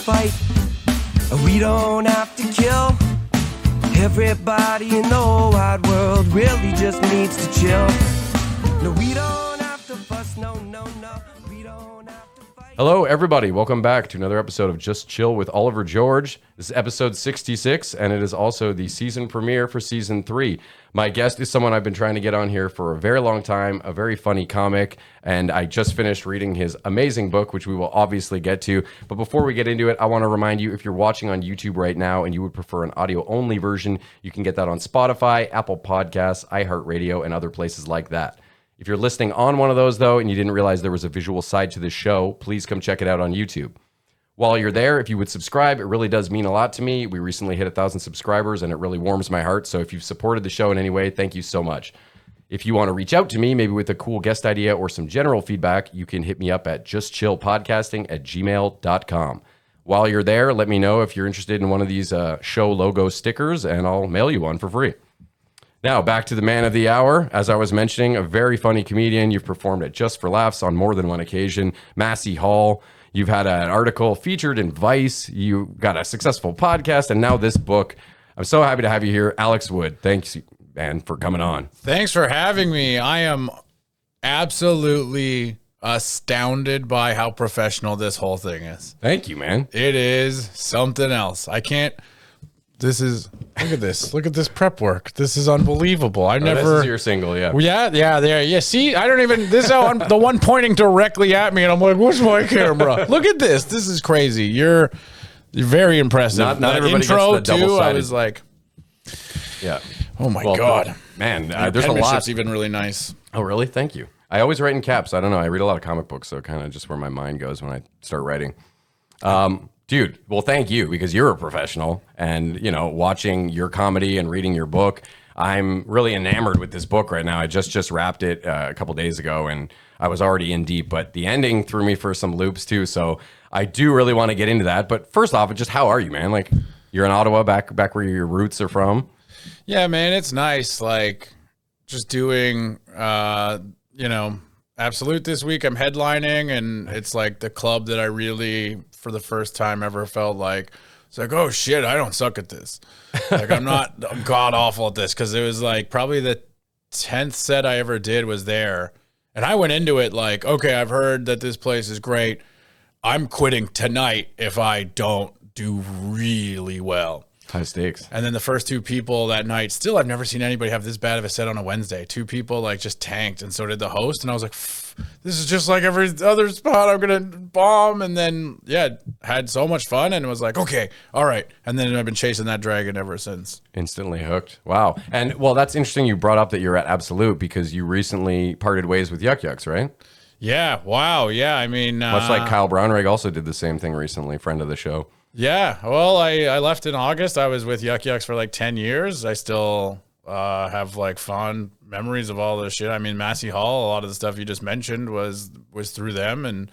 fight. We don't have to kill. Everybody in the whole wide world really just needs to chill. No, we don't have to fuss, no, no, no. We don't have to fight. Hello, everybody. Welcome back to another episode of Just Chill with Oliver George. This is episode 66, and it is also the season premiere for season 3. My guest is someone I've been trying to get on here for a very long time, a very funny comic, and I just finished reading his amazing book, which we will obviously get to. But before we get into it, I want to remind you, if you're watching on YouTube right now and you would prefer an audio-only version, you can get that on Spotify, Apple Podcasts, iHeartRadio, and other places like that. If you're listening on one of those, though, and you didn't realize there was a visual side to this show, please come check it out on YouTube. While you're there, if you would subscribe, it really does mean a lot to me. We recently hit 1,000 subscribers, and it really warms my heart. So if you've supported the show in any way, thank you so much. If you want to reach out to me, maybe with a cool guest idea or some general feedback, you can hit me up at justchillpodcasting@gmail.com. While you're there, let me know if you're interested in one of these show logo stickers, and I'll mail you one for free. Now, back to the man of the hour. As I was mentioning, a very funny comedian. You've performed at Just for Laughs on more than one occasion. Massey Hall. You've had an article featured in Vice. You got a successful podcast, and now this book. I'm so happy to have you here. Alex Wood, thanks, man, for coming on. Thanks for having me. I am absolutely astounded by how professional this whole thing is. Thank you, man. It is something else. Look at this. Look at this prep work. This is unbelievable. This is your single, yeah. Yeah. See, I don't even, this is how the one pointing directly at me, and I'm like, where's my camera? Look at this. This is crazy. You're very impressive. Not everybody intro gets the double-sided. I was like, yeah. oh my God. Man, Your there's a lot. penmanship's even really nice. Oh, really? Thank you. I always write in caps. I don't know. I read a lot of comic books, so kind of just where my mind goes when I start writing. Dude, well, thank you, because you're a professional, and, you know, watching your comedy and reading your book, I'm really enamored with this book right now. I just wrapped it a couple days ago, and I was already in deep, but the ending threw me for some loops too, so I do really want to get into that. But first off, just how are you, man? Like, you're in Ottawa, back where your roots are from? Yeah, man, it's nice. Like, just doing, Absolute this week. I'm headlining, and it's like the club that I really, for the first time ever, felt like, it's like, oh shit, I don't suck at this. Like, I'm god awful at this, because it was like probably the 10th set I ever did was there. And I went into it like, okay, I've heard that this place is great. I'm quitting tonight if I don't do really well. High stakes. And then the first two people that night, still, I've never seen anybody have this bad of a set on a Wednesday. Two people like just tanked, and so did the host. And I was like, this is just like every other spot. I'm going to bomb. And then, had so much fun, and it was like, okay, all right. And then I've been chasing that dragon ever since. Instantly hooked. Wow. And well, that's interesting you brought up that you're at Absolute, because you recently parted ways with Yuck Yucks, right? Yeah. Wow. Yeah. I mean, much like Kyle Brownrigg also did the same thing recently, friend of the show. Yeah, well, I left in August. I was with Yuck Yucks for like 10 years. I still have like fond memories of all this shit. I mean, Massey Hall, a lot of the stuff you just mentioned was through them. And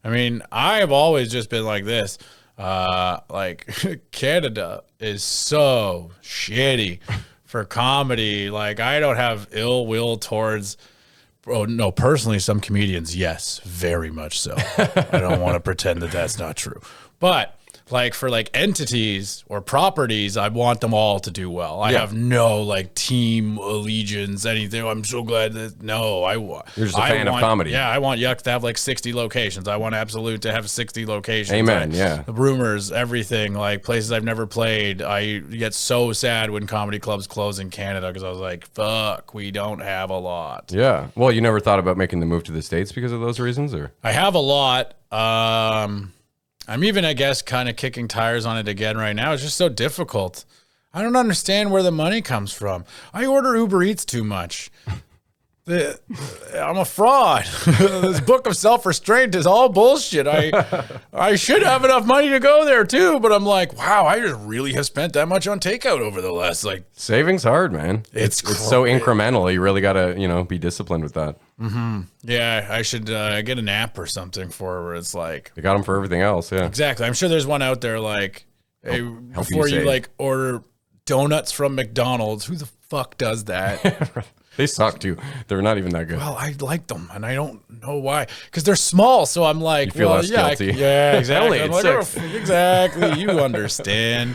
I mean, I have always just been like this. Like, Canada is so shitty for comedy. Like, I don't have ill will towards... Oh, no, personally, some comedians, yes, very much so. I don't want to pretend that that's not true. But... like, for like entities or properties, I want them all to do well. I have no like team allegiance, anything. I'm so glad that you're just a fan of comedy. Yeah, I want Yuck to have like 60 locations. I want Absolute to have 60 locations. Amen. Yeah. The rumors, everything, like places I've never played. I get so sad when comedy clubs close in Canada, because I was like, fuck, we don't have a lot. Yeah. Well, you never thought about making the move to the States because of those reasons, or? I have a lot. I'm even, I guess, kind of kicking tires on it again right now. It's just so difficult. I don't understand where the money comes from. I order Uber Eats too much. I'm a fraud. This book of self-restraint is all bullshit. I should have enough money to go there too, but I'm like, wow, I just really have spent that much on takeout over the last saving's hard, man. It's so incremental. You really got to, be disciplined with that. Mm-hmm. Yeah, I should get an app or something where it's like... They got them for everything else, yeah. Exactly. I'm sure there's one out there like, hey, before you like order donuts from McDonald's, who the fuck does that? They suck too. They're not even that good. Well, I like them, and I don't know why. Because they're small, so I'm like, You feel less guilty. Yeah, exactly. Only I'm ate like, six. exactly. You understand.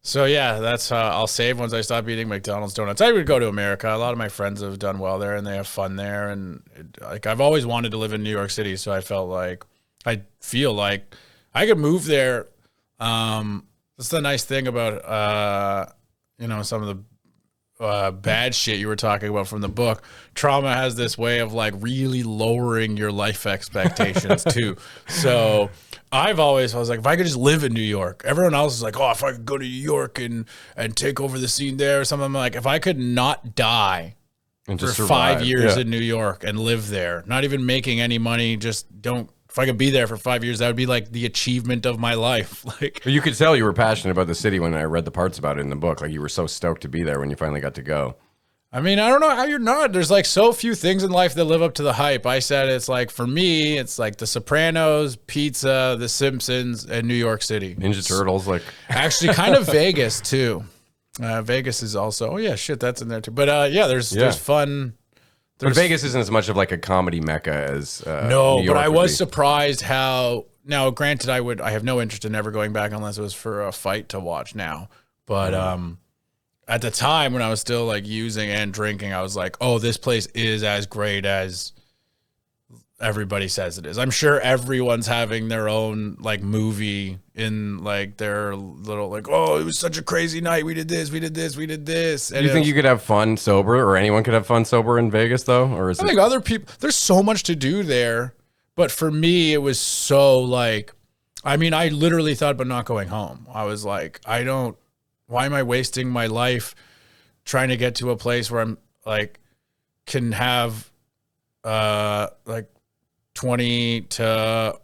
So yeah, that's I'll save once I stop eating McDonald's donuts. I would go to America. A lot of my friends have done well there, and they have fun there. And like I've always wanted to live in New York City, so I feel like I could move there. That's the nice thing about some of the bad shit you were talking about from the book. Trauma has this way of like really lowering your life expectations too. So I was like, if I could just live in New York. Everyone else is like, oh, if I could go to New York and take over the scene there or something. I'm like, if I could not die And for just 5 years Yeah. in New York and live there, not even making any money, if I could be there for 5 years, that would be like the achievement of my life. Like, But you could tell you were passionate about the city when I read the parts about it in the book. Like you were so stoked to be there when you finally got to go. I mean, I don't know how you're not. There's like so few things in life that live up to the hype. I said it's like, for me, it's like The Sopranos, pizza, The Simpsons, and New York City. Ninja Turtles, like Actually, kind of Vegas too. Vegas is also, oh yeah, shit, that's in there too. But yeah, there's fun. But Vegas isn't as much of like a comedy mecca as No, New York but I would was be. surprised how. Now, granted, I have no interest in ever going back unless it was for a fight to watch now. But at the time when I was still like using and drinking, I was like, oh, this place is as great as everybody says it is. I'm sure everyone's having their own like movie in like their little like, oh, it was such a crazy night. We did this, we did this, we did this. Do you think you could have fun sober, or anyone could have fun sober in Vegas though, or is I it? think other people, there's so much to do there. But for me, it was so like, I mean, I literally thought about not going home. I was like, why am I wasting my life trying to get to a place where I'm like, can have like 20 to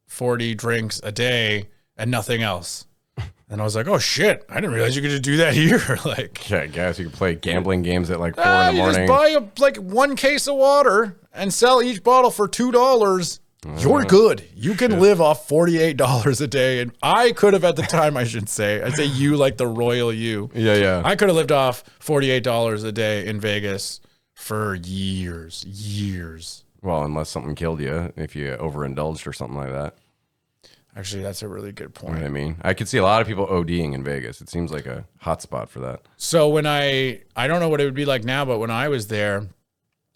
40 drinks a day and nothing else. And I was like, oh shit, I didn't realize you could just do that here. Like, Yeah, I guess you could play gambling games at like 4 in the you morning. just buy like 1 case of water and sell each bottle for $2. You're good. You can live off $48 a day. And I could have at the time, I should say. I say you like the royal you. Yeah. I could have lived off $48 a day in Vegas for years. Well, unless something killed you, if you overindulged or something like that. Actually, that's a really good You know point. what I mean? I could see a lot of people ODing in Vegas. It seems like a hot spot for that. So when I don't know what it would be like now, but when I was there,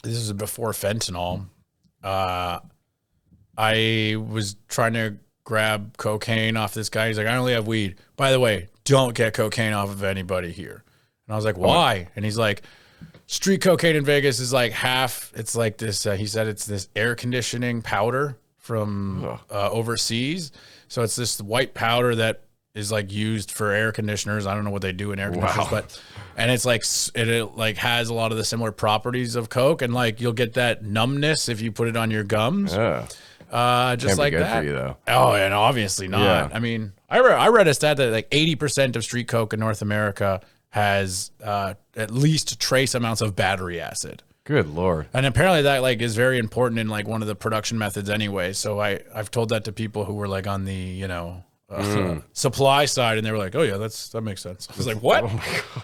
this is before fentanyl, I was trying to grab cocaine off this guy. He's like, I only have weed. By the way, don't get cocaine off of anybody here. And I was like, why? And he's like, street cocaine in Vegas is like half. It's like this. He said it's this air conditioning powder from overseas. So it's this white powder that is like used for air conditioners. I don't know what they do in air conditioners, but and it's like it like has a lot of the similar properties of coke, and like you'll get that numbness if you put it on your gums. Yeah. Just Can't be like good that. for you, though. Oh, and obviously not. Yeah. I mean, I read a stat that like 80% of street coke in North America has at least trace amounts of battery acid. Good Lord. And apparently that like is very important in like one of the production methods anyway. So I've told that to people who were like on the, supply side, and they were like, oh yeah, that makes sense. I was like, what? Oh my God.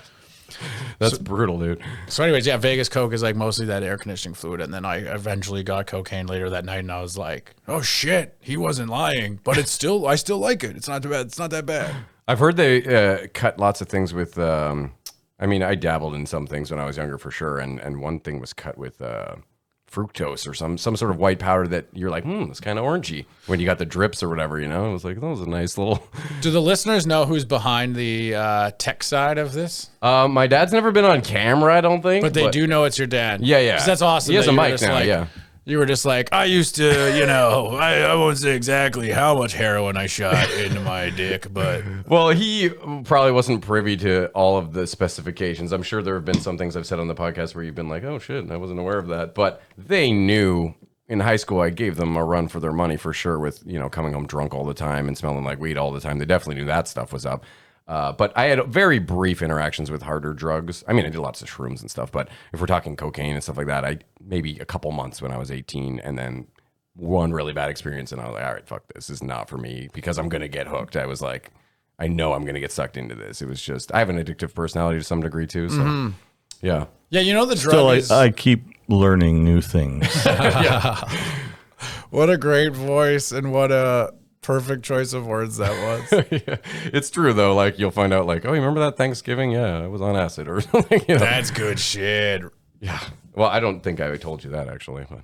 That's brutal, dude. So anyways, yeah, Vegas coke is like mostly that air conditioning fluid. And then I eventually got cocaine later that night, and I was like, oh shit, he wasn't lying, but I still like it. It's not too bad. It's not that bad. I've heard they cut lots of things with, I mean, I dabbled in some things when I was younger for sure. And one thing was cut with fructose or some sort of white powder that you're like, it's kind of orangey when you got the drips or whatever, you know? It was like, that was a nice little... Do the listeners know who's behind the tech side of this? My dad's never been on camera, I don't think. But they do know it's your dad. Yeah. 'Cause that's awesome. He has that a you were mic just now, like- yeah. You were just like, I used to, I won't say exactly how much heroin I shot into my dick, but Well, he probably wasn't privy to all of the specifications. I'm sure there have been some things I've said on the podcast where you've been like, oh shit, I wasn't aware of that. But they knew in high school I gave them a run for their money for sure with, coming home drunk all the time and smelling like weed all the time. They definitely knew that stuff was up. But I had very brief interactions with harder drugs. I mean, I did lots of shrooms and stuff, but if we're talking cocaine and stuff like that, maybe a couple months when I was 18, and then one really bad experience, and I was like, all right, fuck this is not for me because I'm going to get hooked. I I know I'm going to get sucked into this. It was just, I have an addictive personality to some degree too. So yeah. Yeah, you know the drug Still, is... I keep learning new things. What a great voice and what a perfect choice of words that was. Yeah. It's true though. Like you'll find out like, oh, you remember that Thanksgiving? Yeah, I was on acid or something. You know? That's good shit. Yeah. Well, I don't think I told you that actually, but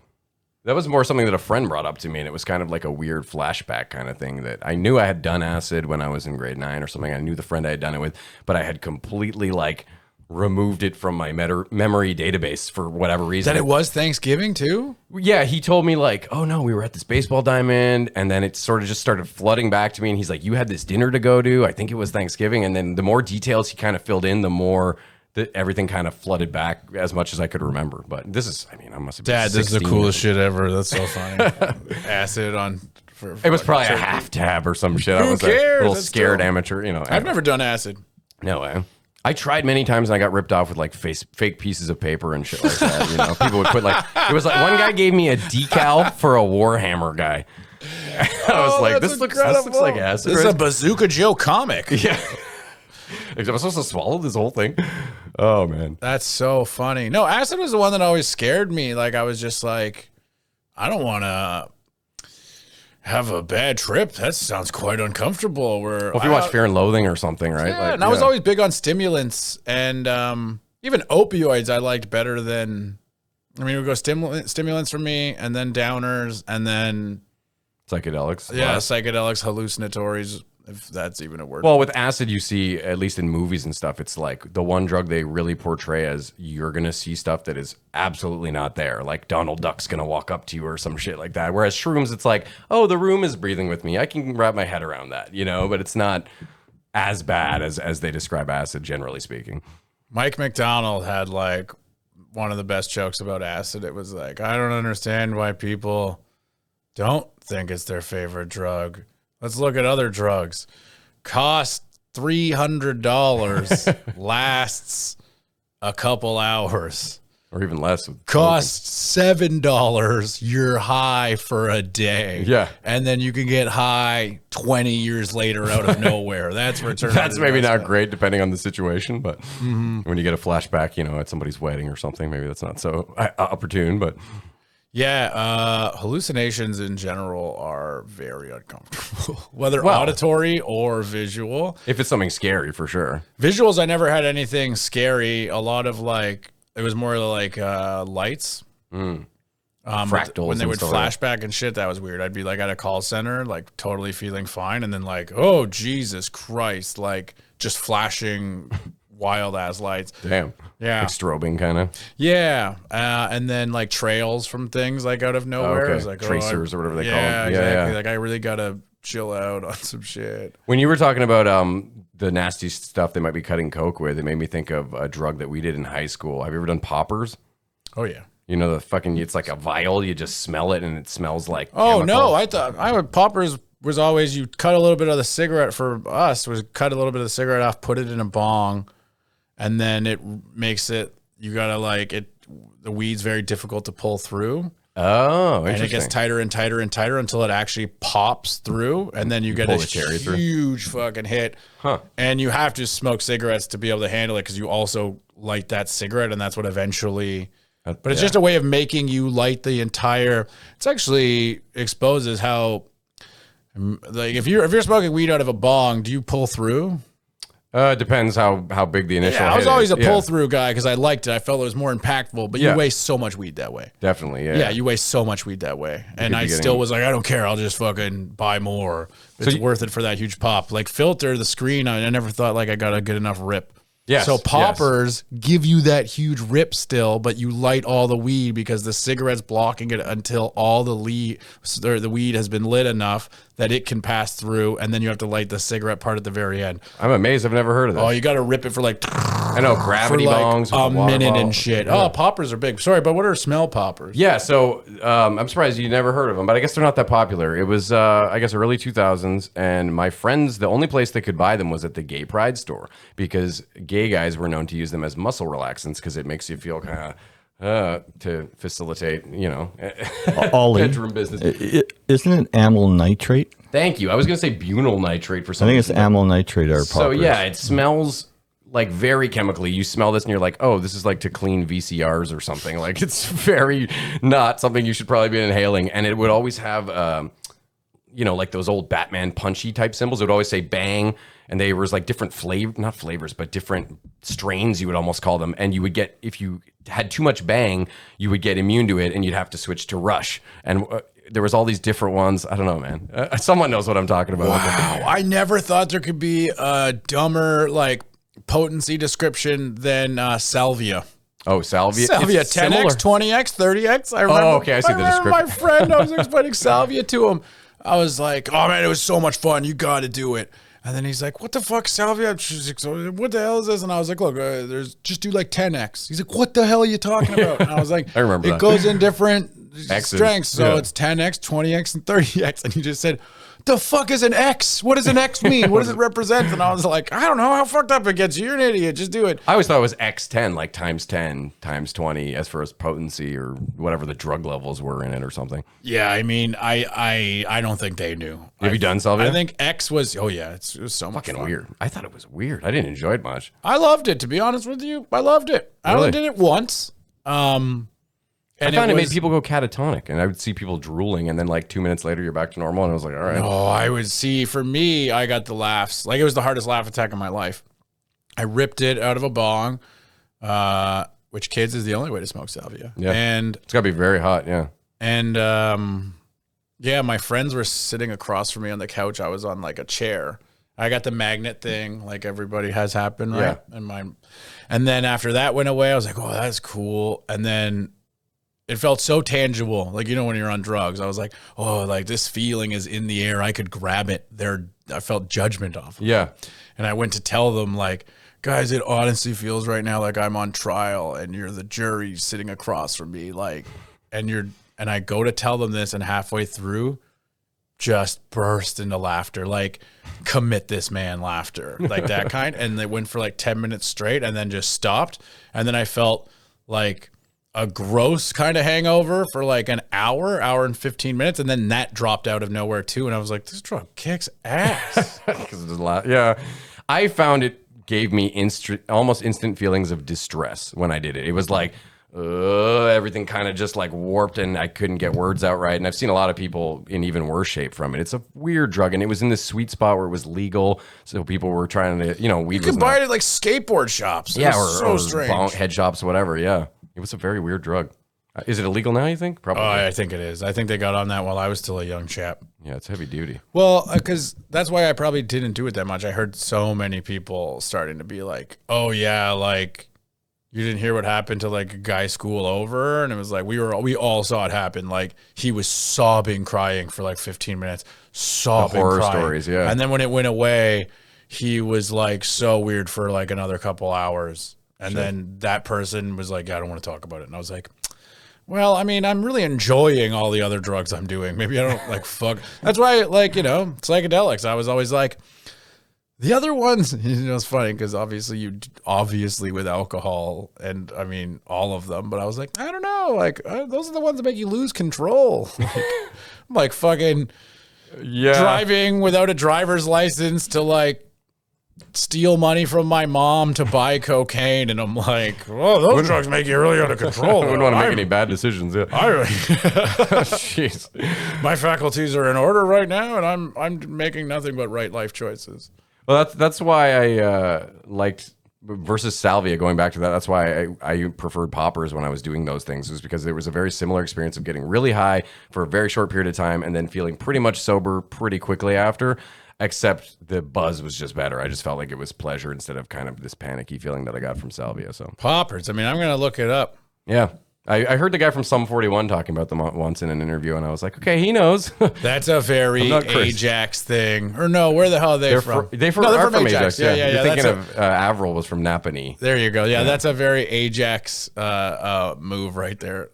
that was more something that a friend brought up to me, and it was kind of like a weird flashback kind of thing that I knew I had done acid when I was in grade 9 or something. I knew the friend I had done it with, but I had completely like removed it from my memory database for whatever reason. That it was Thanksgiving too? Yeah, he told me like, oh no, we were at this baseball diamond, and then it sort of just started flooding back to me, and he's like, you had this dinner to go to, I think it was Thanksgiving, and then the more details he kind of filled in, the more that everything kind of flooded back as much as I could remember. But this is, I mean, I must have been Dad, this is the 16. coolest shit ever. That's so funny. Acid on... It was probably a half tab or some shit. I was cares? a little That's scared still- amateur, you know. I've never done acid. No way. I tried many times and I got ripped off with like fake pieces of paper and shit like that. You know, people would put like, it was like one guy gave me a decal for a Warhammer guy. I was like, this looks like acid. This is a Bazooka Joe comic. Yeah. Am I supposed to swallow this whole thing? Oh man. That's so funny. No, acid was the one that always scared me. Like I was just like, I don't want to have a bad trip. That sounds quite uncomfortable. Well, if you watch Fear and Loathing or something, right? Yeah, Like, and I was always big on stimulants and even opioids I liked better than, I mean, it would go stimulants for me and then downers and then psychedelics. yeah, psychedelics, hallucinatories, if that's even a word. Well, with acid, you see, at least in movies and stuff, it's like the one drug they really portray as you're going to see stuff that is absolutely not there. Like Donald Duck's going to walk up to you or some shit like that. Whereas shrooms, it's like, oh, the room is breathing with me. I can wrap my head around that, you know, but it's not as bad as they describe acid, generally speaking. Mike McDonald had like one of the best jokes about acid. It was like, I don't understand why people don't think it's their favorite drug. Let's look at other drugs. Cost $300, lasts a couple hours. Or even less. Costs $7, you're high for a day. Yeah. And then you can get high 20 years later out of nowhere. That's return. That's maybe not great depending on the situation, but when you get a flashback, you know, at somebody's wedding or something, maybe that's not so opportune, but... Yeah, hallucinations in general are very uncomfortable, whether auditory or visual. If it's something scary, for sure. Visuals, I never had anything scary. A lot of like, it was more like lights. Fractals. When they would flashback and shit, that was weird. I'd be like at a call center, like totally feeling fine. And then like, oh, Jesus Christ, like just flashing wild ass lights. Damn. Yeah. Like strobing kind of. Yeah. And then like trails from things like out of nowhere. Okay. It was like, Tracers or whatever they call them. Yeah, Yeah, exactly. yeah. Like I really got to chill out on some shit. When you were talking about the nasty stuff they might be cutting coke with, it made me think of a drug that we did in high school. Have you ever done poppers? Oh, yeah. You know, the fucking, it's like a vial. You just smell it and it smells like Oh, chemical. no. I thought poppers was always you cut a little bit of the cigarette for us, was cut a little bit of the cigarette off, put it in a bong, and then it makes it, you got to like it, the weed's very difficult to pull through. Oh, And it gets tighter and tighter and tighter until it actually pops through. And then you get pull a the cherry through. huge fucking hit. Huh. And you have to smoke cigarettes to be able to handle it because you also light that cigarette. And that's what eventually... But it's just a way of making you light the entire... It's actually exposes how... Like if you're smoking weed out of a bong, do you pull through? Depends how big the initial Yeah, I was hit always is. a pull-through guy because I liked it. I felt it was more impactful, but you waste so much weed that way. Definitely, yeah. Yeah, you waste so much weed that way. And could I be still getting- was like, I don't care. I'll just fucking buy more. It's worth it for that huge pop. Like filter, the screen, I never thought like I got a good enough rip. Yes, So yes. poppers give you that huge rip still, but you light all the weed because the cigarette's blocking it until all the weed has been lit enough that it can pass through, and then you have to light the cigarette part at the very end. I'm amazed. I've never heard of that. Oh, you got to rip it for like I know gravity for like bongs with a the water minute bottle. and shit. Yeah. Oh, poppers are big. Sorry, but what are smell poppers? Yeah, so I'm surprised you never heard of them, but I guess they're not that popular. It was, I guess, early 2000s, and my friends, the only place they could buy them was at the Gay Pride store because gay guys were known to use them as muscle relaxants because it makes you feel kind of to facilitate, Ollie, bedroom business. Isn't it amyl nitrate? Thank you. I was going to say butyl nitrate for I some think it's reason. amyl nitrate or poppers. So yeah, it smells like very chemically. You smell this and you're like, oh, this is like to clean VCRs or something. Like it's very not something you should probably be inhaling. And it would always have, like those old Batman punchy type symbols. It would always say bang. And they was like different not flavors, but different strains, you would almost call them. And you would get, if you had too much bang, you would get immune to it and you'd have to switch to rush. And there was all these different ones. I don't know, man. Someone knows what I'm talking about. Wow. I never thought there could be a dumber like potency description than salvia. Oh, salvia. Salvia, It's 10x, similar. 20x, 30x. I remember. Oh, okay, I see the remember description. my friend, I was explaining salvia to him. I was like, oh man, it was so much fun. You got to do it. And then he's like, what the fuck, salvia? She's like, what the hell is this? And I was like, look, there's just do like 10x. He's like, what the hell are you talking about? And I was like, I remember it that. goes in different X's, strengths. So yeah. it's 10x, 20x, and 30x. And he just said, the fuck is an X? What does an X mean? What does it represent? And I was like, I don't know how fucked up it gets. You're an idiot. Just do it. I always thought it was X10, like times 10, times 20, as far as potency or whatever the drug levels were in it or something. Yeah, I mean, I don't think they knew. Have you done salvia? I think X was, oh yeah, it was so much Fucking fun. weird. I thought it was weird. I didn't enjoy it much. I loved it, to be honest with you. I loved it. I Really? only did it once. I found it made people go catatonic, and I would see people drooling, and then like 2 minutes later, you're back to normal, and I was like, all right. Oh, I would see, for me, I got the laughs. Like, it was the hardest laugh attack of my life. I ripped it out of a bong, which, kids, is the only way to smoke salvia. Yeah. And It's got to be very hot, yeah. Yeah, my friends were sitting across from me on the couch. I was on like a chair. I got the magnet thing, like everybody has happened, right? Yeah. And then after that went away, I was like, oh, that's cool. And then it felt so tangible. Like, when you're on drugs, I was like, oh, like this feeling is in the air. I could grab it. I felt judgment off. Yeah. And I went to tell them, like, guys, it honestly feels right now like I'm on trial and you're the jury sitting across from me. Like, and I go to tell them this, and halfway through, just burst into laughter, like commit this man laughter, like that kind. And they went for like 10 minutes straight and then just stopped. And then I felt like a gross kind of hangover for like an hour and 15 minutes. And then that dropped out of nowhere too. And I was like, this drug kicks ass. Yeah. I found it gave me almost instant feelings of distress when I did it. It was like, everything kind of just like warped and I couldn't get words out right. And I've seen a lot of people in even worse shape from it. It's a weird drug, and it was in this sweet spot where it was legal. So people were trying to, weed You was could buy it at like skateboard shops. yeah, It was so strange. head shops, whatever. Yeah. It was a very weird drug. Is it illegal now, you think? Probably. Oh, I think it is. I think they got on that while I was still a young chap. Yeah, it's heavy duty. Well, because that's why I probably didn't do it that much. I heard so many people starting to be like, oh, yeah, like, you didn't hear what happened to like a guy school over? And it was like, we all saw it happen. Like, he was sobbing, crying for like 15 minutes, sobbing, horror crying. stories, yeah. And then when it went away, he was like so weird for like another couple hours. And then that person was like, yeah, I don't want to talk about it. And I was like, well, I mean, I'm really enjoying all the other drugs I'm doing. Maybe I don't like fuck. That's why, like, psychedelics, I was always like, the other ones, it's funny because obviously with alcohol and I mean, all of them, but I was like, I don't know. Like, those are the ones that make you lose control. Like fucking driving without a driver's license to like steal money from my mom to buy cocaine, and I'm like, oh, those drugs make you really out of control. I wouldn't want to make any bad decisions. Yeah. Jeez. My faculties are in order right now, and I'm making nothing but right life choices. Well, that's why I liked versus salvia. Going back to that, that's why I preferred poppers when I was doing those things. Was because there was a very similar experience of getting really high for a very short period of time and then feeling pretty much sober pretty quickly after. Except the buzz was just better. I just felt like it was pleasure instead of kind of this panicky feeling that I got from salvia. So poppers. I mean, I'm gonna look it up. Yeah. I heard the guy from Sum 41 talking about them once in an interview, and I was like, okay, he knows. That's a very Ajax thing. Or no, where the hell are they from? They're from Ajax. Yeah. You're thinking of Avril was from Napanee. There you go. Yeah, that's a very Ajax move right there.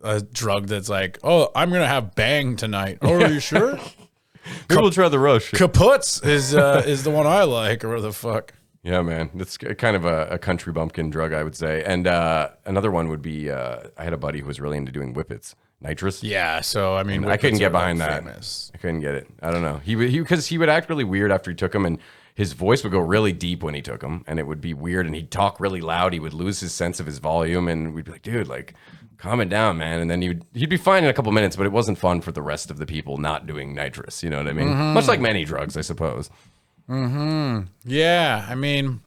A drug that's like, oh, I'm going to have bang tonight. Oh, are you sure? Maybe we'll try the rush. Kaputs is the one I like, or the fuck. Yeah, man. It's kind of a country bumpkin drug, I would say. And another one would be I had a buddy who was really into doing whippets, nitrous. Yeah, so I mean, I couldn't whippets get are, behind like, that. famous. I couldn't get it. I don't know. Because he would act really weird after he took them, and his voice would go really deep when he took them, and it would be weird. And he'd talk really loud. He would lose his sense of his volume, and we'd be like, dude, like, calm it down, man. And then he'd be fine in a couple minutes, but it wasn't fun for the rest of the people not doing nitrous. You know what I mean? Much like many drugs, I suppose. Yeah, I mean,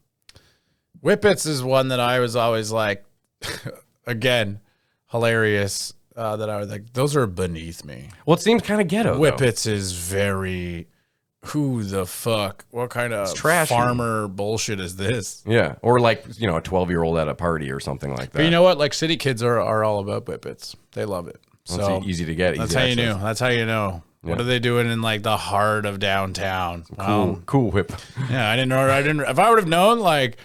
whippets is one that I was always like, again, hilarious. That I was like, those are beneath me. Well, it seems kind of ghetto. Whippets is very, who the fuck? What kind of trashy. farmer bullshit is this? Yeah, or like a 12-year-old at a party or something like that. But you know what? Like city kids are all about whippets. They love it. Well, So it's easy to get. that's easy how you access. knew. That's how you know. What are they doing in like the heart of downtown? Cool whip. Yeah, I didn't know. If I would have known, like,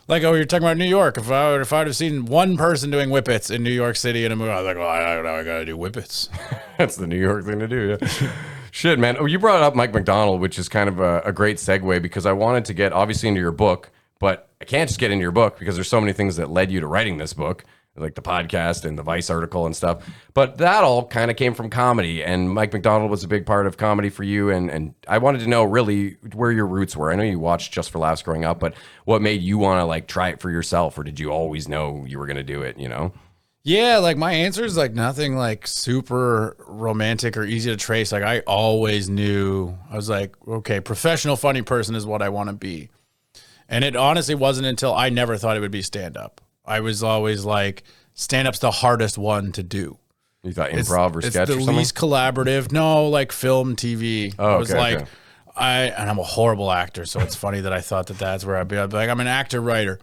oh, you're talking about New York. If I'd have seen one person doing whippets in New York City in a movie, I was like, oh, I don't know, I gotta do whippets. That's the New York thing to do. Yeah. Shit, man. Oh, you brought up Mike McDonald, which is kind of a great segue because I wanted to get obviously into your book, but I can't just get into your book because there's so many things that led you to writing this book, like the podcast and the Vice article and stuff. But that all kind of came from comedy, and Mike McDonald was a big part of comedy for you. And I wanted to know really where your roots were. I know you watched Just for Laughs growing up, but what made you want to like try it for yourself, or did you always know you were going to do it? You know? Yeah, like my answer is like nothing like super romantic or easy to trace. Like I always knew, I was like, okay, professional funny person is what I want to be. And it honestly wasn't until I never thought it would be stand up. I was always like, stand up's the hardest one to do. You thought improv or sketch or It's the something? least collaborative. No, like film, TV. Oh, I was okay, like, okay. and I'm a horrible actor, so it's funny that I thought that's where I'd be like, I'm an actor writer.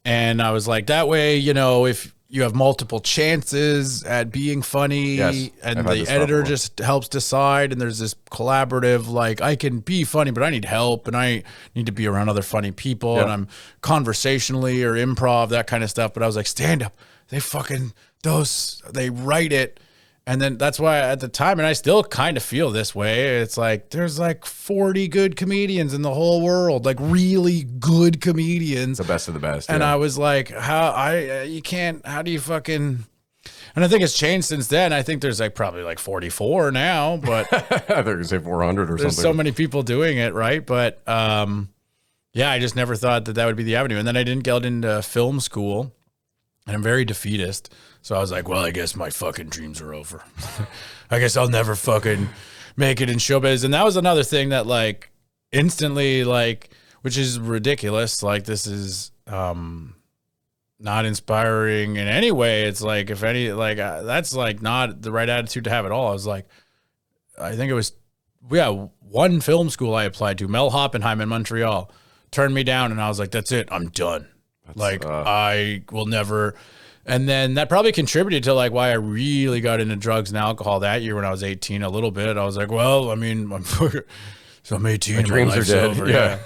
And I was like, that way, if you have multiple chances at being funny, Yes, and I've had the this editor thought before. just helps decide, and there's this collaborative, like, I can be funny, but I need help, and I need to be around other funny people, Yeah. and I'm conversationally or improv, that kind of stuff. But I was like, stand up, they write it. And then that's why at the time, and I still kind of feel this way, it's like there's like 40 good comedians in the whole world, like really good comedians. The best of the best. And yeah. I was like, how do you fucking, and I think it's changed since then. I think there's like probably like 44 now, but I thought you were going to say 400 or there's something. so many people doing it, right? But yeah, I just never thought that would be the avenue. And then I didn't get into film school, and I'm very defeatist. So I was like, well, I guess my fucking dreams are over. I guess I'll never fucking make it in showbiz. And that was another thing that like instantly, like, which is ridiculous. Like, this is not inspiring in any way. It's like, if any, like, that's like not the right attitude to have at all. I was like, I think it was, one film school I applied to, Mel Hoppenheim in Montreal, turned me down. And I was like, that's it. I'm done. I will never. And then that probably contributed to like why I really got into drugs and alcohol that year when I was 18 a little bit. I was like, well, I mean, I'm 18. My dreams are life's dead. over. Yeah.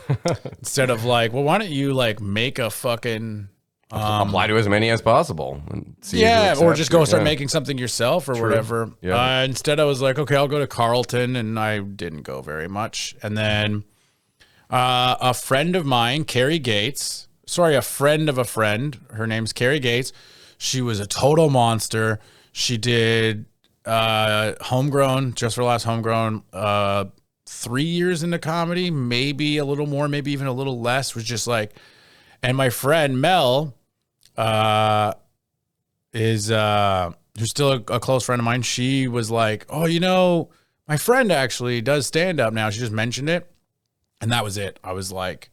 Instead of like, well, why don't you like make a fucking apply to as many as possible. And see who or accepts just go it. start Yeah. making something yourself or whatever. Yeah. Instead, I was like, okay, I'll go to Carleton, and I didn't go very much. And then a friend of mine, Carrie Gates, a friend of a friend, her name's Carrie Gates. She was a total monster. She did Homegrown, Just for Laughs Homegrown, 3 years into comedy, maybe a little more, maybe even a little less, was just like, and my friend Mel is who's still a close friend of mine. She was like, oh, my friend actually does stand up now. She just mentioned it. And that was it. I was like,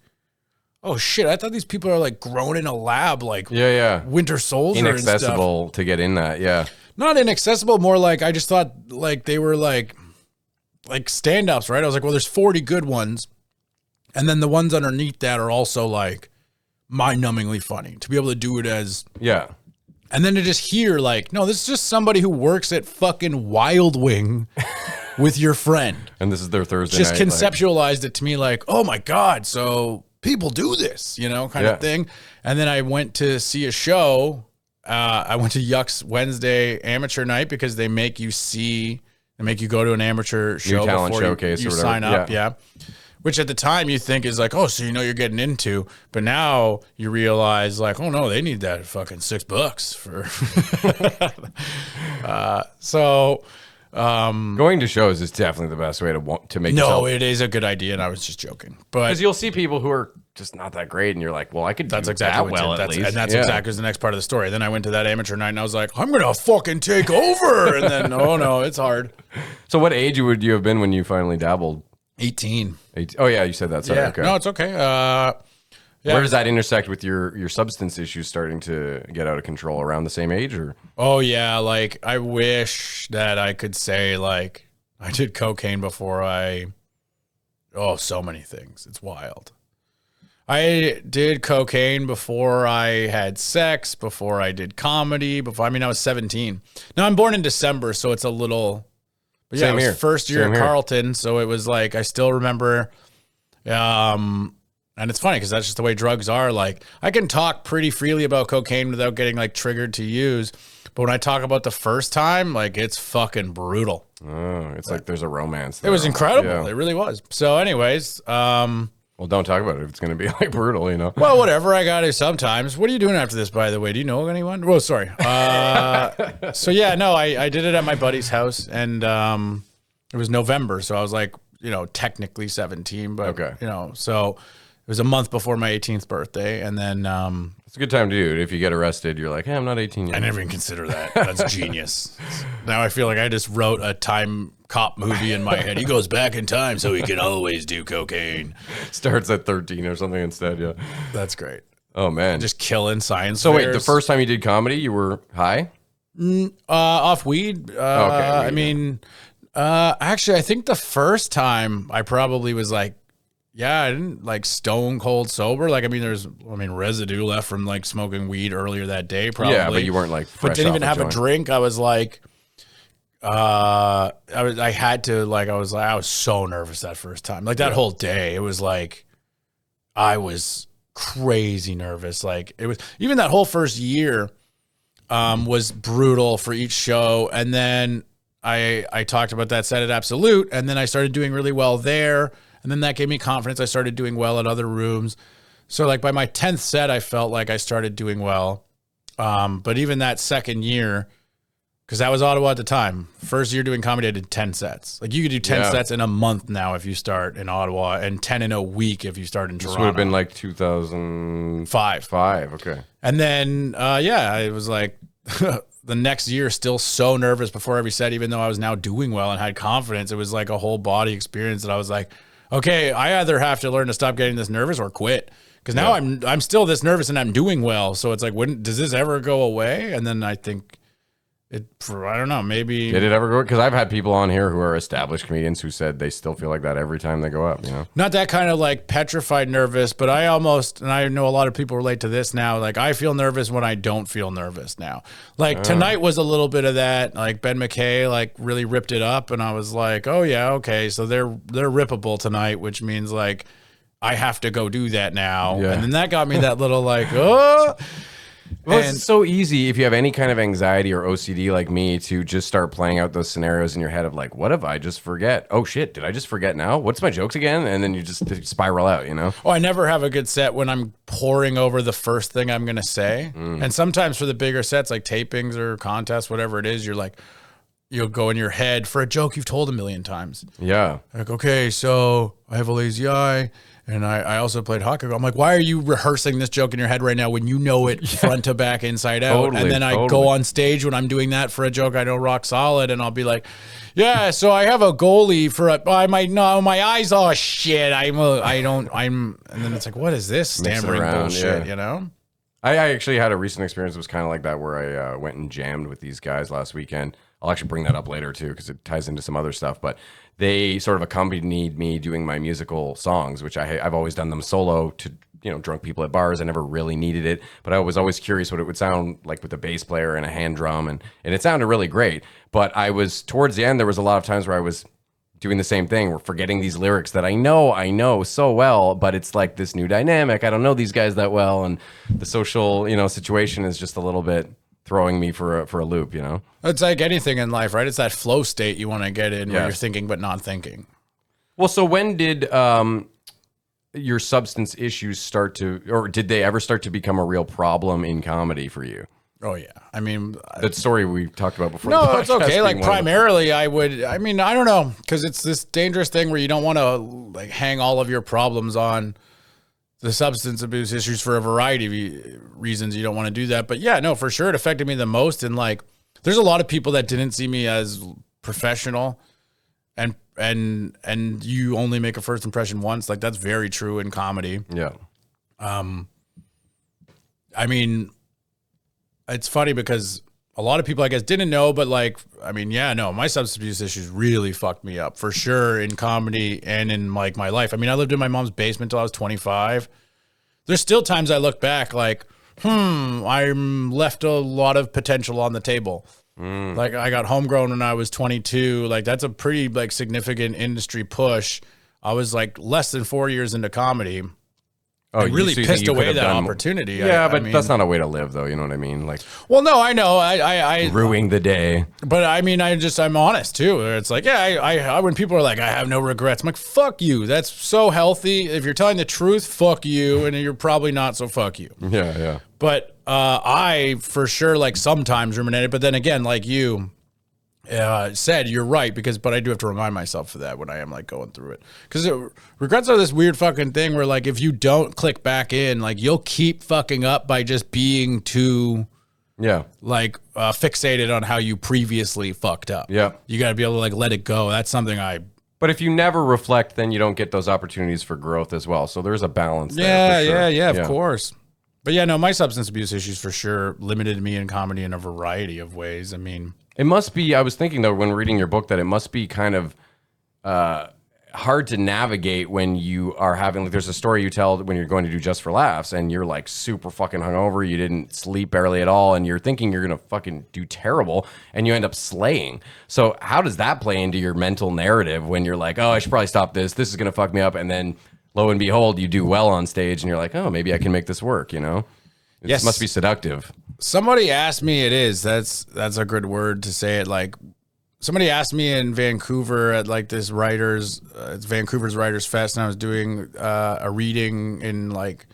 oh shit, I thought these people are like grown in a lab, like Winter Soldier and stuff. Inaccessible to get in that. Yeah. Not inaccessible, more like I just thought like they were like stand-ups, right? I was like, well, there's 40 good ones. And then the ones underneath that are also like mind-numbingly funny to be able to do it as. Yeah. And then to just hear like, no, this is just somebody who works at fucking Wild Wing with your friend. And this is their Thursday Just night. conceptualized it to me like, oh my God, so people do this, kind of thing. And then I went to see a show. I went to Yuck's Wednesday amateur night because they make you go to an amateur show talent before showcase you or whatever. sign up. Yeah. which at the time you think is like, oh, so you know you're getting into, but now you realize like, oh no, they need that fucking $6 for. Going to shows is definitely the best way to make No, yourself. it is a good idea, and I was just joking. But Because you'll see people who are just not that great, and you're like, well, I could that's do exactly that what's well it. at least. And that's Yeah. exactly the next part of the story. Then I went to that amateur night, and I was like, I'm gonna fucking take over. And then, oh no, it's hard. So what age would you have been when you finally dabbled? 18. Oh yeah, you said that. Sorry. Yeah. Okay. No, it's okay. Yeah. Where does that intersect with your substance issues starting to get out of control? Around the same age, or? Oh yeah, like I wish that I could say like I did cocaine before so many things. It's wild. I did cocaine before I had sex, before I did comedy, I was 17. Now I'm born in December, so it's a little but yeah, Same it was here. first year Same at here. Carleton, so it was like I still remember and it's funny because that's just the way drugs are. Like I can talk pretty freely about cocaine without getting like triggered to use. But when I talk about the first time, like it's fucking brutal. Oh, it's like there's a romance. It was there. incredible. Yeah. It really was. So anyways, Well, don't talk about it if it's going to be like brutal, you know? well, whatever. I got to sometimes. What are you doing after this, by the way? Do you know anyone? Well, sorry. So yeah, no, I did it at my buddy's house and it was November. So I was like, technically 17, but Okay. So it was a month before my 18th birthday. And then It's a good time to do it. If you get arrested, you're like, hey, I'm not 18 yet. I never even consider that. That's genius. Now I feel like I just wrote a time cop movie in my head. He goes back in time so he can always do cocaine. Starts at 13 or something instead, yeah. That's great. Oh, man. Just killing science. So wait, the fairs. first time you did comedy, you were high? Off weed. Okay, Actually, I think the first time I probably was like, I didn't like stone cold sober. Like, there's residue left from like smoking weed earlier that day, probably. Yeah, but you weren't like fresh But didn't off even have a joint. drink. I was like, I was so nervous that first time. Like that whole day, it was like, I was crazy nervous. Like it was even that whole first year, was brutal for each show. And then I talked about that set at Absolute, and then I started doing really well there. And then that gave me confidence. I started doing well at other rooms. So like by my 10th set, I felt like I started doing well. But even that second year, because that was Ottawa at the time, first year doing comedy, I did 10 sets. Like you could do 10 sets in a month now if you start in Ottawa, and 10 in a week if you start in Toronto. This would have been like 2005. Five. Okay. And then, it was like the next year, still so nervous before every set, even though I was now doing well and had confidence. It was like a whole body experience that I was like, okay, I either have to learn to stop getting this nervous or quit. Because now I'm still this nervous and I'm doing well. So it's like, does this ever go away? And then I think I don't know, maybe. Did it ever go? Because I've had people on here who are established comedians who said they still feel like that every time they go up, Not that kind of like petrified nervous, but I know a lot of people relate to this now. Like I feel nervous when I don't feel nervous now. Like tonight was a little bit of that. Like Ben McKay like really ripped it up, and I was like, oh yeah, okay, so they're rippable tonight, which means like I have to go do that now. Yeah. And then that got me that little like, oh. Well, And- it's so easy if you have any kind of anxiety or OCD like me to just start playing out those scenarios in your head of like, what if I just forget? Oh shit, did I just forget now? What's my jokes again? And then you just spiral out, Oh, I never have a good set when I'm poring over the first thing I'm going to say. And sometimes for the bigger sets, like tapings or contests, whatever it is, you'll go in your head for a joke you've told a million times. Yeah. Like, okay, so I have a lazy eye. And I also played hockey. I'm like, why are you rehearsing this joke in your head right now when you know it front to back, inside out? Totally, And then I go on stage when I'm doing that for a joke I know rock solid, and I'll be like, yeah, so I have a goalie for my eyes. Oh shit, and then it's like, what is this stammering around, bullshit? yeah. I actually had a recent experience that was kind of like that where I went and jammed with these guys last weekend. I'll actually bring that up later too because it ties into some other stuff. But they sort of accompanied me doing my musical songs, which I've always done them solo to drunk people at bars. I never really needed it, but I was always curious what it would sound like with a bass player and a hand drum, and it sounded really great. But I was towards the end, there was a lot of times where I was doing the same thing. We're forgetting these lyrics that I know so well, but it's like this new dynamic. I don't know these guys that well, and the social, situation is just a little bit throwing me for a loop, It's like anything in life, right? It's that flow state you want to get in where Yes. you're thinking but not thinking. Well, so when did your substance issues start to, or did they ever start to become a real problem in comedy for you? Oh yeah. I mean, That story we talked about before. no, the it's podcast okay. Like being one of them. primarily I don't know. Cause it's this dangerous thing where you don't want to like hang all of your problems on the substance abuse issues for a variety of reasons. You don't want to do that. But yeah, no, for sure. It affected me the most. And like, there's a lot of people that didn't see me as professional and you only make a first impression once. Like that's very true in comedy. Yeah. I mean, it's funny because a lot of people, I guess, didn't know, but like, I mean, yeah, no, my substance abuse issues really fucked me up for sure in comedy and in like my life. I mean, I lived in my mom's basement till I was 25. There's still times I look back like, I left a lot of potential on the table. Like I got homegrown when I was 22. Like that's a pretty like significant industry push. I was like less than 4 years into comedy. I really so you think pissed you could away have that done- opportunity. Yeah, I but mean, that's not a way to live, though. You know what I mean? Like well, no, I know. I ruining the day. but I mean, I'm honest too. It's like, yeah, I when people are like, I have no regrets. I'm like, fuck you. That's so healthy. If you're telling the truth, fuck you, and you're probably not. So fuck you. Yeah, yeah. But I for sure like sometimes ruminate it. But then again, like you said, you're right but I do have to remind myself of that when I am like going through it because regrets are this weird fucking thing where like if you don't click back in, like you'll keep fucking up by just being too like fixated on how you previously fucked up. Yeah. You got to be able to like let it go. That's something But if you never reflect, then you don't get those opportunities for growth as well. So there's a balance there. For sure. Yeah, of course. But yeah, no, my substance abuse issues for sure limited me in comedy in a variety of ways. I mean, It must be, I was thinking though, when reading your book, that it must be kind of hard to navigate when you are having, like, there's a story you tell when you're going to do Just for Laughs and you're like super fucking hungover, you didn't sleep barely at all, and you're thinking you're going to fucking do terrible, and you end up slaying. So how does that play into your mental narrative when you're like, oh, I should probably stop this is going to fuck me up, and then lo and behold, you do well on stage, and you're like, oh, maybe I can make this work, you know? It Yes. must be seductive. somebody asked me, that's a good word to say it. Like somebody asked me in Vancouver at like this it's Vancouver's Writers Fest, and I was doing a reading in like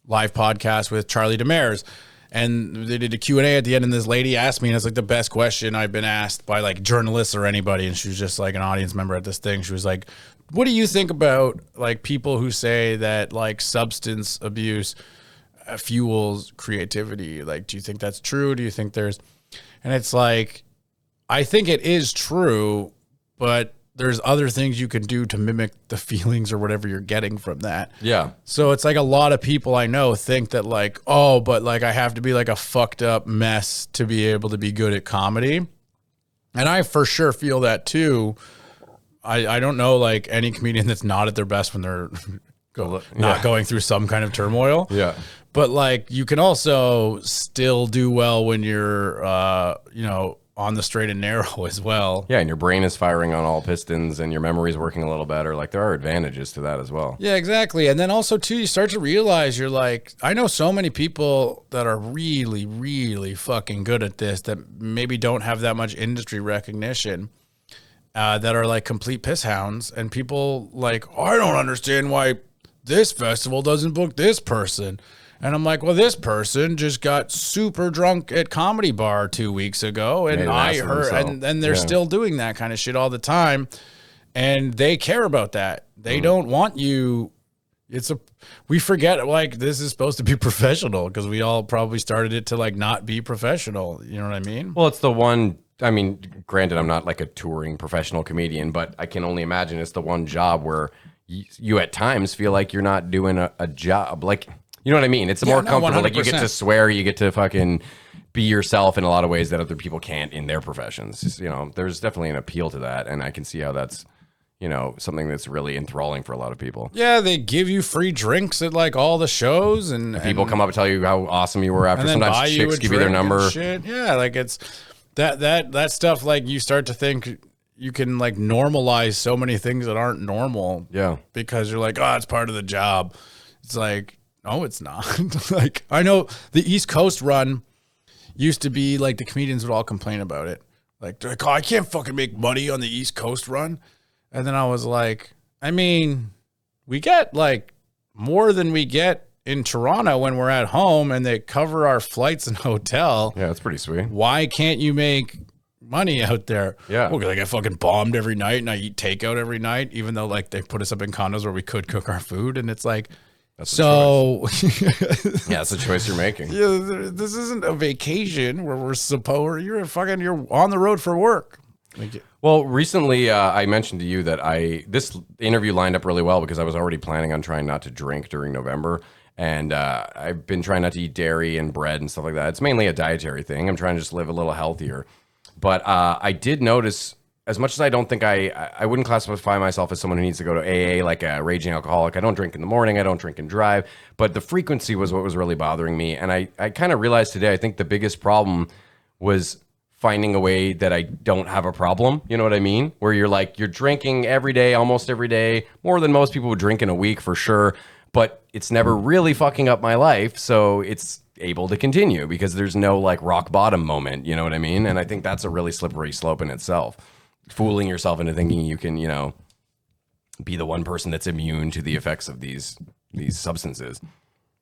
live podcast with Charlie Demers, and they did a Q&A at the end, and this lady asked me, and it's like the best question I've been asked by like journalists or anybody, and she was just like an audience member at this thing. She was like, what do you think about like people who say that like substance abuse fuels creativity? Like, do you think that's true? Do you think there's, and it's like, I think it is true, but there's other things you can do to mimic the feelings or whatever you're getting from that. Yeah. So it's like a lot of people I know think that like, oh, but like I have to be like a fucked up mess to be able to be good at comedy. And I for sure feel that too. I don't know like any comedian that's not at their best when they're not going through some kind of turmoil. Yeah. But like you can also still do well when you're on the straight and narrow as well. Yeah, and your brain is firing on all pistons and your memory is working a little better. Like there are advantages to that as well. Yeah, exactly. And then also too, you start to realize you're like, I know so many people that are really, really fucking good at this that maybe don't have that much industry recognition, that are like complete piss hounds, and people like, oh, I don't understand why this festival doesn't book this person. And I'm like, well, this person just got super drunk at Comedy Bar 2 weeks ago, and I heard, and they're still doing that kind of shit all the time, and they care about that. They don't want you. We forget like this is supposed to be professional because we all probably started it to like not be professional. You know what I mean? Well, it's the one. I mean, granted, I'm not like a touring professional comedian, but I can only imagine it's the one job where you at times feel like you're not doing a job. Like, you know what I mean? It's more comfortable. 100%. Like you get to swear, you get to fucking be yourself in a lot of ways that other people can't in their professions. You know, there's definitely an appeal to that, and I can see how that's, you know, something that's really enthralling for a lot of people. Yeah, they give you free drinks at like all the shows, and People come up and tell you how awesome you were after. and then buy Sometimes you chicks a give you their drink and number. shit. Yeah, like it's that stuff. Like you start to think you can like normalize so many things that aren't normal. Yeah. Because you're like, oh, it's part of the job. It's like, no, it's not. Like I know the East Coast run used to be like the comedians would all complain about it. Like, they're like, oh, I can't fucking make money on the East Coast run. And then I was like, I mean, we get like more than we get in Toronto when we're at home, and they cover our flights and hotel. Yeah, that's pretty sweet. Why can't you make money out there? Yeah. Well, like I fucking bombed every night and I eat takeout every night, even though like they put us up in condos where we could cook our food. And it's like, That's so Yeah, that's a choice you're making. yeah, this isn't a vacation where you're on the road for work. Well, recently I mentioned to you that this interview lined up really well because I was already planning on trying not to drink during November. And I've been trying not to eat dairy and bread and stuff like that. It's mainly a dietary thing. I'm trying to just live a little healthier. But I did notice, as much as I don't think I wouldn't classify myself as someone who needs to go to AA like a raging alcoholic. I don't drink in the morning. I don't drink and drive. But the frequency was what was really bothering me. And I kind of realized today, I think the biggest problem was finding a way that I don't have a problem. You know what I mean? Where you're drinking every day, almost every day, more than most people would drink in a week for sure. But it's never really fucking up my life. So it's able to continue because there's no like rock bottom moment. You know what I mean? And I think that's a really slippery slope in itself. Fooling yourself into thinking you can, be the one person that's immune to the effects of these substances.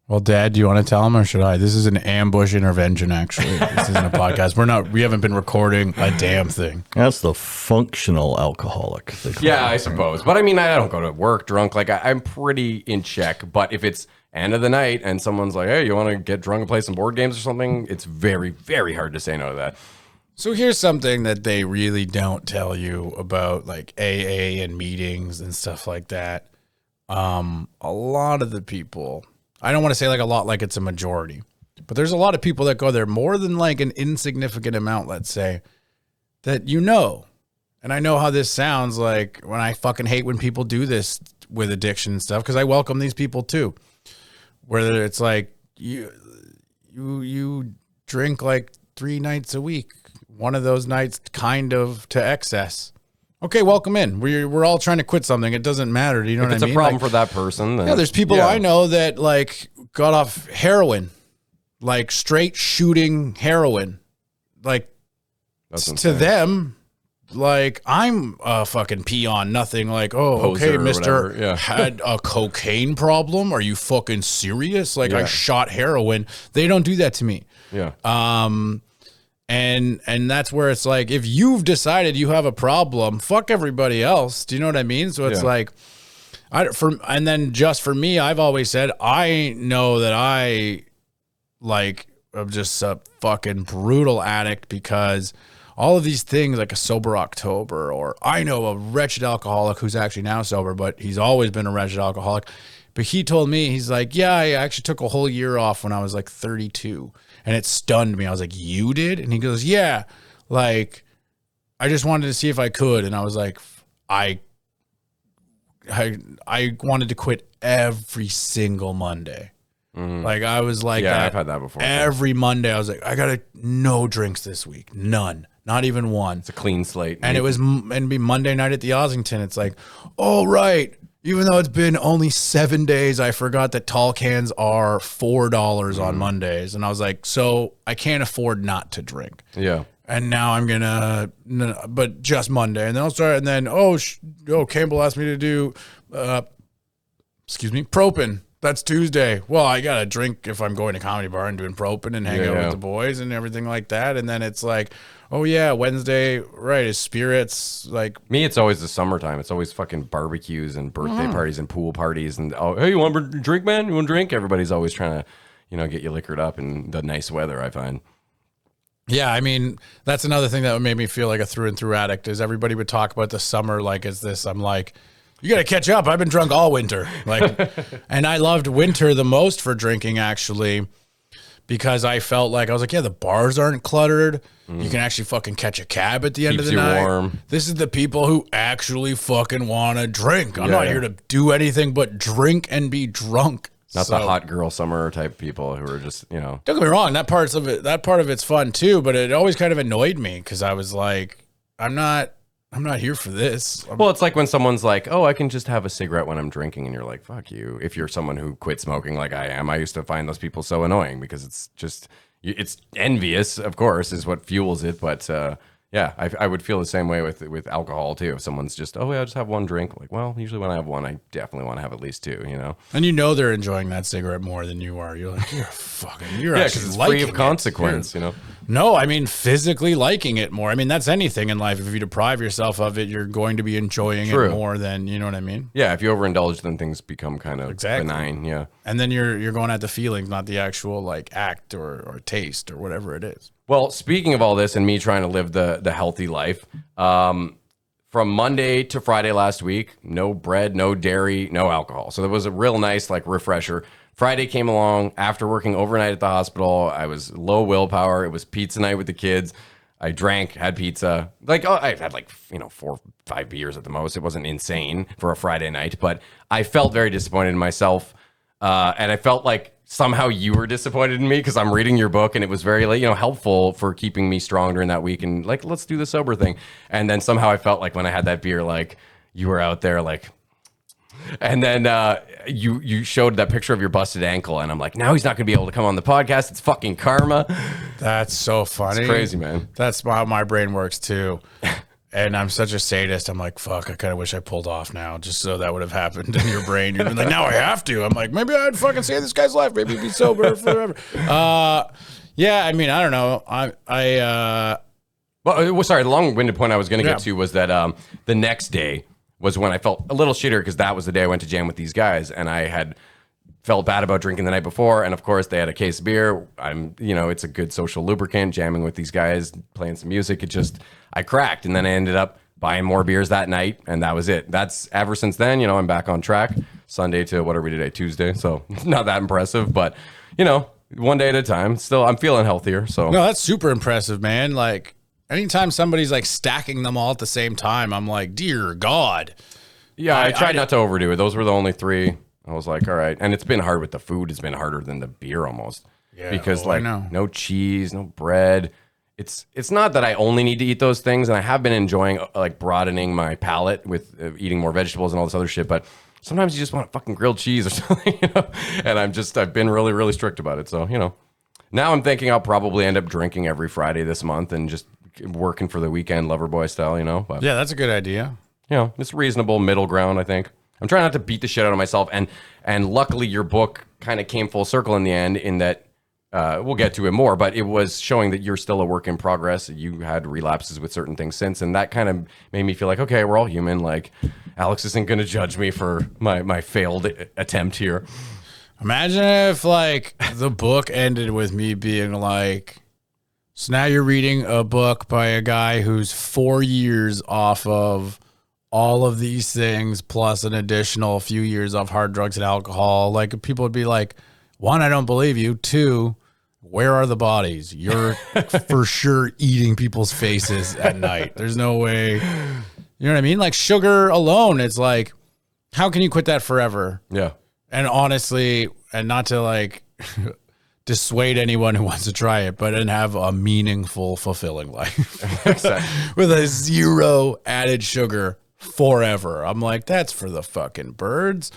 Well, Dad, do you want to tell him or should I? This is an ambush intervention, actually. This isn't a podcast. We haven't been recording a damn thing. That's the functional alcoholic. they call Yeah, it. I suppose. But I mean, I don't go to work drunk. Like I'm pretty in check. But if it's end of the night and someone's like, hey, you want to get drunk and play some board games or something? It's very, very hard to say no to that. So here's something that they really don't tell you about like AA and meetings and stuff like that. A lot of the people, I don't want to say like a lot like it's a majority, but there's a lot of people that go there more than like an insignificant amount, let's say, that and I know how this sounds like when I fucking hate when people do this with addiction and stuff, because I welcome these people too, where it's like you drink like 3 nights a week, one of those nights kind of to excess. Okay, welcome in. We're all trying to quit something. It doesn't matter. Do you know what I mean? If it's a problem for that person, then There's people I know that like got off heroin, like straight shooting heroin. Like That's to insane. them, like I'm a fucking pee on nothing. Like, oh, Poser okay, or mister whatever, yeah. had a cocaine problem. Are you fucking serious? Like I Yeah. shot heroin. They don't do that to me. Yeah. And that's where it's like, if you've decided you have a problem, fuck everybody else. Do you know what I mean? So it's Yeah. like, and then just for me, I've always said, I know that I like, I'm just a fucking brutal addict because all of these things like a sober October, or I know a wretched alcoholic who's actually now sober, but he's always been a wretched alcoholic. But he told me, he's like, yeah, I actually took a whole year off when I was like 32. And it stunned me. I was like, you did? And he goes, yeah. Like, I just wanted to see if I could. And I was like, I wanted to quit every single Monday. Like, I was like, Yeah, that I've had that before. every Monday. I was like, I got no drinks this week. None. Not even one. It's a clean slate. And it'd be Monday night at the Ossington. It's like, oh, right. Even though it's been only 7 days, I forgot that tall cans are $4 on Mondays. And I was like, so I can't afford not to drink. Yeah. And now I'm but just Monday. And then I'll start, and then, Campbell asked me to do, propane. That's Tuesday. Well, I got to drink if I'm going to Comedy Bar and doing propane and hang out with the boys and everything like that. And then it's like, oh yeah, Wednesday, right, is spirits. Like Me, it's always the summertime. It's always fucking barbecues and birthday parties and pool parties. And, hey, you want a drink, man? You want a drink? Everybody's always trying to, get you liquored up in the nice weather, I find. Yeah, I mean, that's another thing that would make me feel like a through and through addict is everybody would talk about the summer like it's this. I'm like, you got to catch up. I've been drunk all winter. Like, and I loved winter the most for drinking, actually, because I felt like, I was like, yeah, the bars aren't cluttered. You can actually fucking catch a cab at the end of Keeps the you night. warm. This is the people who actually fucking want to drink. I'm Yeah, not yeah. here to do anything but drink and be drunk. Not the hot girl summer type people who are just, Don't get me wrong, that part of it's fun too, but it always kind of annoyed me because I was like, I'm not here for this. Well, it's like when someone's like, oh, I can just have a cigarette when I'm drinking. And you're like, fuck you. If you're someone who quit smoking like I am, I used to find those people so annoying because it's just, it's envious, of course, is what fuels it. But Yeah, I would feel the same way with alcohol too. If someone's just, oh yeah, I'll just have one drink. Like, well, usually when I have one, I definitely want to have at least two. You know, And they're enjoying that cigarette more than you are. You're like, you're yeah, actually because it's liking free of it. consequence. You know, No, I mean physically liking it more. I mean that's anything in life. If you deprive yourself of it, you're going to be enjoying True. it more than you know what I mean. yeah. If you overindulge, then things become kind of Exactly. benign. Yeah. And then you're going at the feelings, not the actual like act or taste or whatever it is. Well, speaking of all this and me trying to live the healthy life, from Monday to Friday last week, no bread, no dairy, no alcohol. So that was a real nice like refresher. Friday came along after working overnight at the hospital. I was low willpower. It was pizza night with the kids. I drank, had pizza. Like I had like 4, 5 beers at the most. It wasn't insane for a Friday night, but I felt very disappointed in myself, and I felt like somehow you were disappointed in me because I'm reading your book and it was very like, helpful for keeping me strong during that week and like, let's do the sober thing. And then somehow I felt like when I had that beer, like you were out there like, and then you showed that picture of your busted ankle and I'm like, now he's not going to be able to come on the podcast. It's fucking karma. That's so funny. It's crazy, man. That's how my brain works too. And I'm such a sadist. I'm like, fuck, I kind of wish I pulled off now just so that would have happened in your brain. You'd be like, now I have to. I'm like, maybe I'd fucking save this guy's life. Maybe he'd be sober forever. Yeah, I mean, I don't know. Well, sorry, the long-winded point I was going to get to was that the next day was when I felt a little shitter because that was the day I went to jam with these guys and I had felt bad about drinking the night before. And of course they had a case of beer. It's a good social lubricant, jamming with these guys, playing some music. I cracked. And then I ended up buying more beers that night. And that was it. That's ever since then, I'm back on track. Sunday to what are we today? Tuesday. So not that impressive, but one day at a time. Still, I'm feeling healthier. So no, that's super impressive, man. Like anytime somebody's like stacking them all at the same time, I'm like, dear God. Yeah, I tried not to overdo it. Those were the only 3. I was like, all right. And it's been hard with the food. It's been harder than the beer almost. Yeah, because I know. no cheese, no bread. It's not that I only need to eat those things. And I have been enjoying like broadening my palate with eating more vegetables and all this other shit. But sometimes you just want fucking grilled cheese or something, And I've been really, really strict about it. So, now I'm thinking I'll probably end up drinking every Friday this month and just working for the weekend lover boy style, But Yeah, that's a good idea. it's reasonable middle ground, I think. I'm trying not to beat the shit out of myself. And luckily your book kind of came full circle in the end in that we'll get to it more, but it was showing that you're still a work in progress. You had relapses with certain things since, and that kind of made me feel like, okay, we're all human. Like Alex isn't going to judge me for my failed attempt here. Imagine if like the book ended with me being like, so now you're reading a book by a guy who's 4 years off of all of these things plus an additional few years of hard drugs and alcohol. Like people would be like, 1, I don't believe you. 2, where are the bodies? You're for sure eating people's faces at night. There's no way. You know what I mean? Like sugar alone, it's like, how can you quit that forever? Yeah. And honestly, and not to like dissuade anyone who wants to try it, but and have a meaningful, fulfilling life with a 0 added sugar forever. I'm like, that's for the fucking birds.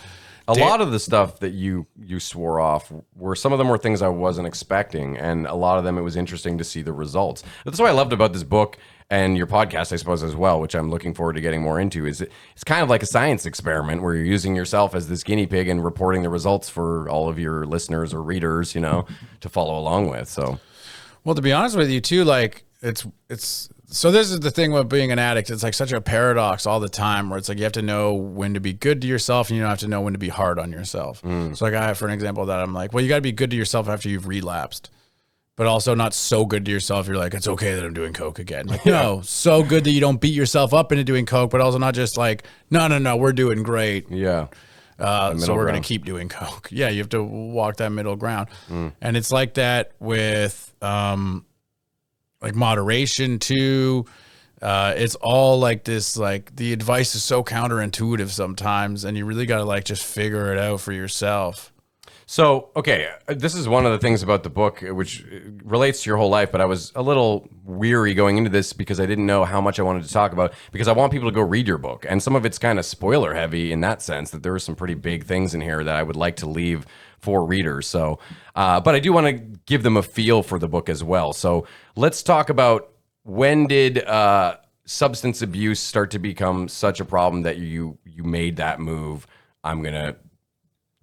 A lot of the stuff that you swore off some of them were things I wasn't expecting, and a lot of them it was interesting to see the results. That's what I loved about this book and your podcast, I suppose, as well, which I'm looking forward to getting more into. Is it's kind of like a science experiment where you're using yourself as this guinea pig and reporting the results for all of your listeners or readers, to follow along with. So, well, to be honest with you too, like it's so this is the thing with being an addict. It's like such a paradox all the time where it's like you have to know when to be good to yourself and you don't have to know when to be hard on yourself. So like for an example of that, I'm like, well, you got to be good to yourself after you've relapsed, but also not so good to yourself. You're like, it's okay that I'm doing coke again. Like, no, so good that you don't beat yourself up into doing coke, but also not just like, no, we're doing great. yeah. So we're going to keep doing coke. Yeah. You have to walk that middle ground. And it's like that with, like moderation too. It's all like this, like the advice is so counterintuitive sometimes and you really got to like just figure it out for yourself. So, okay, this is one of the things about the book, which relates to your whole life, but I was a little weary going into this because I didn't know how much I wanted to talk about, because I want people to go read your book. And some of it's kind of spoiler heavy in that sense, that there are some pretty big things in here that I would like to leave for readers. So, but I do want to give them a feel for the book as well. So let's talk about when did substance abuse start to become such a problem that you made that move? I'm gonna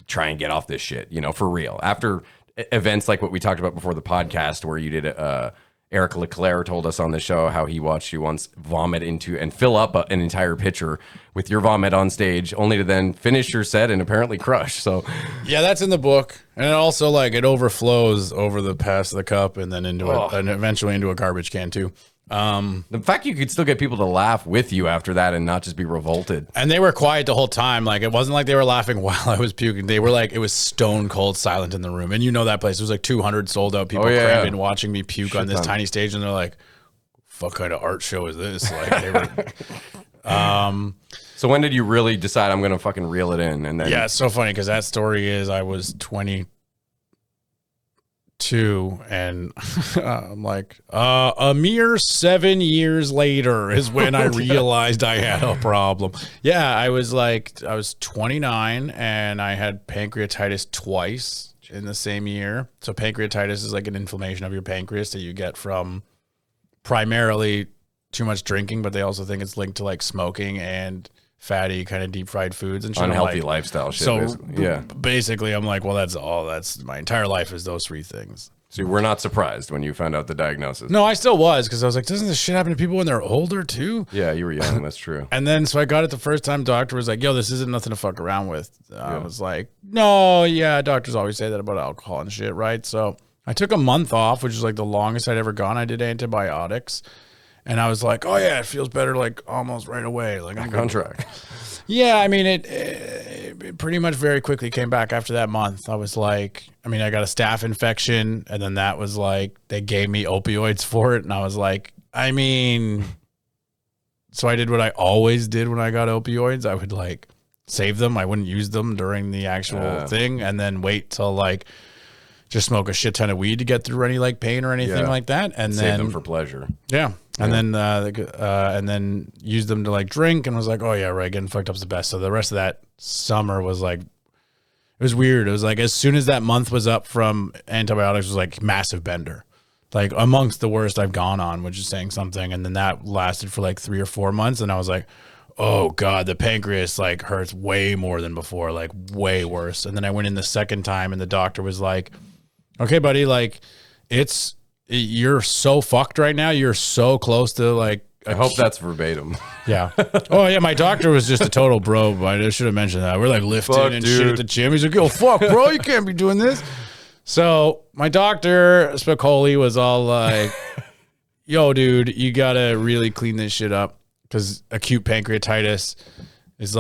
try and get off this shit, for real. After events like what we talked about before the podcast, where you did Eric Leclerc told us on the show how he watched you once vomit into and fill up an entire pitcher with your vomit on stage, only to then finish your set and apparently crush. So yeah, that's in the book, and it also it overflows over the past of the cup and then into and eventually into a garbage can too. The fact you could still get people to laugh with you after that and not just be revolted. And they were quiet the whole time. It wasn't like they were laughing while I was puking. They were it was stone cold silent in the room. And that place. It was 200 sold out people crammed in watching me puke on this tiny stage. And they're like, what kind of art show is this? They were... So when did you really decide I'm going to fucking reel it in? And then yeah, it's so funny because that story is I was 22 and I'm like, a mere 7 years later is when I realized I had a problem. Yeah, I was 29 and I had pancreatitis twice in the same year. So pancreatitis is an inflammation of your pancreas that you get from primarily too much drinking, but they also think it's linked to smoking and fatty kind of deep fried foods and shit. Unhealthy lifestyle shit. So basically, I'm like, well, that's my entire life is those three things. So you were not surprised when you found out the diagnosis? No, I still was, because I was like, doesn't this shit happen to people when they're older too? Yeah, you were young. That's true. And then so I got it the first time. Doctor was like, yo, this isn't nothing to fuck around with. I was like, no, yeah, doctors always say that about alcohol and shit, right? So I took a month off, which is the longest I'd ever gone. I did antibiotics. And I was like, oh yeah, it feels better almost right away. I'm on track. Yeah, I mean, it pretty much very quickly came back after that month. I was I got a staph infection, and then that was they gave me opioids for it. And I was so I did what I always did when I got opioids. I would save them. I wouldn't use them during the actual thing, and then wait till just smoke a shit ton of weed to get through any pain or anything like that. And save then them for pleasure. Yeah. And then use them to drink, and was like, oh yeah, right, getting fucked up is the best. So the rest of that summer was it was weird. It was as soon as that month was up from antibiotics was massive bender, amongst the worst I've gone on, which is saying something. And then that lasted for 3 or 4 months, and I was like, oh god, the pancreas hurts way more than before, way worse. And then I went in the second time, and the doctor was like, okay, buddy, you're so fucked right now. You're so close to I hope that's verbatim. Yeah. Oh yeah, my doctor was just a total bro. But I should have mentioned that. We're lifting and shit at the gym. He's like, "Oh fuck, bro, you can't be doing this." So my doctor Spicoli was all "Yo, dude, you gotta really clean this shit up because acute pancreatitis is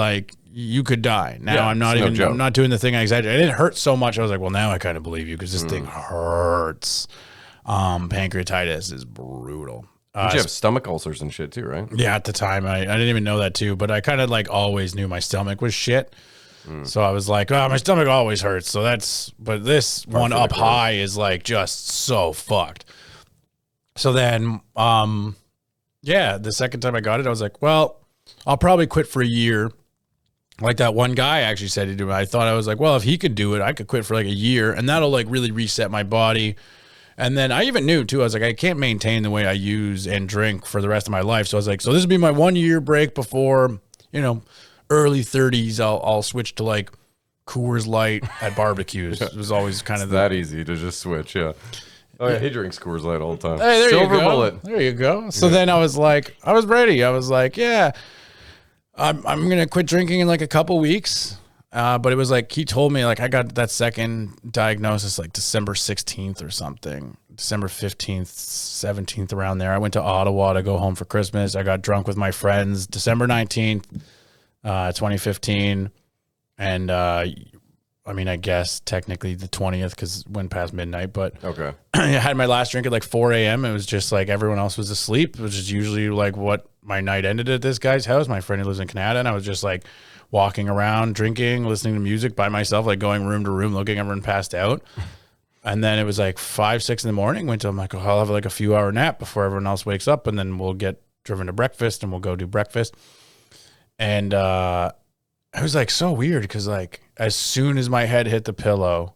you could die." Now I'm not I'm not doing the thing I exaggerated. It didn't hurt so much. I was like, well, now I kind of believe you because this thing hurts. Pancreatitis is brutal. You have stomach ulcers and shit too, right? Yeah, at the time I didn't even know that too, but I kind of always knew my stomach was shit. So I was like, oh, my stomach always hurts. So but this one up high is just so fucked. So then, the second time I got it, I was like, well, I'll probably quit for a year. That one guy actually said to do it. I thought, I was like, well, if he could do it, I could quit for a year, and that'll really reset my body. And then I even knew too, I was like, I can't maintain the way I use and drink for the rest of my life. So I was like, so this will be my 1 year break before, early 30s. I'll switch to Coors Light at barbecues. It was always kind of that easy to just switch. Yeah. Oh yeah, he drinks Coors Light all the time. Hey, there Silver you go. Bullet. There you go. So then I was I was ready. I was like, yeah, I'm gonna quit drinking in a couple weeks. But it was he told me I got that second diagnosis December 16th or something, December 15th, 17th, around there. I went to Ottawa to go home for Christmas. I got drunk with my friends December 19th, 2015. And I guess technically the 20th because it went past midnight, but okay. I had my last drink at 4 a.m. It was just everyone else was asleep, which is usually what my night ended at this guy's house. My friend who lives in Canada, and I was just walking around, drinking, listening to music by myself, going room to room, looking, everyone passed out. And then it was 5, 6 in the morning. Went to, I'm oh, I'll have a few hour nap before everyone else wakes up, and then we'll get driven to breakfast and we'll go do breakfast. And it was so weird because as soon as my head hit the pillow,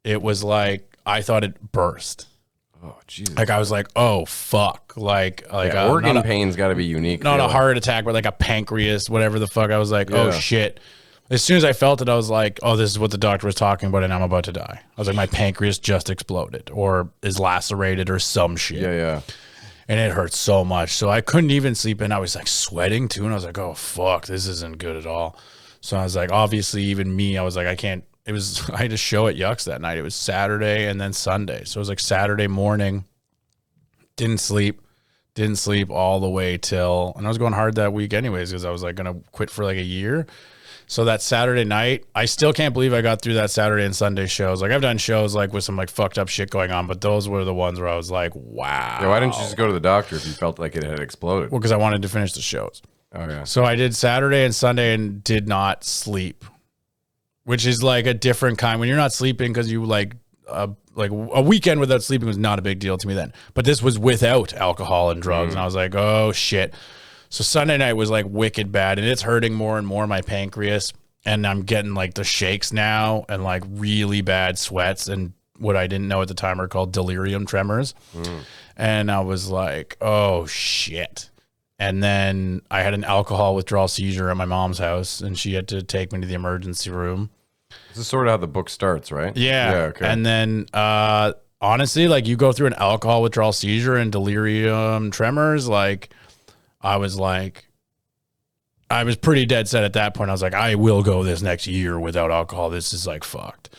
it was I thought it burst. Oh, Jesus. Like I was like, oh fuck, like organ pain's got to be unique. not a feeling. heart attack, but like a pancreas, whatever the fuck. I was like, oh Yeah. shit. As soon as I felt it, I was like, oh, this is what the doctor was talking about, and I'm about to die. I was like, my pancreas just exploded or is lacerated or some shit. Yeah. And it hurt so much. So I couldn't even sleep, and I was like sweating too. And I was like, oh fuck, this isn't good at all. So I was like, obviously, even me, I was like, I can't. It was, I had a show at Yucks that night. It was Saturday and then Sunday. So it was like Saturday morning, didn't sleep all the way till, and I was going hard that week anyways, because I was like going to quit for like a year. So that Saturday night, I still can't believe I got through that Saturday and Sunday shows. Like I've done shows like with some like fucked up shit going on, but those were the ones where I was like, wow. Yeah, why didn't you just go to the doctor if you felt like it had exploded? Well, because I wanted to finish the shows. Oh, yeah. So I did Saturday and Sunday and did not sleep, which is like a different kind. When you're not sleeping because you like a weekend without sleeping was not a big deal to me then. But this was without alcohol and drugs. And I was like, oh shit. So Sunday night was like wicked bad, and it's hurting more and more, my pancreas. And I'm getting like the shakes now and like really bad sweats and what I didn't know at the time are called delirium tremors. And I was like, oh shit. And then I had an alcohol withdrawal seizure at my mom's house, and she had to take me to the emergency room. This is sort of how the book starts, right? Yeah. Okay. And then, honestly, like you go through an alcohol withdrawal seizure and delirium tremors. Like I was pretty dead set at that point. I was like, I will go this next year without alcohol. This is like fucked.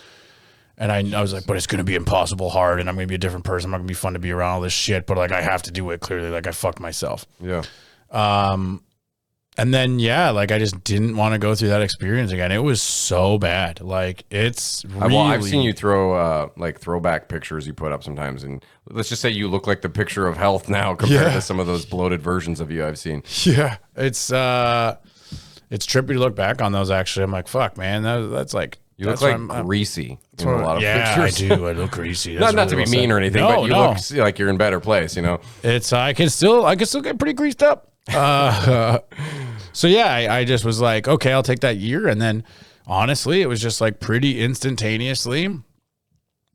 And I was like, but it's going to be impossible hard, and I'm going to be a different person. I'm not going to be fun to be around all this shit, but like I have to do it clearly. Like I fucked myself. Yeah. And then, yeah, like I just didn't want to go through that experience again. It was so bad. Like it's really... Well, I've seen you throw like throwback pictures you put up sometimes, and let's just say you look like the picture of health now compared to some of those bloated versions of you I've seen. Yeah, it's trippy to look back on those. Actually, I'm like, fuck, man, that's like You look like greasy in a lot of pictures. I do. I look greasy. Not to be mean or anything, but you look like you're in better place. You know, it's I can still get pretty greased up. So yeah, I just was like, okay, I'll take that year, and then honestly, it was just like pretty instantaneously.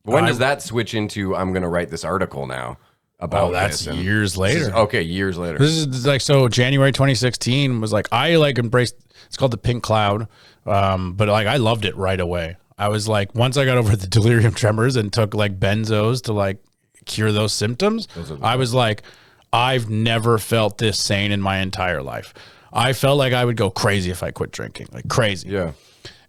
When does that switch into I'm going to write this article now about that's this? years later. Years later. This is like, so January 2016 was like, I like embraced, it's called the pink cloud. But like, I loved it right away. I was like, once I got over the delirium tremors and took like benzos to like cure those symptoms, I was like, I've never felt this sane in my entire life. I felt like I would go crazy if I quit drinking, like crazy. Yeah.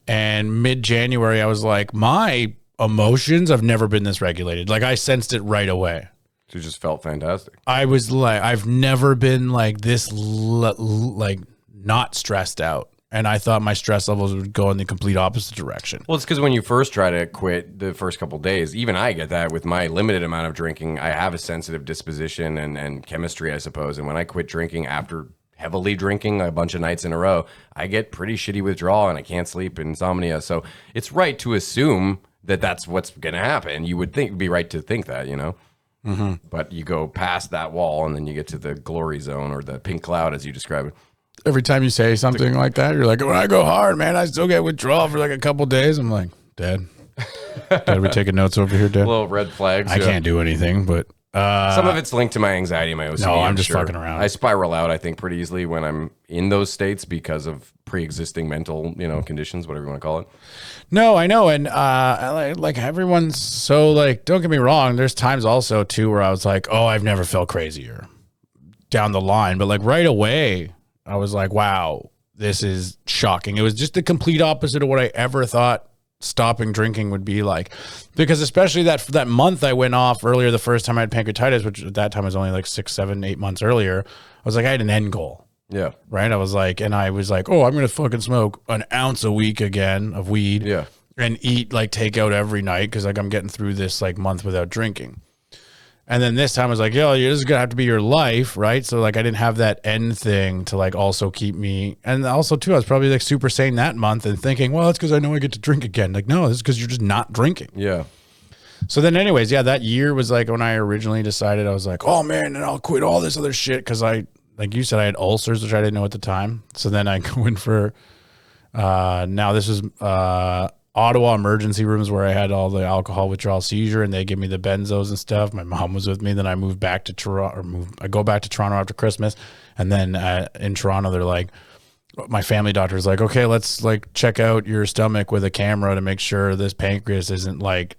And mid-January, I was like, my emotions have never been this regulated. Like I sensed it right away. You just felt fantastic. I was like, I've never been like this, like not stressed out. And I thought my stress levels would go in the complete opposite direction. Well, it's because when you first try to quit the first couple of days, even I get that with my limited amount of drinking. I have a sensitive disposition and chemistry, I suppose. And when I quit drinking after heavily drinking a bunch of nights in a row, I get pretty shitty withdrawal and I can't sleep, insomnia. So it's right to assume that that's what's going to happen. You would be right to think that, you know? Mm-hmm. But you go past that wall and then you get to the glory zone or the pink cloud, as you describe it. Every time you say something like that, you're like, when I go hard, man, I still get withdrawal for like a couple days. I'm like, Dad, are we taking notes over here, Dad? Little red flags. I can't do anything, but some of it's linked to my anxiety, my OCD. No, I'm just fucking around. I spiral out, I think, pretty easily when I'm in those states because of pre-existing mental, conditions, whatever you want to call it. No, I know, and like everyone's so like. Don't get me wrong. There's times also too where I was like, oh, I've never felt crazier down the line, but like right away, I was like, wow, this is shocking. It was just the complete opposite of what I ever thought stopping drinking would be like, because especially that month I went off earlier, the first time I had pancreatitis, which at that time was only like 6, 7, 8 months earlier. I was like, I had an end goal. Yeah. Right. I was like, oh, I'm going to fucking smoke an ounce a week again of weed. Yeah. And eat like takeout every night. Cause like I'm getting through this like month without drinking. And then this time I was like, yo, this is going to have to be your life. Right. So like I didn't have that end thing to like also keep me. And also too, I was probably like super sane that month and thinking, well, it's because I know I get to drink again. Like, no, this is because you're just not drinking. Yeah. So then anyways, yeah, that year was like when I originally decided, I was like, oh man, and I'll quit all this other shit. Cause like you said, I had ulcers, which I didn't know at the time. So then I go in for, now this was, Ottawa emergency rooms where I had all the alcohol withdrawal seizure, and they give me the benzos and stuff. My mom was with me. Then I moved back to Toronto, I go back to Toronto after Christmas. And then in Toronto, they're like, my family doctor is like, okay, let's like check out your stomach with a camera to make sure this pancreas isn't like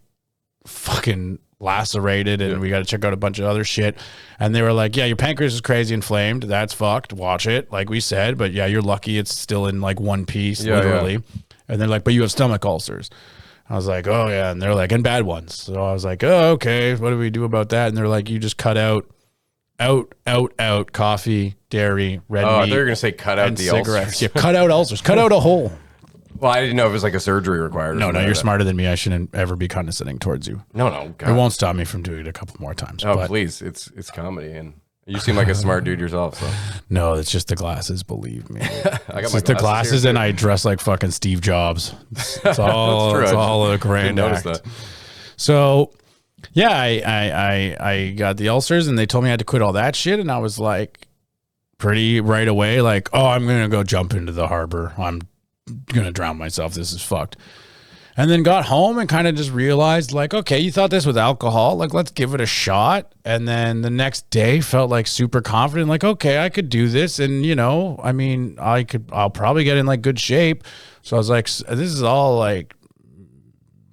fucking lacerated, and we got to check out a bunch of other shit. And they were like, yeah, your pancreas is crazy inflamed. That's fucked. Watch it, like we said. But yeah, you're lucky it's still in like one piece, literally. Yeah. And they're like, but you have stomach ulcers. I was like, oh yeah. And they're like, and bad ones. So I was like, oh, okay. What do we do about that? And they're like, you just cut out coffee, dairy, red meat. They're going to say cut out the cigarettes. ulcers. Yeah, cut out ulcers. Cut out a hole. Well, I didn't know if it was like a surgery required. No, you're smarter than me. I shouldn't ever be condescending towards you. No. God. It won't stop me from doing it a couple more times. Oh, please. It's comedy, and you seem like a smart dude yourself. So. No, it's just the glasses, believe me. I got it's the glasses and I dress like fucking Steve Jobs. It's all, it's all a grand act. That. So, yeah, I got the ulcers, and they told me I had to quit all that shit, and I was like, pretty right away, like, oh, I'm going to go jump into the harbor. I'm going to drown myself. This is fucked. And then got home and kind of just realized, like, okay, you thought this was alcohol. Like, let's give it a shot. And then the next day felt like super confident, like, okay, I could do this. And, you know, I mean, I'll probably get in like good shape. So I was like, this is all like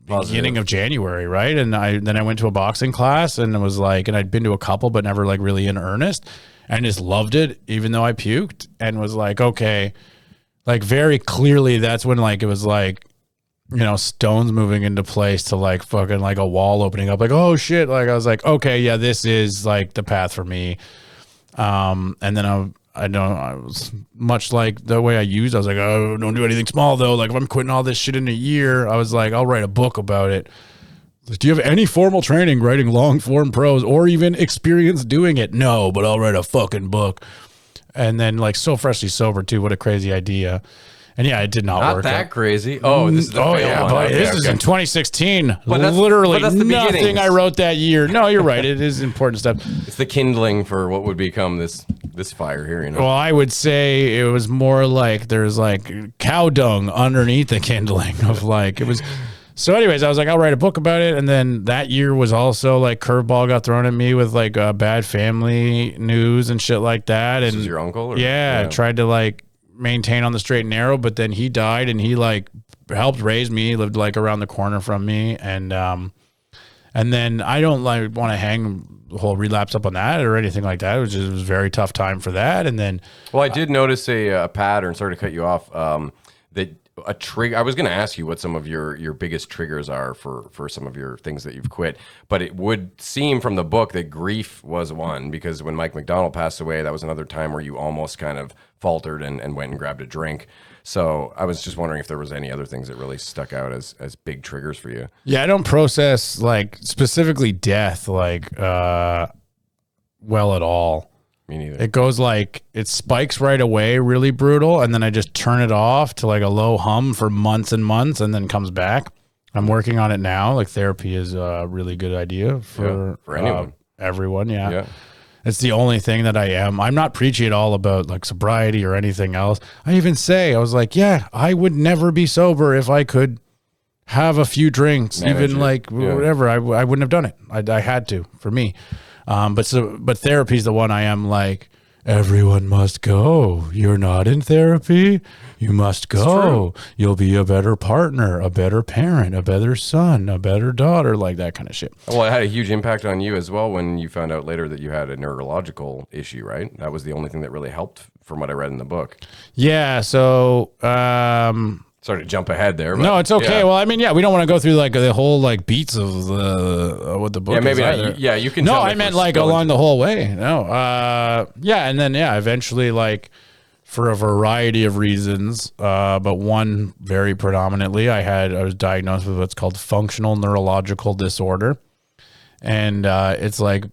beginning of January, right? And then I went to a boxing class, and it was like, and I'd been to a couple, but never like really in earnest, and just loved it, even though I puked, and was like, okay, like very clearly that's when like it was like, you know, stones moving into place to like fucking like a wall opening up, like, oh shit. Like I was like, okay, yeah, this is like the path for me. And then I was much like the way I used, I was like, oh, don't do anything small though. Like if I'm quitting all this shit in a year, I was like, I'll write a book about it. Like, do you have any formal training writing long form prose or even experience doing it? No, but I'll write a fucking book. And then like so freshly sober too. What a crazy idea. And yeah, it did not work. Not that crazy. Oh, this is the fail one. Okay, this is in 2016. Literally but that's the nothing I wrote that year. No, you're right. It is important stuff. It's the kindling for what would become this fire here, you know. Well, I would say it was more like there's like cow dung underneath the kindling of like it was. So anyways, I was like, I'll write a book about it. And then that year was also like curveball got thrown at me with like bad family news and shit like that. This and was your uncle? Or? Yeah, tried to like maintain on the straight and narrow, but then he died, and he like helped raise me. He lived like around the corner from me, and then I don't like want to hang the whole relapse up on that or anything like that. It was a very tough time for that. And then, well, I did notice a pattern. Sorry to cut you off. That a trigger. I was going to ask you what some of your biggest triggers are for some of your things that you've quit, but it would seem from the book that grief was one, because when Mike McDonald passed away, that was another time where you almost kind of faltered and went and grabbed a drink. So I was just wondering if there was any other things that really stuck out as big triggers for you. Yeah, I don't process like specifically death like well at all. Me neither. It goes like it spikes right away, really brutal, and then I just turn it off to like a low hum for months and months, and then comes back. I'm working on it now. Like therapy is a really good idea for anyone, everyone. Yeah. It's the only thing that I'm not preachy at all about like sobriety or anything else. I even say, I was like, yeah, I would never be sober if I could have a few drinks, whatever. I wouldn't have done it. I had to for me. But therapy's the one I am like, everyone must go. You're not in therapy. You must go. You'll be a better partner, a better parent, a better son, a better daughter, like that kind of shit. Well, it had a huge impact on you as well when you found out later that you had a neurological issue, right? That was the only thing that really helped from what I read in the book. Yeah. So, sorry to jump ahead there. But no, it's okay. Yeah. Well, I mean, yeah, we don't want to go through like the whole like beats of what the book is. Maybe either. Yeah, you can. No, I meant like along the whole way. No. Yeah, and then eventually like for a variety of reasons, but one very predominantly, I was diagnosed with what's called functional neurological disorder, and it's like,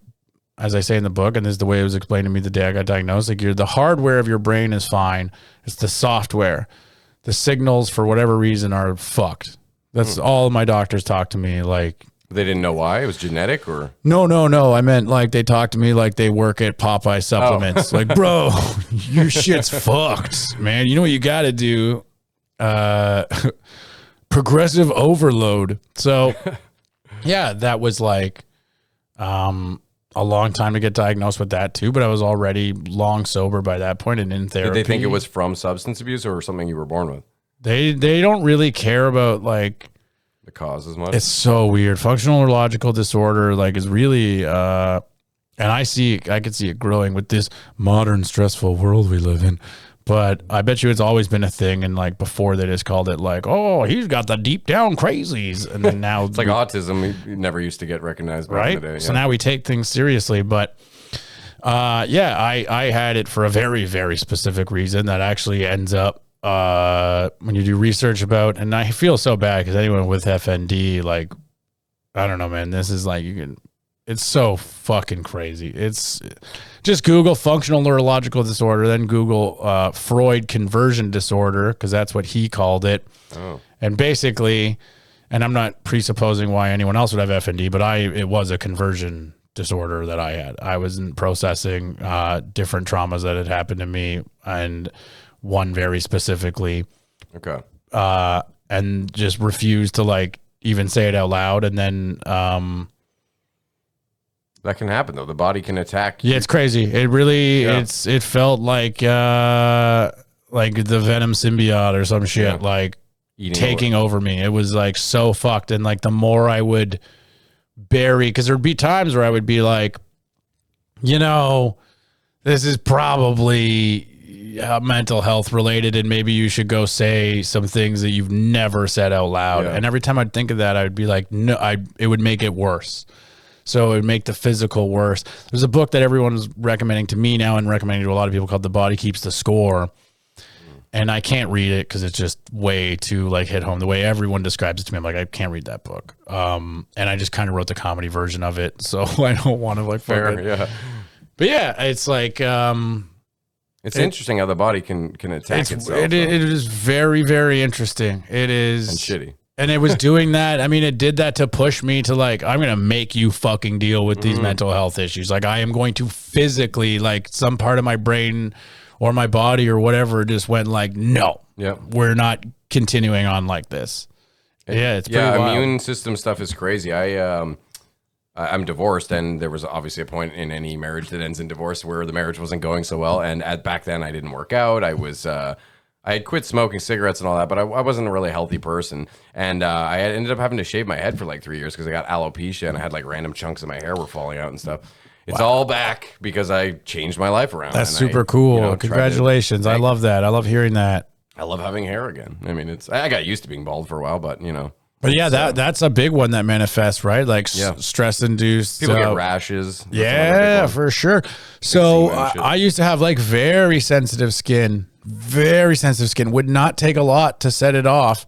as I say in the book, and this is the way it was explained to me the day I got diagnosed, like the hardware of your brain is fine. It's the software. The signals, for whatever reason, are fucked. That's all my doctors talk to me like. They didn't know why? It was genetic or? No. I meant like they talk to me like they work at Popeye supplements. Like, bro, your shit's fucked, man. You know what you got to do? progressive overload. So yeah, that was like a long time to get diagnosed with that too, but I was already long sober by that point and in therapy. Did they think it was from substance abuse or something you were born with? They don't really care about like The cause as much? it's so weird. Functional neurological disorder like is really and I could see it growing with this modern stressful world we live in. But I bet you it's always been a thing. And like before they just called it like, oh, he's got the deep down crazies. And then now it's like autism. We never used to get recognized back in the day. So now we take things seriously. But yeah, I had it for a very, very specific reason that actually ends up when you do research about, and I feel so bad because anyone with FND, like, I don't know, man, this is like, it's so fucking crazy. It's just Google functional neurological disorder, then Google Freud conversion disorder, because that's what he called it. Oh. And basically, and I'm not presupposing why anyone else would have FND, but it was a conversion disorder that I had. I wasn't processing different traumas that had happened to me, and one very specifically. Okay. And just refused to like even say it out loud, and then that can happen though. The body can attack. Yeah, it's crazy. It really, it felt like the Venom symbiote or some shit, like taking over me. It was like so fucked. And like the more I would bury, because there'd be times where I would be like, this is probably mental health related, and maybe you should go say some things that you've never said out loud. Yeah. And every time I'd think of that, I'd be like, no, it would make it worse. So it would make the physical worse. There's a book that everyone's recommending to me now and recommending to a lot of people called The Body Keeps the Score. And I can't read it because it's just way too like hit home. The way everyone describes it to me, I'm like, I can't read that book. And I just kind of wrote the comedy version of it. So I don't want to like fair, yeah. But yeah, it's like it's interesting how the body can attack itself. It is very, very interesting. It is. And shitty. And it was doing that. I mean, it did that to push me to like, I'm going to make you fucking deal with these mental health issues. Like I am going to physically, like some part of my brain or my body or whatever just went like, no, we're not continuing on like this. It's pretty wild. Immune system stuff is crazy. I'm divorced, and there was obviously a point in any marriage that ends in divorce where the marriage wasn't going so well. And back then I didn't work out. I had quit smoking cigarettes and all that, but I wasn't a really healthy person. And I ended up having to shave my head for like 3 years because I got alopecia and I had like random chunks of my hair were falling out and stuff. It's all back because I changed my life around. That's super cool. Congratulations. I love that. I love hearing that. I love having hair again. I mean, I got used to being bald for a while, but But yeah, that's a big one that manifests, right? Like stress induced. People get rashes. Yeah, for sure. So I used to have like very sensitive skin. Would not take a lot to set it off.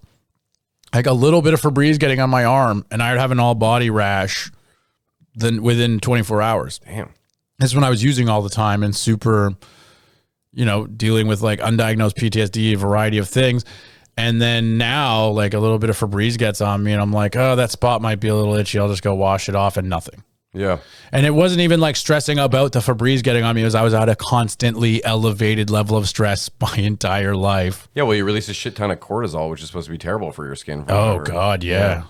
Like a little bit of Febreze getting on my arm, and I would have an all body rash then within 24 hours. Damn. That's when I was using all the time and super, dealing with like undiagnosed PTSD, a variety of things. And then now like a little bit of Febreze gets on me and I'm like, oh, that spot might be a little itchy. I'll just go wash it off, and nothing. Yeah. And it wasn't even like stressing about the Febreze getting on me. I was at a constantly elevated level of stress my entire life. Yeah. Well, you release a shit ton of cortisol, which is supposed to be terrible for your skin. Oh God. Yeah.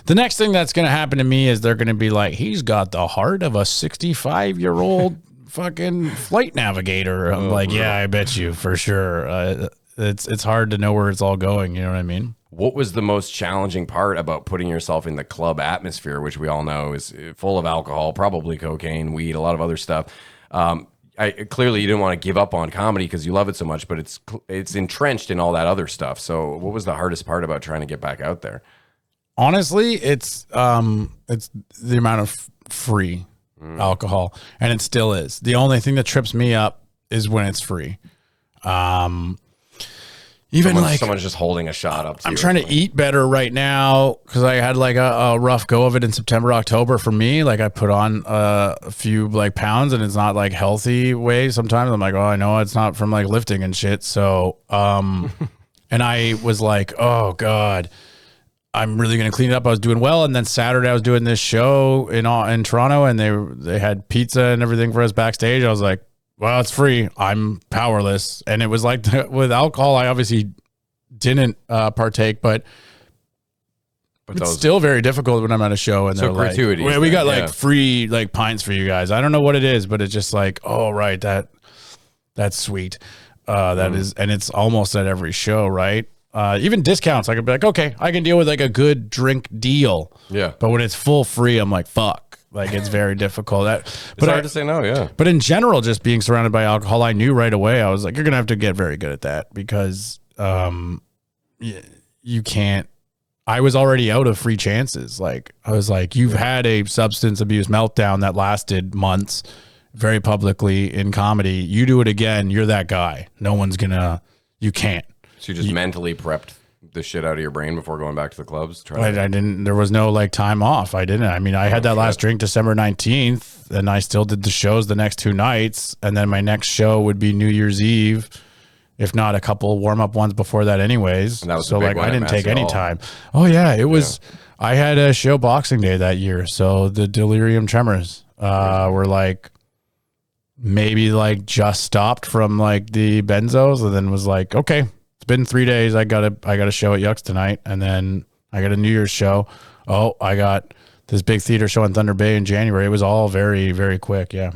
The next thing that's going to happen to me is they're going to be like, he's got the heart of a 65-year-old fucking flight navigator. I'm like, yeah, I bet you for sure. It's hard to know where it's all going. You know what I mean? What was the most challenging part about putting yourself in the club atmosphere, which we all know is full of alcohol, probably cocaine, weed, a lot of other stuff? Clearly you didn't want to give up on comedy because you love it so much, but it's entrenched in all that other stuff. So what was the hardest part about trying to get back out there? Honestly, it's the amount of free alcohol, and it still is. The only thing that trips me up is when it's free. Someone's just holding a shot up to I'm trying to eat better right now because I had like a rough go of it in September, October for me. Like I put on a few like pounds, and it's not like healthy way. Sometimes I'm like, oh, I know it's not from like lifting and shit. So, and I was like, oh God, I'm really going to clean it up. I was doing well. And then Saturday I was doing this show in Toronto, and they had pizza and everything for us backstage. I was like, well, it's free. I'm powerless. And it was like with alcohol, I obviously didn't partake, but It's still very difficult when I'm at a show and they're like, gratuities. We got like free like pints for you guys. I don't know what it is, but it's just like, oh right, that's sweet. That is, and it's almost at every show, right? Even discounts, I could be like, okay, I can deal with like a good drink deal. Yeah. But when it's full free, I'm like, fuck. Like it's very difficult. It's hard to say no, yeah. But in general, just being surrounded by alcohol, I knew right away. I was like, you're gonna have to get very good at that because you can't. I was already out of free chances. Like I was like, you've had a substance abuse meltdown that lasted months, very publicly in comedy. You do it again, you're that guy. No one's gonna. You can't. So you just mentally prepped the shit out of your brain before going back to the clubs? I didn't. There was no like time off. I didn't. I mean, I had that last drink December 19th, and I still did the shows the next 2 nights, and then my next show would be New Year's Eve, if not a couple warm up ones before that, anyways. And that was so the big like one I at didn't take Massey any Hall. time. Oh yeah, it was. Yeah. I had a show Boxing Day that year, so the delirium tremors were like maybe like just stopped from like the benzos, and then was like, okay. It's been 3 days. I got a show at Yucks tonight, and then I got a New Year's show. Oh, I got this big theater show in Thunder Bay in January. It was all very, very quick. Yeah.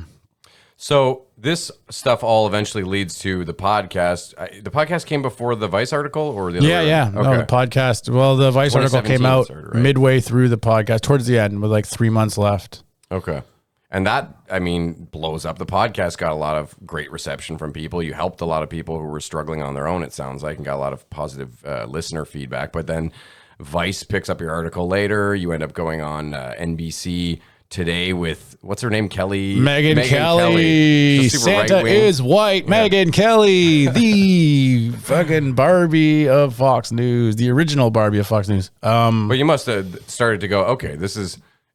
So this stuff all eventually leads to the podcast. The podcast came before the Vice article, or the other way? Yeah. Okay. No, the podcast. Well, the Vice article came out started, right? midway through the podcast, towards the end, with like 3 months left. Okay. And that, I mean, blows up. The podcast got a lot of great reception from people. You helped a lot of people who were struggling on their own, it sounds like, and got a lot of positive listener feedback. But then Vice picks up your article later. You end up going on NBC Today with, what's her name, Kelly? Megan Kelly. Super Santa right-wing. is white. Yeah. Megan Kelly, the fucking Barbie of Fox News, the original Barbie of Fox News. But you must have started to go, okay,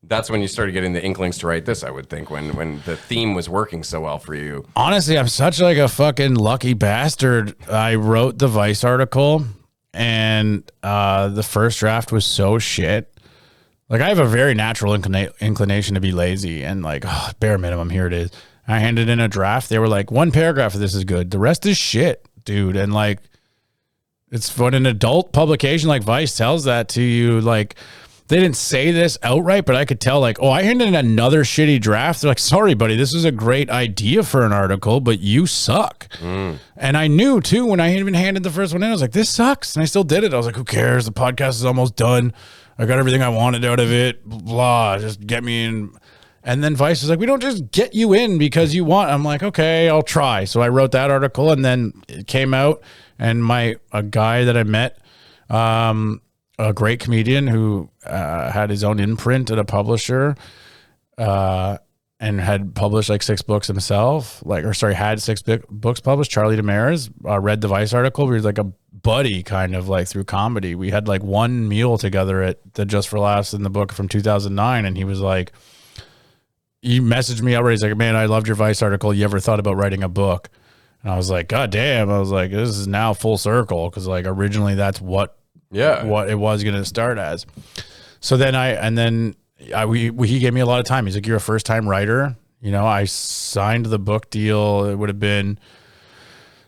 that's when you started getting the inklings to write this, I would think, when the theme was working so well for you. Honestly, I'm such like a fucking lucky bastard. I wrote the Vice article, and the first draft was so shit. Like, I have a very natural inclination to be lazy, and like, oh, bare minimum, here it is. I handed in a draft. They were like, 1 paragraph of this is good. The rest is shit, dude. And like, it's when an adult publication like Vice tells that to you, like, they didn't say this outright, but I could tell, like, oh, I handed in another shitty draft. They're like, sorry, buddy, this is a great idea for an article, but you suck. And I knew, too, when I even handed the first one in, I was like, this sucks. And I still did it. I was like, who cares? The podcast is almost done. I got everything I wanted out of it. Blah, just get me in. And then Vice was like, we don't just get you in because you want. I'm like, okay, I'll try. So I wrote that article, and then it came out, and a guy that I met, a great comedian who had his own imprint at a publisher and had published like 6 books himself, had 6 books published. Charlie Demers read the Vice article. We were like a buddy kind of like through comedy. We had like 1 meal together at the Just for Laughs in the book from 2009. And he was like, he messaged me outright. He's like, man, I loved your Vice article. You ever thought about writing a book? And I was like, God damn. I was like, this is now full circle. Cause like originally that's what it was going to start as. So then he gave me a lot of time. He's like, you're a first time writer. You know, I signed the book deal. It would have been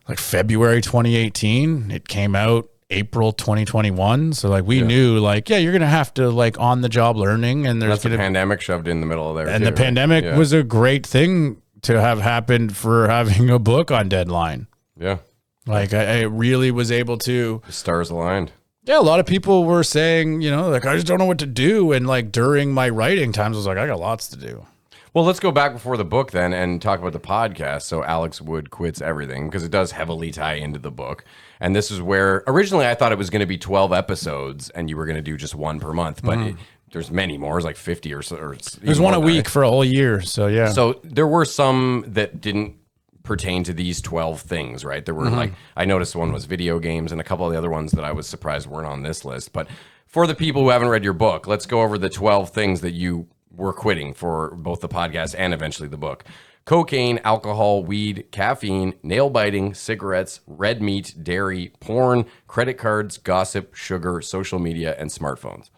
like February 2018. It came out April 2021. So like we knew like, yeah, you're going to have to like on the job learning, and there's the pandemic shoved in the middle of there. And the pandemic was a great thing to have happened for having a book on deadline. Yeah. Like I really was able to. The stars aligned. Yeah, a lot of people were saying, you know, like, I just don't know what to do. And like during my writing times, I was like, I got lots to do. Well, let's go back before the book then and talk about the podcast. So Alex Wood Quits Everything, because it does heavily tie into the book. And this is where originally I thought it was going to be 12 episodes and you were going to do just 1 per month. But there's many more. It's like 50 or so. Or there's 1 a week for a whole year. So yeah. So there were some that didn't pertain to these 12 things, right? There were like, I noticed one was video games and a couple of the other ones that I was surprised weren't on this list. But for the people who haven't read your book, let's go over the 12 things that you were quitting for both the podcast and eventually the book. Cocaine, alcohol, weed, caffeine, nail biting, cigarettes, red meat, dairy, porn, credit cards, gossip, sugar, social media, and smartphones.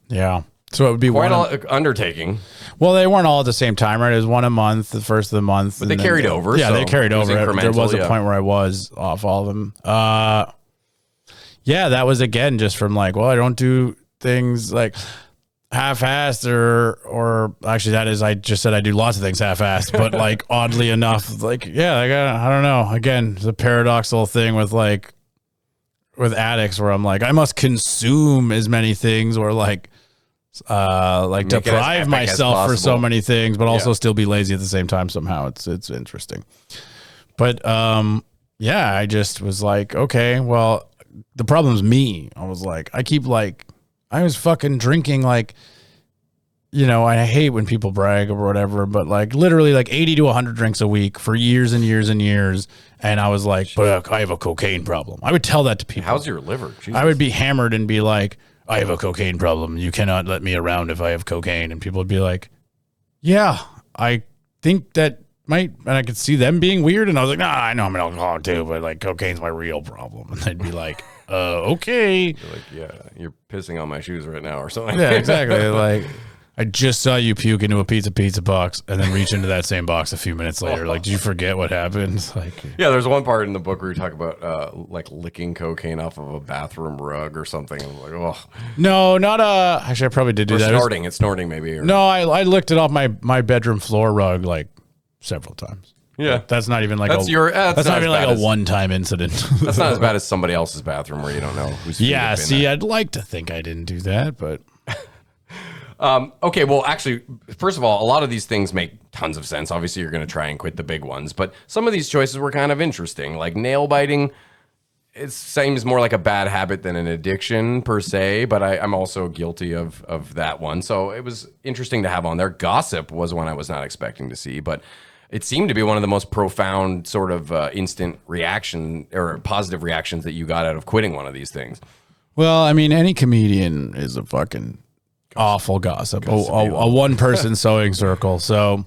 Yeah. So it would be quite an undertaking. Well, they weren't all at the same time, right? It was 1 a month, the first of the month. But they carried over. Yeah, so they carried over. There was a yeah. point where I was off all of them. Yeah, that was again just from like, well, I don't do things like half-assed or actually that is, I just said I do lots of things half-assed, but like oddly enough, like, yeah, like, I don't know. Again, the paradoxical thing with addicts where I'm like, I must consume as many things or like deprive myself for so many things, but also still be lazy at the same time somehow. It's interesting. But yeah, I just was like, okay, well, the problem's me. I was like, I was fucking drinking like, you know, I hate when people brag or whatever, but like literally like 80 to 100 drinks a week for years and years and years. And I was like, but I have a cocaine problem. I would tell that to people. How's your liver? Jesus. I would be hammered and be like, I have a cocaine problem. You cannot let me around if I have cocaine. And people would be like, yeah, I think that might, and I could see them being weird. And I was like, nah, I know I'm an alcoholic too, but like cocaine's my real problem. And they'd be like, okay. You're like, yeah, you're pissing on my shoes right now or something. Yeah, exactly. Like, I just saw you puke into a pizza box and then reach into that same box a few minutes later. Like, did you forget what happened? Like, yeah, there's one part in the book where you talk about like licking cocaine off of a bathroom rug or something. I'm like, oh, no, not actually, I probably did do or that. Snorting, it's snorting maybe. Or, no, I licked it off my bedroom floor rug like several times. Yeah, that's not even like that's that's not even like a one-time incident. That's not as bad as somebody else's bathroom where you don't know who's. Yeah, see, I'd like to think I didn't do that, but. Okay, well, actually, first of all, a lot of these things make tons of sense. Obviously, you're going to try and quit the big ones, but some of these choices were kind of interesting. Like nail biting, it seems more like a bad habit than an addiction per se, but I'm also guilty of that one. So it was interesting to have on there. Gossip was one I was not expecting to see, but it seemed to be one of the most profound sort of instant reaction or positive reactions that you got out of quitting one of these things. Well, I mean, any comedian is a fucking awful gossip, a one-person sewing circle. So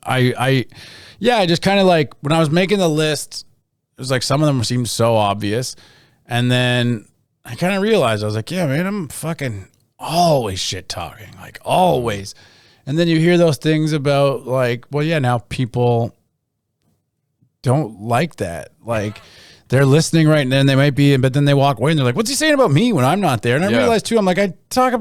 I just kind of like when I was making the list, it was like some of them seemed so obvious. And then I kind of realized, I was like, yeah, man, I'm fucking always shit talking, like always. And then you hear those things about like, well, yeah, now people don't like that. Like they're listening right now and they might be, but then they walk away and they're like, what's he saying about me when I'm not there? And I realized too, I'm like, I talk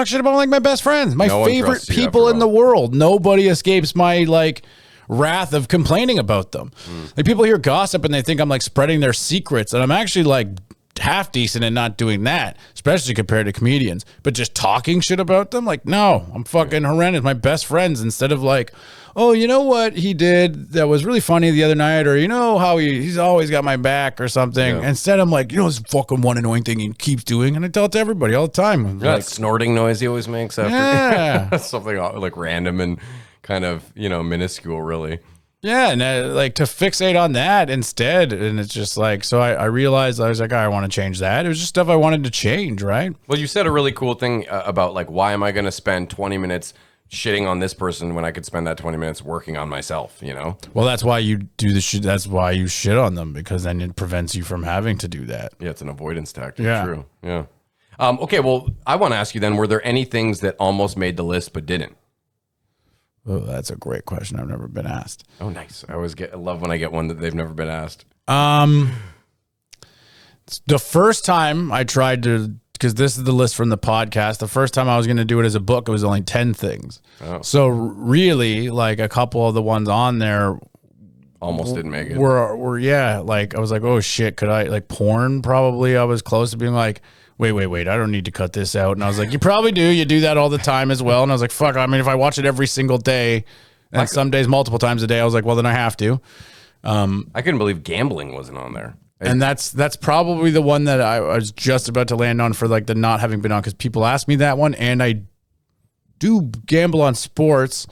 shit about like my best friends, my favorite people in the world. Nobody escapes my like wrath of complaining about them. Like people hear gossip and they think I'm like spreading their secrets, and I'm actually like half decent in not doing that, especially compared to comedians. But just talking shit about them, like, no, I'm fucking horrendous. My best friends, instead of like, oh, you know what he did that was really funny the other night, or you know how he's always got my back or something. Yeah. Instead, I'm like, you know, this fucking one annoying thing he keeps doing, and I tell it to everybody all the time. Yeah, like, that snorting noise he always makes after. Yeah. Something like random and kind of, you know, minuscule, really. Yeah, and like to fixate on that instead, and it's just like, so I realized, I was like, I want to change that. It was just stuff I wanted to change, right? Well, you said a really cool thing about like, why am I going to spend 20 minutes shitting on this person when I could spend that 20 minutes working on myself, you know? Well, that's why you do the shit. That's why you shit on them, because then it prevents you from having to do that. Yeah, it's an avoidance tactic. Yeah. True. Yeah. Okay, well, I want to ask you then, were there any things that almost made the list but didn't? Oh, that's a great question. I've never been asked. Oh, nice. I love when I get one that they've never been asked. The first time I tried to, because this is the list from the podcast, the first time I was going to do it as a book, it was only 10 things. Oh. So really, like a couple of the ones on there almost didn't make it. Were yeah, like I was like, oh shit, could I, like porn probably, I was close to being like, wait, I don't need to cut this out. And I was like, you probably do. You do that all the time as well. And I was like, fuck, I mean, if I watch it every single day, and some days multiple times a day, I was like, well, then I have to. I couldn't believe gambling wasn't on there. And that's probably the one that I was just about to land on for like the not having been on, because people ask me that one, and I do gamble on sports,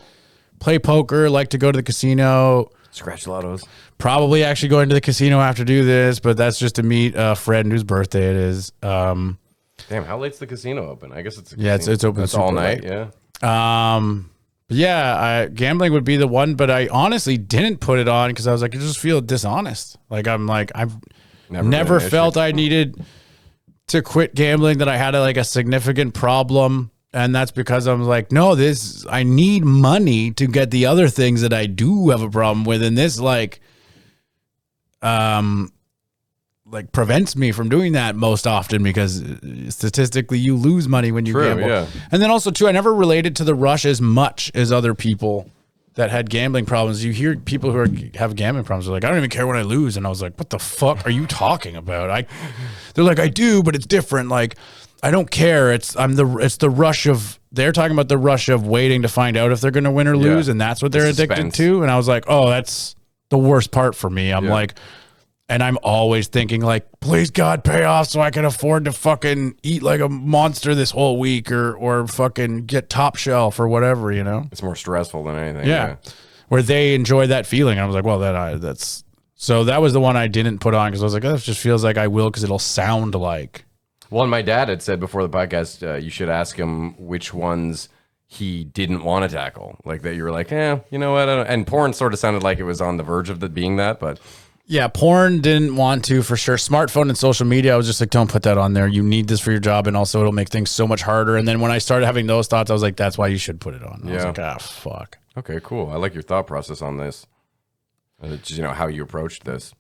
play poker, like to go to the casino. Scratch lottos. Probably actually going to the casino after do this, but that's just to meet a friend whose birthday it is. Damn, how late's the casino open? I guess it's it's open. It's all night. Late. Yeah. But yeah, gambling would be the one, but I honestly didn't put it on because I was like, I just feel dishonest. Like I've never felt I needed to quit gambling, that I had a significant problem. And that's because I was like, no, I need money to get the other things that I do have a problem with. And this like prevents me from doing that most often because statistically you lose money when you gamble. Yeah. And then also too, I never related to the rush as much as other people that had gambling problems. You hear people who have gambling problems are like, I don't even care when I lose. And I was like, what the fuck are you talking about? They're like, I do, but it's different. Like, I don't care. It's the rush of, they're talking about the rush of waiting to find out if they're going to win or lose. And that's what they're addicted to. And I was like, oh, that's the worst part for me. I'm like, and I'm always thinking like, please God, pay off so I can afford to fucking eat like a monster this whole week or fucking get top shelf or whatever, you know? It's more stressful than anything. Yeah. Where they enjoy that feeling. And I was like, well, that's so that was the one I didn't put on because I was like, oh, this just feels like I will because it'll sound like. Well, and my dad had said before the podcast, you should ask him which ones he didn't want to tackle. Like that you were like, you know what? I don't. And porn sort of sounded like it was on the verge of being that, but. Yeah, porn didn't want to for sure. Smartphone and social media, I was just like, don't put that on there. You need this for your job, and also it'll make things so much harder. And then when I started having those thoughts, I was like, that's why you should put it on. I was like, fuck. Okay, cool. I like your thought process on this. Just, how you approached this.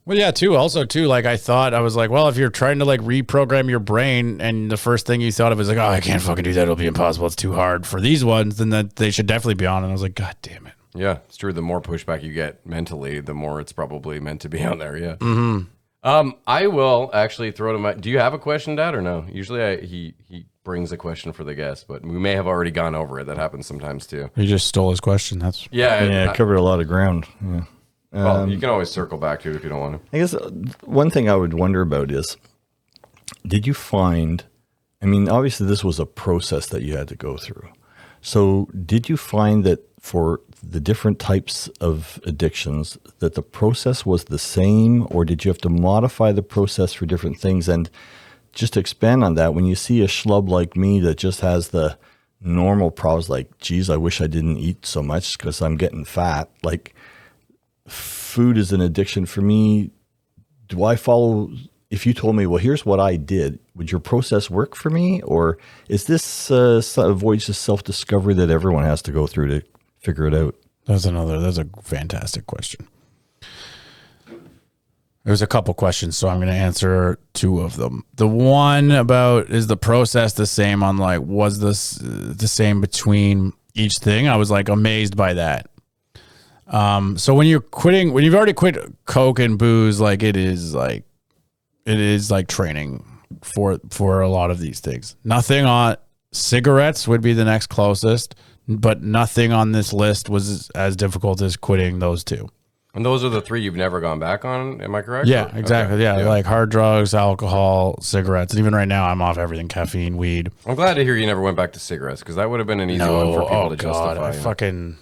Well, yeah, too. Also, too, like I was like, well, if you're trying to like reprogram your brain and the first thing you thought of was like, oh, I can't fucking do that. It'll be impossible. It's too hard for these ones. Then that they should definitely be on. And I was like, God damn it. Yeah, it's true. The more pushback you get mentally, the more it's probably meant to be on there. Yeah. Mm-hmm. I will actually throw to my. Do you have a question, Dad, or no? Usually, he brings a question for the guest, but we may have already gone over it. That happens sometimes too. You just stole his question. That's yeah. Covered a lot of ground. Yeah. Well, you can always circle back to it if you don't want to. I guess one thing I would wonder about is, did you find? I mean, obviously, this was a process that you had to go through. So, did you find that for the different types of addictions that the process was the same, or did you have to modify the process for different things? And just to expand on that, when you see a schlub like me that just has the normal problems, like, geez, I wish I didn't eat so much because I'm getting fat. Like, food is an addiction for me. Do I follow? If you told me, well, here's what I did, would your process work for me? Or is this avoids the self-discovery that everyone has to go through to figure it out? That's a fantastic question. There's a couple questions, so I'm going to answer two of them. The one about, is the process the same on like, was this the same between each thing? I was like amazed by that. So when you've already quit Coke and booze, like it is like training for a lot of these things. Nothing on cigarettes would be the next closest, but nothing on this list was as difficult as quitting those two. And those are the three you've never gone back on, am I correct? Yeah, exactly. Okay. Yeah, like hard drugs, alcohol, cigarettes. And even right now, I'm off everything, caffeine, weed. I'm glad to hear you never went back to cigarettes, because that would have been an easy one for people to justify.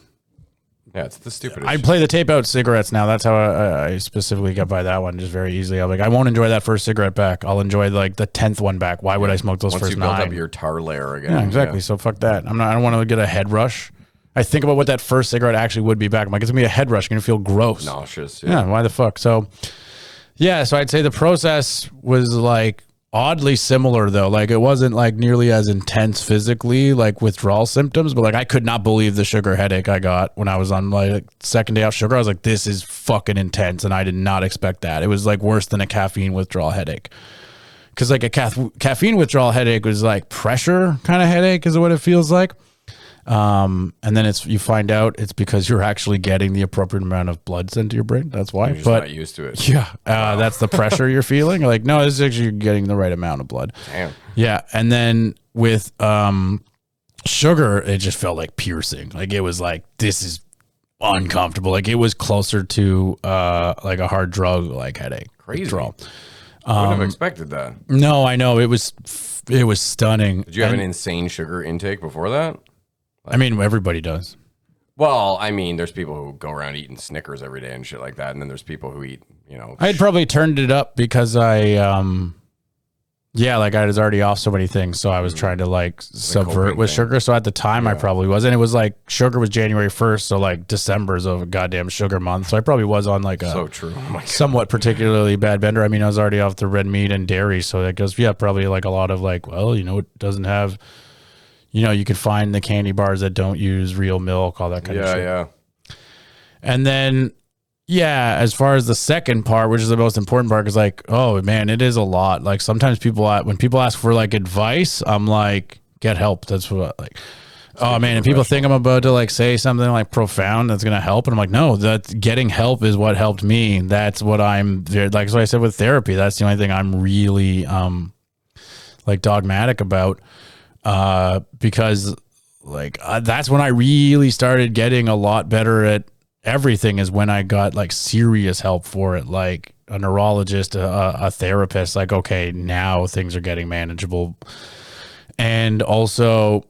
Yeah, it's the stupidest. I play the tape out cigarettes now. That's how I specifically got by that one just very easily. I'm like, I won't enjoy that first cigarette back. I'll enjoy like the 10th one back. Why would I smoke those first 9? Once you built up your tar layer again. Yeah, exactly. So fuck that. I don't want to get a head rush. I think about what that first cigarette actually would be back. I'm like, it's going to be a head rush. You're going to feel gross. Nauseous. Yeah, why the fuck? So, yeah, so I'd say the process was like oddly similar though. Like it wasn't like nearly as intense physically, like withdrawal symptoms, but like I could not believe the sugar headache I got when I was on my second day off sugar. I was like, this is fucking intense. And I did not expect that. It was like worse than a caffeine withdrawal headache. Cause like a caffeine withdrawal headache was like pressure kind of headache is what it feels like. And then you find out it's because you're actually getting the appropriate amount of blood sent to your brain. That's why. You're just not used to it. Yeah. That's the pressure you're feeling. Like, no, it's actually getting the right amount of blood. Damn. Yeah. And then with sugar, it just felt like piercing. Like it was like, this is uncomfortable. Like it was closer to like a hard drug like headache. Crazy. Withdrawal. I wouldn't have expected that. No, I know. It was stunning. Did you have an insane sugar intake before that? I mean, everybody does. Well, I mean, there's people who go around eating Snickers every day and shit like that, and then there's people who eat, I had probably turned it up because I was already off so many things, so I was trying to like subvert with sugar. So at the time, I probably was, and it was like sugar was January 1st, so like December's a goddamn sugar month. So I probably was on like a somewhat particularly bad bender. I mean, I was already off the red meat and dairy, so that goes probably like a lot of like, well, it doesn't have. You could find the candy bars that don't use real milk, all that kind of shit. Yeah. And then, yeah, as far as the second part, which is the most important part, is like, oh man, it is a lot. Like sometimes when people ask for like advice, I'm like, get help. That's what like, oh man. And people think I'm about to like say something like profound that's going to help. And I'm like, no, that getting help is what helped me. That's what I'm like, so I said with therapy, that's the only thing I'm really, like dogmatic about, because like, that's when I really started getting a lot better at everything, is when I got like serious help for it, like a neurologist, a therapist, like, okay, now things are getting manageable. And also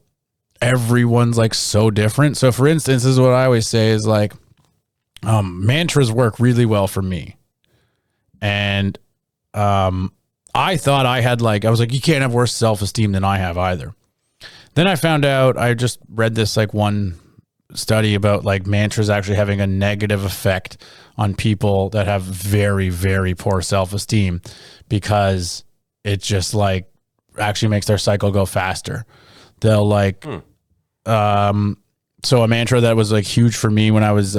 everyone's like so different. So for instance, this is what I always say is like, mantras work really well for me. And, I thought I had like, I was like, you can't have worse self-esteem than I have either. Then I found out, I just read this like one study about like mantras actually having a negative effect on people that have very, very poor self-esteem, because it just like actually makes their cycle go faster. They'll like, so a mantra that was like huge for me when I was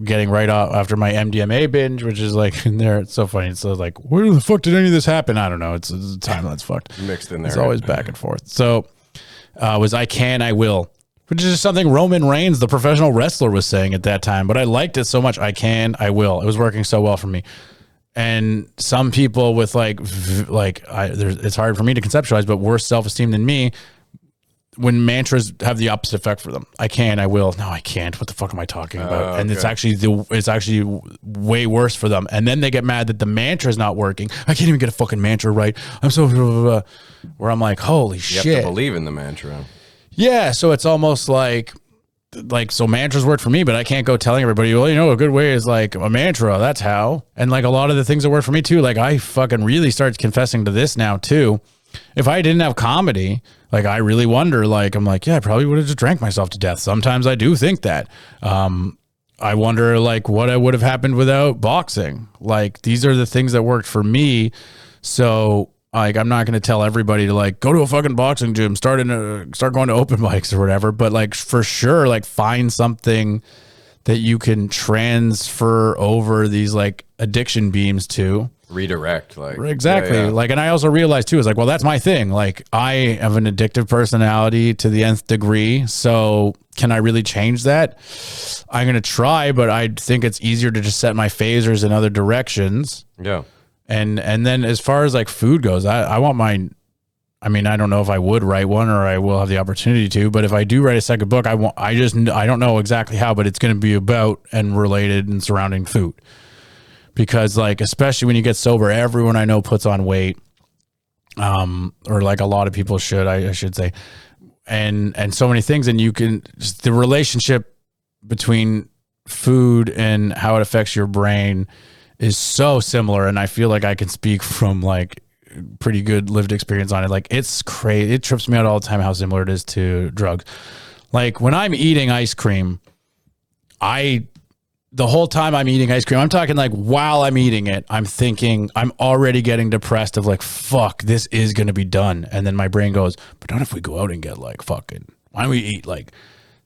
getting right off after my MDMA binge, which is like in there, it's so funny. It's like, where the fuck did any of this happen? I don't know. It's a time that's fucked. Mixed in there. It's always back and forth. So was I can, I will, which is something Roman Reigns, the professional wrestler, was saying at that time. But I liked it so much. I can, I will. It was working so well for me. And some people with it's hard for me to conceptualize, but worse self-esteem than me, when mantras have the opposite effect for them. I can, I will. No, I can't. What the fuck am I talking about? And it's actually way worse for them. And then they get mad that the mantra is not working. I can't even get a fucking mantra right. I'm so where I'm like, holy shit. You have to believe in the mantra. Yeah, so it's almost like so mantras work for me, but I can't go telling everybody, well, you know, a good way is like a mantra. That's how. And like a lot of the things that work for me too, like I fucking really started confessing to this now too. If I didn't have comedy, like I really wonder, like I'm like, yeah, I probably would have just drank myself to death. Sometimes I do think that. I wonder like what would have happened without boxing. Like these are the things that worked for me. So like I'm not going to tell everybody to like go to a fucking boxing gym, start going to open mics or whatever. But like for sure, like find something that you can transfer over these like addiction beams to. Redirect, like exactly. Yeah. Like, and I also realized too, is like, well, that's my thing. Like I have an addictive personality to the nth degree. So can I really change that? I'm going to try, but I think it's easier to just set my phasers in other directions. Yeah. And then as far as like food goes, I want mine. I mean, I don't know if I would write one or I will have the opportunity to, but if I do write a second book, I don't know exactly how, but it's going to be about and related and surrounding food. Because like, especially when you get sober, everyone I know puts on weight, or like a lot of people should, I should say, and so many things. And you can, just the relationship between food and how it affects your brain is so similar. And I feel like I can speak from like pretty good lived experience on it. Like it's crazy. It trips me out all the time how similar it is to drugs. Like when I'm eating ice cream, the whole time I'm eating ice cream, I'm talking like while I'm eating it, I'm thinking, I'm already getting depressed of like, fuck, this is going to be done. And then my brain goes, but not if we go out and get like fucking, why don't we eat like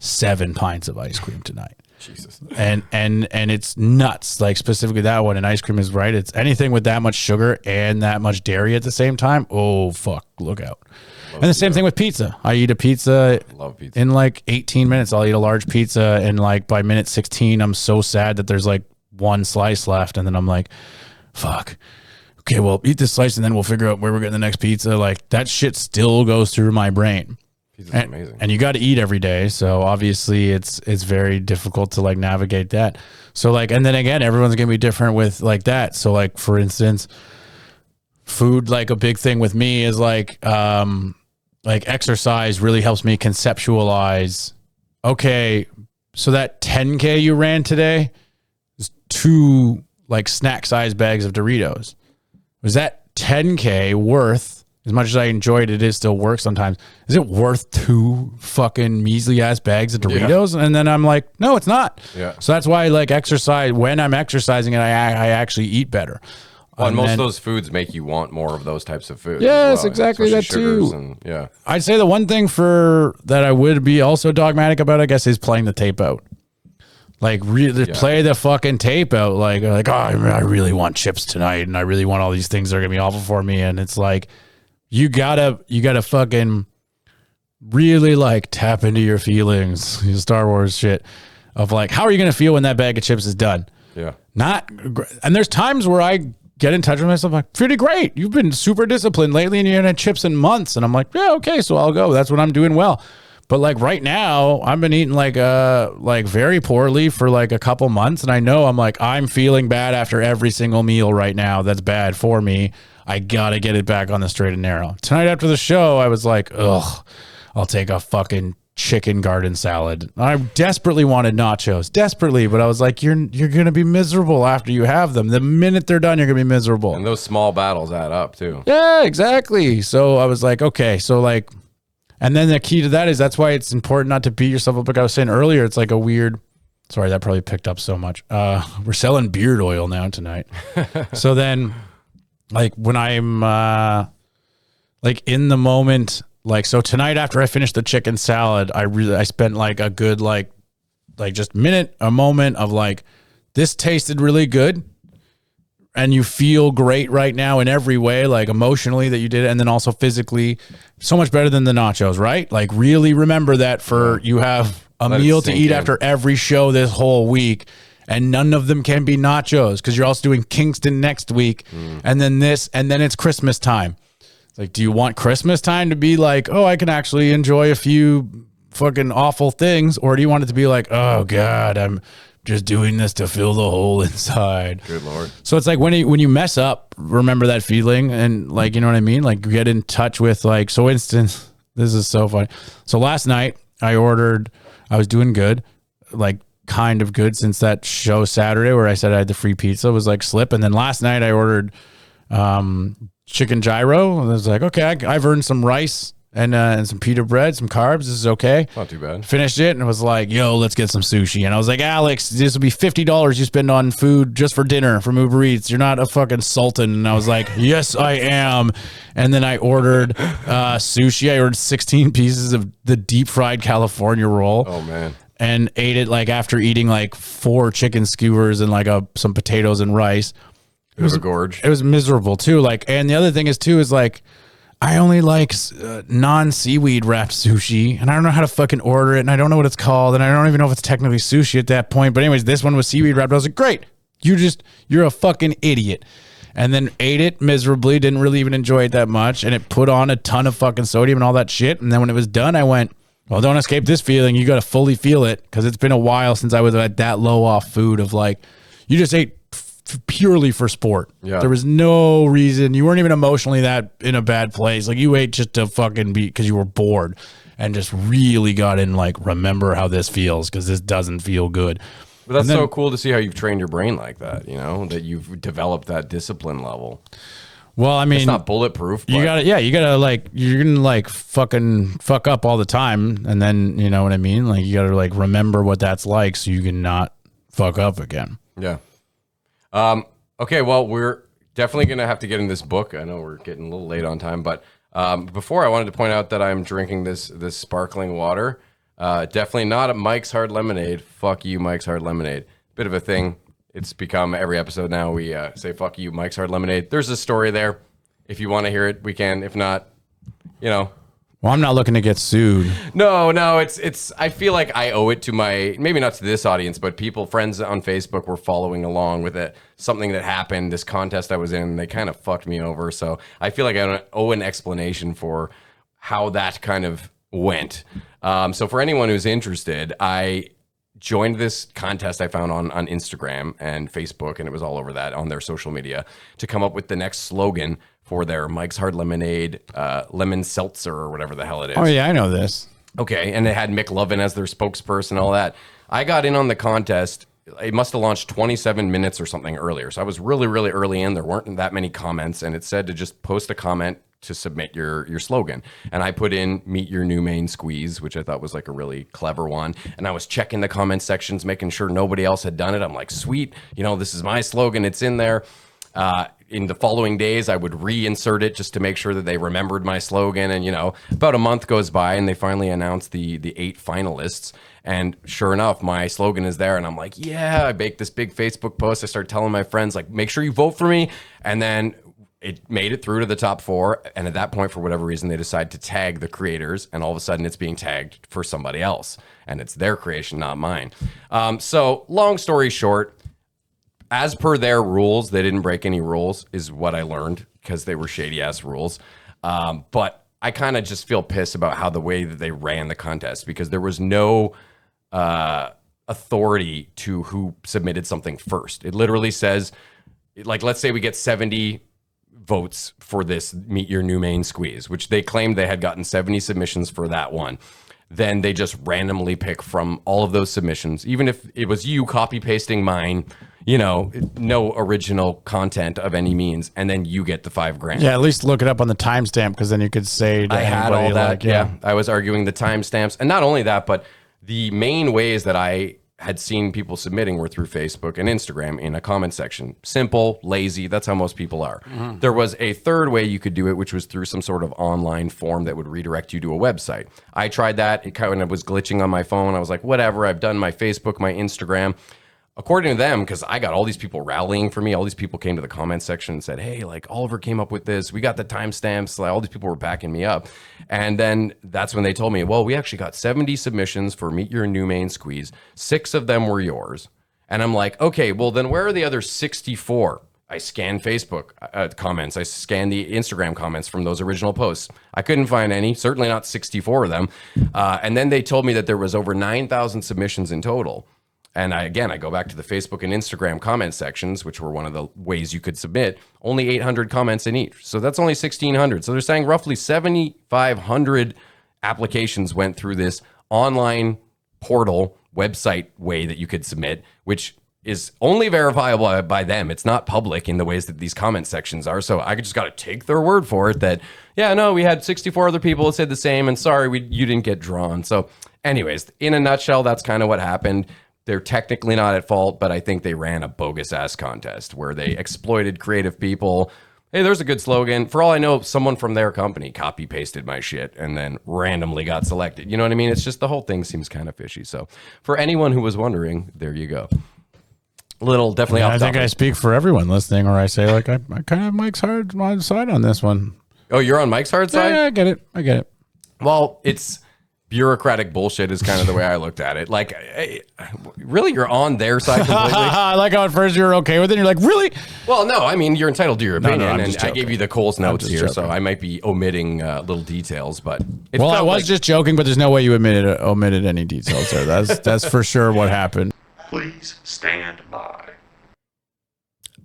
7 pints of ice cream tonight? Jesus. And it's nuts. Like specifically that one, and ice cream is right. It's anything with that much sugar and that much dairy at the same time. Oh, fuck, look out. And the same thing with pizza. I eat a pizza, Love pizza in like 18 minutes. I'll eat a large pizza, and like by minute 16, I'm so sad that there's like one slice left, and then I'm like, fuck. Okay, well, eat this slice, and then we'll figure out where we're getting the next pizza. Like that shit still goes through my brain. Pizza's amazing. And you got to eat every day, so obviously it's very difficult to like navigate that. So like, and then again, everyone's gonna be different with like that. So like, for instance, food, like a big thing with me is like exercise really helps me conceptualize, okay, so that 10K you ran today is 2 like snack size bags of Doritos. Was that 10K worth, as much as I enjoyed it, is still work sometimes, is it worth 2 fucking measly ass bags of Doritos? Yeah. And then I'm like, no, it's not. Yeah. So that's why like exercise, when I'm exercising and I actually eat better. Well, and most of those foods make you want more of those types of foods. Yes, well, exactly that too. And, yeah, I'd say the one thing that I would be also dogmatic about, I guess, is playing the tape out. Like play the fucking tape out. Like oh, I really want chips tonight, and I really want all these things that are gonna be awful for me. And it's like you gotta fucking really like tap into your feelings, Star Wars shit of like, how are you gonna feel when that bag of chips is done? Yeah. And there's times where I get in touch with myself like, pretty great. You've been super disciplined lately, and you haven't had chips in months. And I'm like, yeah, okay, so I'll go. That's what I'm doing well. But like right now, I've been eating like very poorly for like a couple months, and I know I'm feeling bad after every single meal right now. That's bad for me. I gotta get it back on the straight and narrow. Tonight after the show, I was like, ugh, I'll take a fucking chicken garden salad. I desperately wanted nachos, but I was like, you're gonna be miserable after you have them. The minute they're done, you're gonna be miserable. And those small battles add up too. Yeah, exactly. So I was like, okay, so like. And then the key to that is that's why it's important not to beat yourself up. Like I was saying earlier, it's like a weird, sorry, that probably picked up so much. We're selling beard oil now tonight. So then like when I'm like in the moment, like, so tonight after I finished the chicken salad, I spent like a good, like just a moment of like, this tasted really good. And you feel great right now in every way, like emotionally that you did it, and then also physically, so much better than the nachos, right? Like really remember that you have a meal to eat after every show this whole week, and none of them can be nachos because you're also doing Kingston next week, and then this, and then it's Christmas time. It's like, do you want Christmas time to be like, oh, I can actually enjoy a few fucking awful things, or do you want it to be like, oh God, I'm just doing this to fill the hole inside. Good Lord. So it's like when you mess up, remember that feeling, and like, you know what I mean? Like get in touch with like, so instance, this is so funny. So last night I was doing good, like kind of good since that show Saturday where I said I had the free pizza, was like slip. And then last night I ordered chicken gyro. And I was like, okay, I've earned some rice and some pita bread, some carbs. This is okay. Not too bad. Finished it and it was like, yo, let's get some sushi. And I was like, Alex, this will be $50 you spend on food just for dinner from Uber Eats. You're not a fucking sultan. And I was like, yes, I am. And then I ordered sushi. I ordered 16 pieces of the deep fried California roll. Oh, man. And ate it like after eating like 4 chicken skewers and like some potatoes and rice. It was a gorge. It was miserable too. Like, and the other thing is too, is like, I only like non-seaweed wrapped sushi, and I don't know how to fucking order it, and I don't know what it's called, and I don't even know if it's technically sushi at that point. But anyways, this one was seaweed wrapped. I was like, great. You're a fucking idiot. And then ate it miserably, didn't really even enjoy it that much, and it put on a ton of fucking sodium and all that shit. And then when it was done, I went, well, don't escape this feeling. You got to fully feel it, because it's been a while since I was at that low off food of like, you just ate purely for sport. Yeah. There was no reason. You weren't even emotionally that in a bad place. Like you ate just to fucking be, because you were bored, and just really got in like, remember how this feels, because this doesn't feel good. But that's so cool to see how you've trained your brain like that, you know, that you've developed that discipline level. Well, I mean, it's not bulletproof. But you gotta like, you're gonna like fucking fuck up all the time. And then, you know what I mean? Like you gotta like remember what that's like so you can not fuck up again. Yeah. Okay, well, we're definitely going to have to get in this book. I know we're getting a little late on time, but before I wanted to point out that I'm drinking this sparkling water. Definitely not a Mike's Hard Lemonade. Fuck you, Mike's Hard Lemonade. Bit of a thing. It's become every episode now we say, fuck you, Mike's Hard Lemonade. There's a story there. If you want to hear it, we can. If not, you know. Well, I'm not looking to get sued. No, it's I feel like I owe it to maybe not to this audience, but friends on Facebook were following along with it. Something that happened, this contest I was in, they kind of fucked me over. So I feel like I owe an explanation for how that kind of went. So for anyone who's interested, I joined this contest I found on Instagram and Facebook, and it was all over that on their social media, to come up with the next slogan for their Mike's Hard Lemonade lemon seltzer or whatever the hell it is. Oh, yeah, I know this. Okay, and it had Mick Lovin as their spokesperson, all that. I got in on the contest. It must have launched 27 minutes or something earlier. So I was really, really early in. There weren't that many comments, and it said to just post a comment to submit your slogan. And I put in meet your new main squeeze, which I thought was like a really clever one. And I was checking the comment sections, making sure nobody else had done it. I'm like, sweet, you know, this is my slogan. It's in there. in the following days, I would reinsert it just to make sure that they remembered my slogan. And, about a month goes by and they finally announced the 8 finalists. And sure enough, my slogan is there. And I'm like, yeah, I make this big Facebook post. I start telling my friends, like, make sure you vote for me. And then it made it through to the top 4. And at that point, for whatever reason, they decide to tag the creators. And all of a sudden, it's being tagged for somebody else. And it's their creation, not mine. So long story short, as per their rules, they didn't break any rules, is what I learned, because they were shady ass rules. But I kind of just feel pissed about how the way that they ran the contest, because there was no authority to who submitted something first. It literally says, like, let's say we get 70 votes for this Meet Your New Main Squeeze, which they claimed they had gotten 70 submissions for that one. Then they just randomly pick from all of those submissions, even if it was you copy pasting mine, no original content of any means, and then you get the $5,000. Yeah, at least look it up on the timestamp, because then you could say to I had all that. like, yeah, I was arguing the timestamps, and not only that, but the main ways that I had seen people submitting were through Facebook and Instagram in a comment section. Simple, lazy. That's how most people are. Mm-hmm. There was a third way you could do it, which was through some sort of online form that would redirect you to a website. I tried that. It kind of was glitching on my phone. I was like, whatever. I've done my Facebook, my Instagram. According to them, because I got all these people rallying for me, all these people came to the comment section and said, hey, like, Oliver came up with this. We got the timestamps. Like, all these people were backing me up. And then that's when they told me, well, we actually got 70 submissions for Meet Your New Main Squeeze. 6 of them were yours. And I'm like, okay, well, then where are the other 64? I scanned Facebook comments. I scanned the Instagram comments from those original posts. I couldn't find any, certainly not 64 of them. And then they told me that there was over 9,000 submissions in total. And I go back to the Facebook and Instagram comment sections, which were one of the ways you could submit, only 800 comments in each. So that's only 1,600. So they're saying roughly 7,500 applications went through this online portal website way that you could submit, which is only verifiable by them. It's not public in the ways that these comment sections are. So I just got to take their word for it that, yeah, no, we had 64 other people that said the same, and sorry, you didn't get drawn. So anyways, in a nutshell, that's kind of what happened. They're technically not at fault, but I think they ran a bogus-ass contest where they exploited creative people. Hey, there's a good slogan. For all I know, someone from their company copy-pasted my shit and then randomly got selected. You know what I mean? It's just the whole thing seems kind of fishy. So for anyone who was wondering, there you go. Definitely off I think I speak for everyone listening, or I say, like, I kind of have Mike's hard side on this one. Oh, you're on Mike's hard side? Yeah, I get it. Well, it's bureaucratic bullshit is kind of the way I looked at it. Like, really, you're on their side completely? I like how at first you're okay with it. And you're like, really? Well, no, I mean, you're entitled to your opinion, and I gave you the Coles notes here, joking. so I might be omitting little details, but I was just joking, but there's no way you omitted any details there. That's for sure what happened. Please stand by.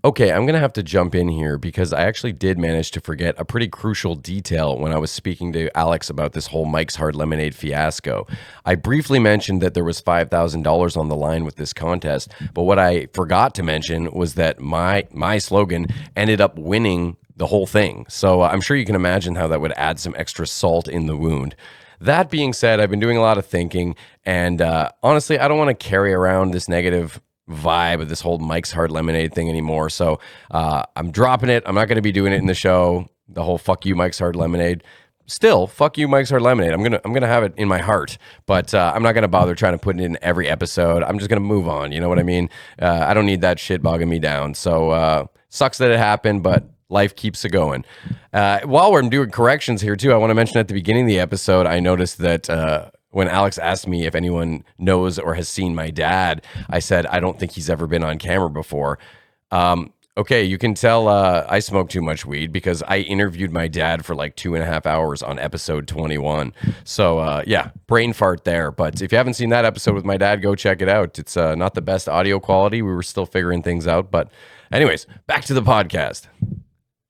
Okay, I'm going to have to jump in here because I actually did manage to forget a pretty crucial detail when I was speaking to Alex about this whole Mike's Hard Lemonade fiasco. I briefly mentioned that there was $5,000 on the line with this contest, but what I forgot to mention was that my slogan ended up winning the whole thing. So I'm sure you can imagine how that would add some extra salt in the wound. That being said, I've been doing a lot of thinking, and honestly, I don't want to carry around this negative vibe of this whole Mike's Hard Lemonade thing anymore. So I'm dropping it. I'm not going to be doing it in the show. The whole fuck you Mike's Hard Lemonade. Still, fuck you Mike's Hard Lemonade. I'm gonna have it in my heart, but I'm not gonna bother trying to put it in every episode. I'm just gonna move on. You know what I mean? I don't need that shit bogging me down. So sucks that it happened, but life keeps it going. While we're doing corrections here too, I want to mention at the beginning of the episode, I noticed that when Alex asked me if anyone knows or has seen my dad, I said, I don't think he's ever been on camera before. Okay, you can tell I smoke too much weed because I interviewed my dad for like 2.5 hours on episode 21. So yeah, brain fart there. But if you haven't seen that episode with my dad, go check it out. It's not the best audio quality. We were still figuring things out. But anyways, back to the podcast.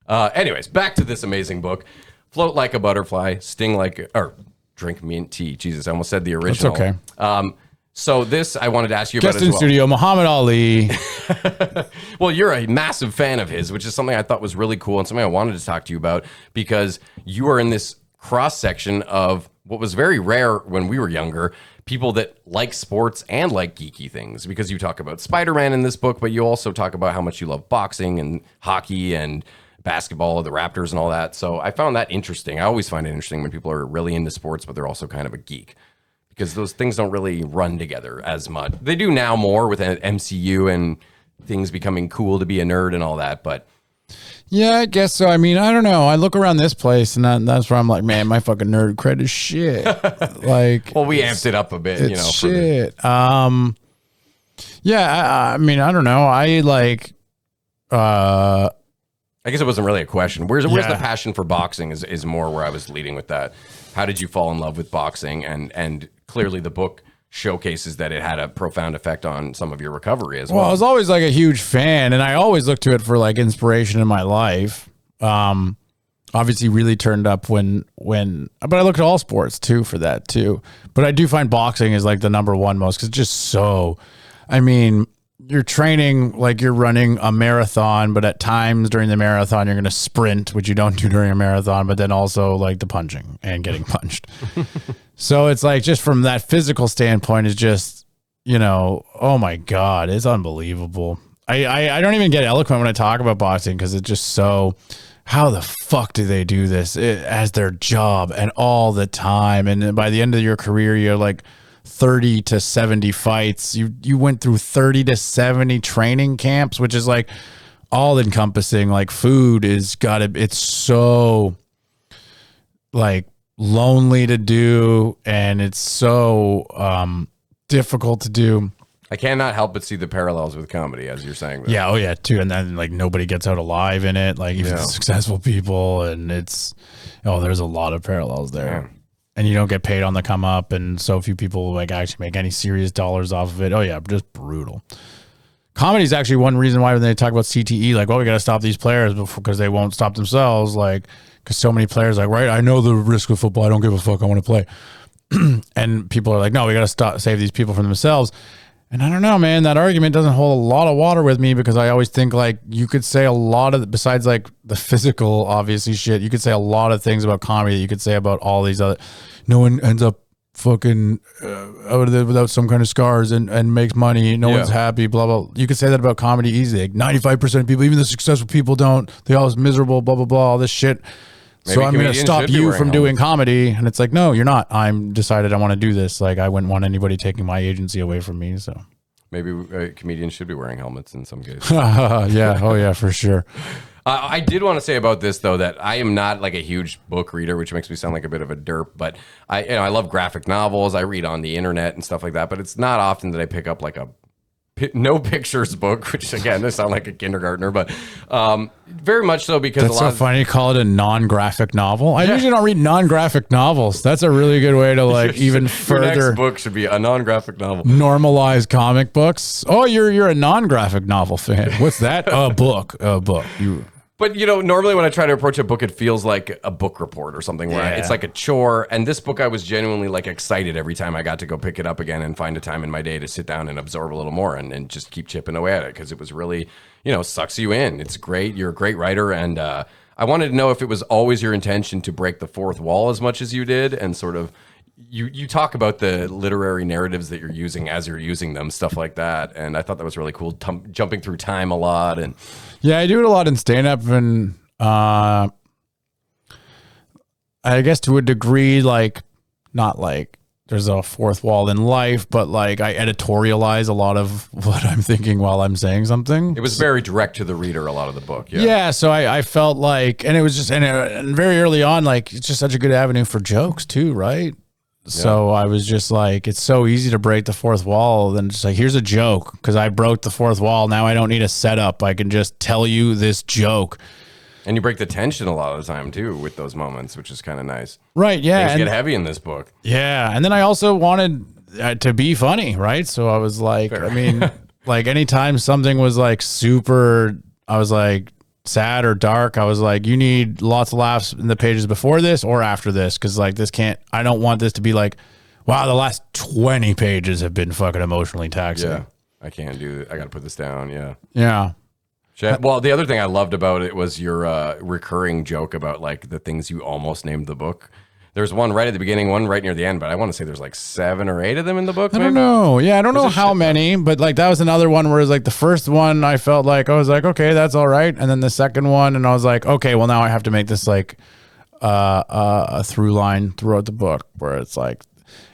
Anyways, back to this amazing book. Float like a butterfly, sting like or drink mint tea. Jesus, I almost said the original. That's okay. So this I wanted to ask you about Guest as in well. studio, Muhammad Ali. Well, you're a massive fan of his, which is something I thought was really cool and something I wanted to talk to you about because you are in this cross section of what was very rare when we were younger, people that like sports and like geeky things, because you talk about Spider-Man in this book, but you also talk about how much you love boxing and hockey and basketball, the Raptors and all that. So I found that interesting. I always find it interesting when people are really into sports, but they're also kind of a geek, because those things don't really run together as much. They do now more with MCU and things becoming cool to be a nerd and all that, but Yeah, I guess so. I mean, I don't know. I look around this place, and that's where I'm like, man, my fucking nerd cred is shit. Like, well, we amped it up a bit, you know. Shit. Yeah, I mean, I don't know. I like. I guess it wasn't really a question. Where's the Yeah. passion for boxing is more where I was leading with that. How did you fall in love with boxing? And clearly the book showcases that it had a profound effect on some of your recovery as well. Well, I was always like a huge fan, and I always look to it for like inspiration in my life. Obviously really turned up when but I look at all sports too for that too. But I do find boxing is like the number one most, because it's just so, I mean, you're training like you're running a marathon, but at times during the marathon you're going to sprint, which you don't do during a marathon, but then also like the punching and getting punched. So it's like, just from that physical standpoint, is just, you know, oh my God, it's unbelievable. I don't even get eloquent when I talk about boxing, because it's just so, how the fuck do they do this as their job and all the time? And then by the end of your career, you're like 30 to 70 fights. You went through 30 to 70 training camps, which is like all encompassing. Like food it's so like lonely to do, and it's so difficult to do. I cannot help but see the parallels with comedy, as you're saying. Yeah, oh yeah, too. And then like nobody gets out alive in it, like even Yeah. successful people, and there's a lot of parallels there. Yeah. And you don't get paid on the come up, and so few people like actually make any serious dollars off of it. Oh yeah, just brutal. Comedy is actually one reason why when they talk about CTE, like, well, we got to stop these players because they won't stop themselves, like, because so many players like, right, I know the risk of football, I don't give a fuck, I want to play. And people are like, no, we got to save these people from themselves. And I don't know, man, that argument doesn't hold a lot of water with me, because I always think like you could say a lot of, besides like the physical, obviously shit, you could say a lot of things about comedy that you could say about all these other, no one ends up fucking out of there without some kind of scars and makes money. No one's happy, blah, blah. You could say that about comedy easily. Like 95% of people, even the successful people don't, they always miserable, blah, blah, blah, all this shit. Maybe So I'm going to comedians stop should be you wearing from doing helmets. comedy. And it's like, no, you're not. I'm decided I want to do this. Like, I wouldn't want anybody taking my agency away from me. So Maybe comedians should be wearing helmets in some cases. yeah. Oh yeah, for sure. I did want to say about this though that I am not like a huge book reader, which makes me sound like a bit of a derp. But I love graphic novels. I read on the internet and stuff like that. But it's not often that I pick up like a no pictures book, which again, this sound like a kindergartner, but very much so because That's a lot so funny. You call it a non-graphic novel. I usually don't read non-graphic novels. That's a really good way to like even your further next book should be a non-graphic novel. normalize comic books. Oh, you're a non-graphic novel fan. What's that? A book. But you know, normally when I try to approach a book, it feels like a book report or something where Yeah. it's like a chore. And this book, I was genuinely like excited every time I got to go pick it up again and find a time in my day to sit down and absorb a little more and just keep chipping away at it, because it was really, you know, sucks you in. It's great. You're a great writer. And I wanted to know if it was always your intention to break the fourth wall as much as you did, and sort of you talk about the literary narratives that you're using as you're using them, stuff like that. And I thought that was really cool, jumping through time a lot. And Yeah, I do it a lot in stand-up, and I guess to a degree, like, not like there's a fourth wall in life, but like I editorialize a lot of what I'm thinking while I'm saying something. it was very direct to the reader, a lot of the book. Yeah, so I felt like, and it was just, and very early on, like, it's just such a good avenue for jokes too, right? So I was just like, it's so easy to break the fourth wall. Then just like, here's a joke, because I broke the fourth wall. Now I don't need a setup. I can just tell you this joke. And you break the tension a lot of the time too with those moments, which is kind of nice. Right, yeah. Things And, get heavy in this book. yeah, and then I also wanted to be funny, right? So I was like, I mean, like anytime something was like super, I was like, sad or dark, I was like, you need lots of laughs in the pages before this or after this, because like I don't want this to be like, wow, the last 20 pages have been fucking emotionally taxing. Yeah, I can't do it. I got to put this down. Yeah. Yeah. Well, the other thing I loved about it was your recurring joke about like the things you almost named the book. There's one right at the beginning, one right near the end, but I want to say there's like 7 or 8 of them in the book. I don't know. Yeah, I don't know how shit many, but like that was another one where it was like the first one I felt like I was like, okay, that's all right. And then the second one, and I was like, okay, well now I have to make this like a through line throughout the book where it's like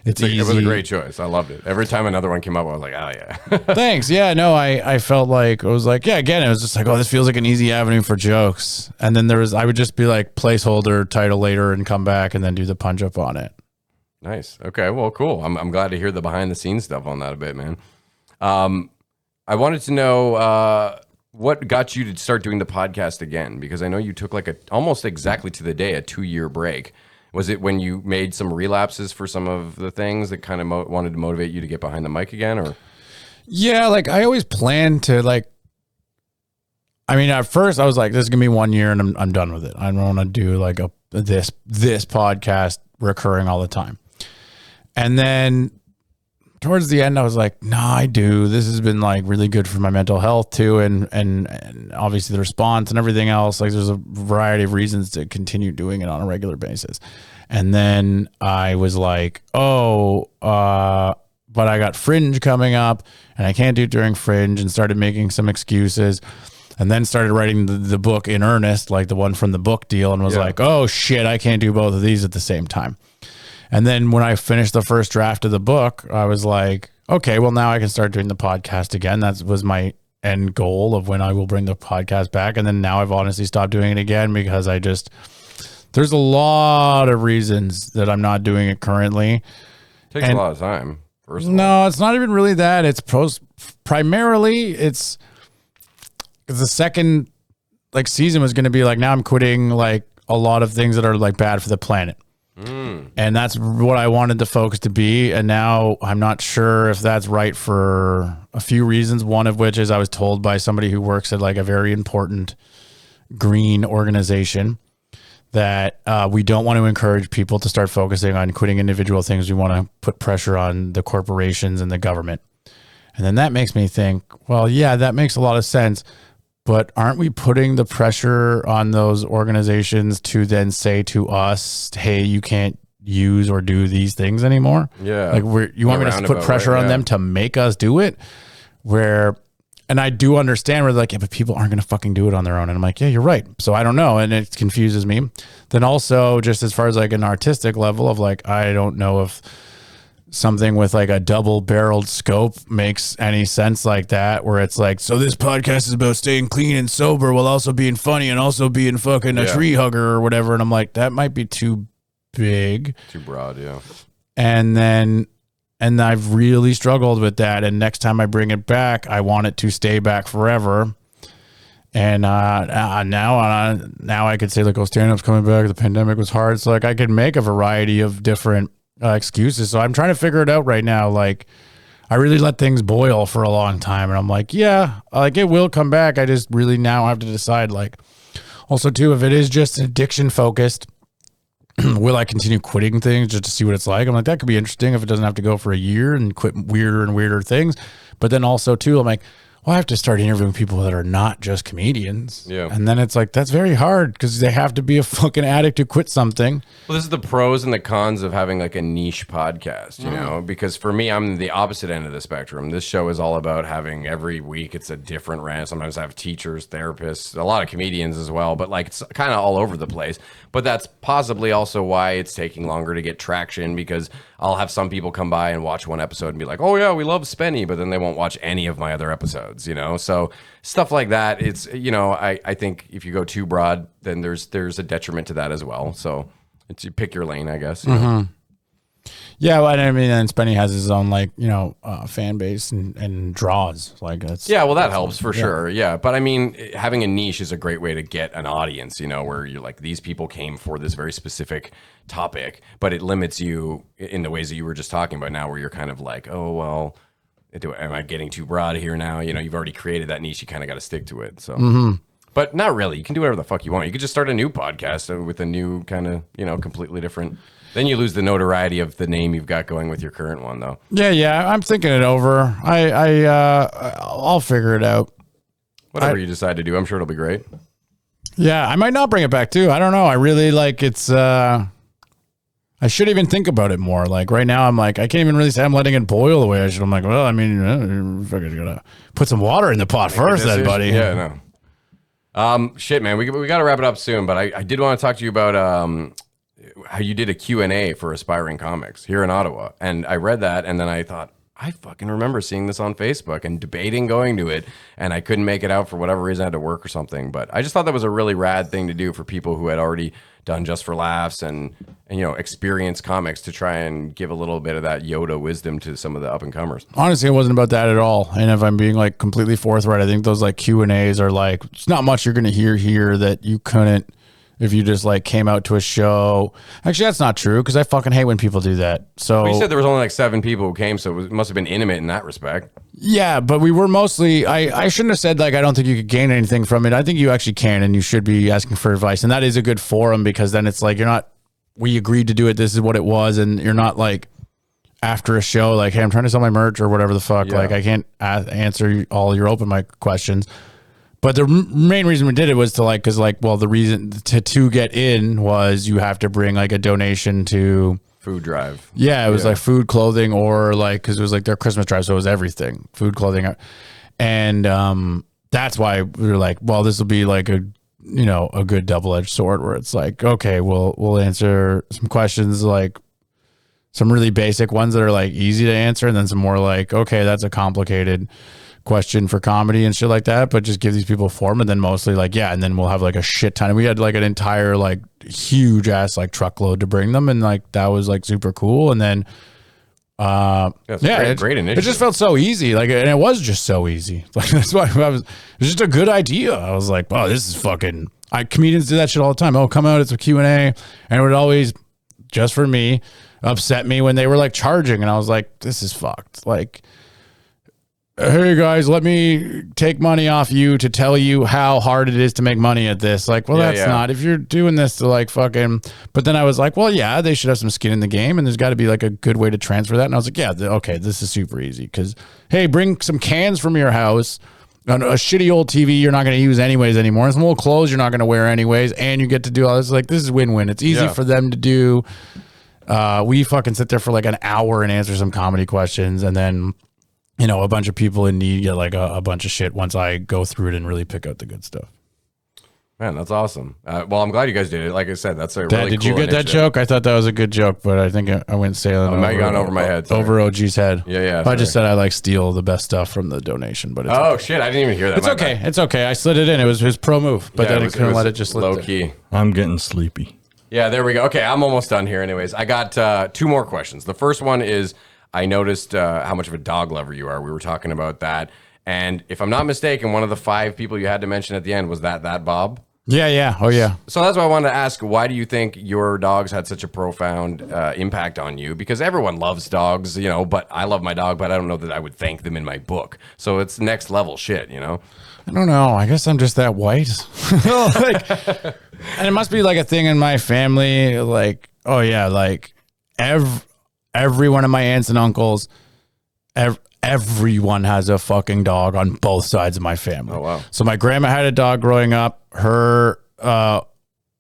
it's easy. It was a great choice. I loved it. Every time another one came up, I was like, oh yeah. Thanks. Yeah, no, I felt like I was like, yeah, again, it was just like, oh, this feels like an easy avenue for jokes. And then I would just be like placeholder title later and come back and then do the punch up on it. Nice. Okay. Well, cool. I'm glad to hear the behind the scenes stuff on that a bit, man. I wanted to know what got you to start doing the podcast again, because I know you took like almost exactly to the day a 2-year break. Was it when you made some relapses for some of the things that kind of wanted to motivate you to get behind the mic again, or? Yeah, like I always planned to like. I mean, at first I was like, "This is gonna be 1 year, and I'm done with it. I don't want to do like this podcast recurring all the time." And then towards the end, I was like, "No, I do. This has been like really good for my mental health too, and obviously the response and everything else. Like, there's a variety of reasons to continue doing it on a regular basis." And then I was like, "Oh, but I got Fringe coming up, and I can't do it during Fringe," and started making some excuses. And then started writing the book in earnest, like the one from the book deal, and was like, "Oh shit, I can't do both of these at the same time." And then when I finished the first draft of the book, I was like, okay, well now I can start doing the podcast again. That was my end goal of when I will bring the podcast back. And then now I've honestly stopped doing it again because there's a lot of reasons that I'm not doing it currently. Takes a lot of time. First of all. No, it's not even really that. It's primarily it's the second like season was going to be like, now I'm quitting like a lot of things that are like bad for the planet. And that's what I wanted the focus to be. And now I'm not sure if that's right for a few reasons. One of which is I was told by somebody who works at like a very important green organization that we don't want to encourage people to start focusing on quitting individual things. We want to put pressure on the corporations and the government. And then that makes me think, well, yeah, that makes a lot of sense. But aren't we putting the pressure on those organizations to then say to us, hey, you can't use or do these things anymore? Yeah. Like you want me to put pressure on them to make us do it? And I do understand where they're like, yeah, but people aren't going to fucking do it on their own. And I'm like, yeah, you're right. So I don't know. And it confuses me. Then also just as far as like an artistic level of like, I don't know if something with like a double-barreled scope makes any sense like that, where it's like, so this podcast is about staying clean and sober while also being funny and also being fucking a tree hugger or whatever. And I'm like, that might be too big. Too broad, yeah. And I've really struggled with that. And next time I bring it back, I want it to stay back forever. And now I could say like, oh, stand-up's coming back. The pandemic was hard. So like I could make a variety of different excuses. So I'm trying to figure it out right now. Like I really let things boil for a long time, and I'm like, yeah, like it will come back. I just really now have to decide, like, also too, if it is just addiction focused, will I continue quitting things just to see what it's like? I'm like, that could be interesting if it doesn't have to go for a year and quit weirder and weirder things. But then also too, I'm like, well, I have to start interviewing people that are not just comedians. Yeah. And then it's like, that's very hard because they have to be a fucking addict to quit something. Well, this is the pros and the cons of having like a niche podcast, you know, because for me, I'm the opposite end of the spectrum. This show is all about having every week, it's a different rant. Sometimes I have teachers, therapists, a lot of comedians as well, but like it's kind of all over the place. But that's possibly also why it's taking longer to get traction, because I'll have some people come by and watch one episode and be like, oh yeah, we love Spenny, but then they won't watch any of my other episodes, you know? So stuff like that, it's, you know, I think if you go too broad, then there's a detriment to that as well. So it's, you pick your lane, I guess. You know? Yeah, well, I mean, and Spenny has his own, like, you know, fan base and draws. Like, that's yeah, well, that helps for sure. Yeah, but I mean, having a niche is a great way to get an audience. You know, where you're like, these people came for this very specific topic, but it limits you in the ways that you were just talking about now, where you're kind of like, oh well, am I getting too broad here now? You know, you've already created that niche. You kind of got to stick to it. So. But not really. You can do whatever the fuck you want. You could just start a new podcast with a new kind of, you know, completely different. Then you lose the notoriety of the name you've got going with your current one, though. Yeah. I'm thinking it over. I'll figure it out. Whatever you decide to do, I'm sure it'll be great. Yeah, I might not bring it back too. I don't know. I really like it's. I I should even think about it more. Like right now, I'm like, I can't even really say I'm letting it boil the way I should. I'm like, well, I mean, you're fucking gonna put some water in the pot first, then, buddy. Yeah, no. Shit, man, we got to wrap it up soon. But I did want to talk to you about how you did a Q&A for aspiring comics here in Ottawa, and I read that, and then I thought, I fucking remember seeing this on Facebook and debating going to it, and I couldn't make it out for whatever reason. I had to work or something. But I just thought that was a really rad thing to do for people who had already done Just for Laughs and you know, experienced comics, to try and give a little bit of that Yoda wisdom to some of the up and comers. Honestly, it wasn't about that at all. And if I'm being like completely forthright, I think those like Q&As are like, it's not much you're going to hear here that you couldn't if you just like came out to a show. Actually, that's not true, because I fucking hate when people do that. So well, you said there was only like 7 people who came, so it must have been intimate in that respect. Yeah, but we were mostly, I shouldn't have said like I don't think you could gain anything from it. I think you actually can, and you should be asking for advice. And that is a good forum, because then it's like, you're not, we agreed to do it, this is what it was, and you're not like after a show like, hey, I'm trying to sell my merch or whatever the fuck. Yeah. Like I can't answer all your open mic questions. But the main reason we did it was to like, because like, well, the reason to get in was you have to bring like a donation to food drive. Yeah, it was like food, clothing, or like, because it was like their Christmas drive, so it was everything, food, clothing, and that's why we were like, well, this will be like a, you know, a good double-edged sword, where it's like, okay, we'll answer some questions, like some really basic ones that are like easy to answer, and then some more like, okay, that's a complicated question for comedy and shit like that, but just give these people a form, and then mostly like, yeah, and then we'll have like a shit ton. And we had like an entire like huge ass like truckload to bring them, and like that was like super cool. And then great initiative. It just felt so easy, like, and it was just so easy. Like that's why it was just a good idea. I was like, oh, this is fucking. Comedians do that shit all the time. Oh, come out, it's a Q&A, and it would always, just for me, upset me when they were like charging, and I was like, this is fucked. Like, hey guys, let me take money off you to tell you how hard it is to make money at this. Like, well, that's not, if you're doing this to like fucking, but then I was like, well, yeah, they should have some skin in the game, and there's got to be like a good way to transfer that. And I was like, yeah, okay, this is super easy, because, hey, bring some cans from your house, a shitty old TV you're not going to use anyways anymore, and some old clothes you're not going to wear anyways, and you get to do all this. Like, this is win-win. It's easy for them to do. We fucking sit there for like an hour and answer some comedy questions, and then, you know, a bunch of people in need get like a bunch of shit once I go through it and really pick out the good stuff. Man, that's awesome. Well, I'm glad you guys did it. Like I said, that's a really cool Did you get that joke? I thought that was a good joke, but I think I went sailing over my head. Sorry. Over OG's head. Yeah. I just said I like steal the best stuff from the donation, but it's okay. Shit, I didn't even hear that. It's okay. It's okay. I slid it in. It was his pro move, but then I couldn't let it just slip low there. key. I'm getting sleepy. Yeah, there we go. Okay, I'm almost done here anyways. I got 2 more questions. The first one is, I noticed how much of a dog lover you are. We were talking about that. And if I'm not mistaken, one of the 5 people you had to mention at the end was that Bob. Yeah. Oh, yeah. So that's why I wanted to ask, why do you think your dogs had such a profound impact on you? Because everyone loves dogs, you know, but I love my dog, but I don't know that I would thank them in my book. So it's next level shit, you know? I don't know. I guess I'm just that white. And it must be like a thing in my family. Like, oh, yeah, like every one of my aunts and uncles, everyone has a fucking dog on both sides of my family. Oh, wow. So my grandma had a dog growing up. Her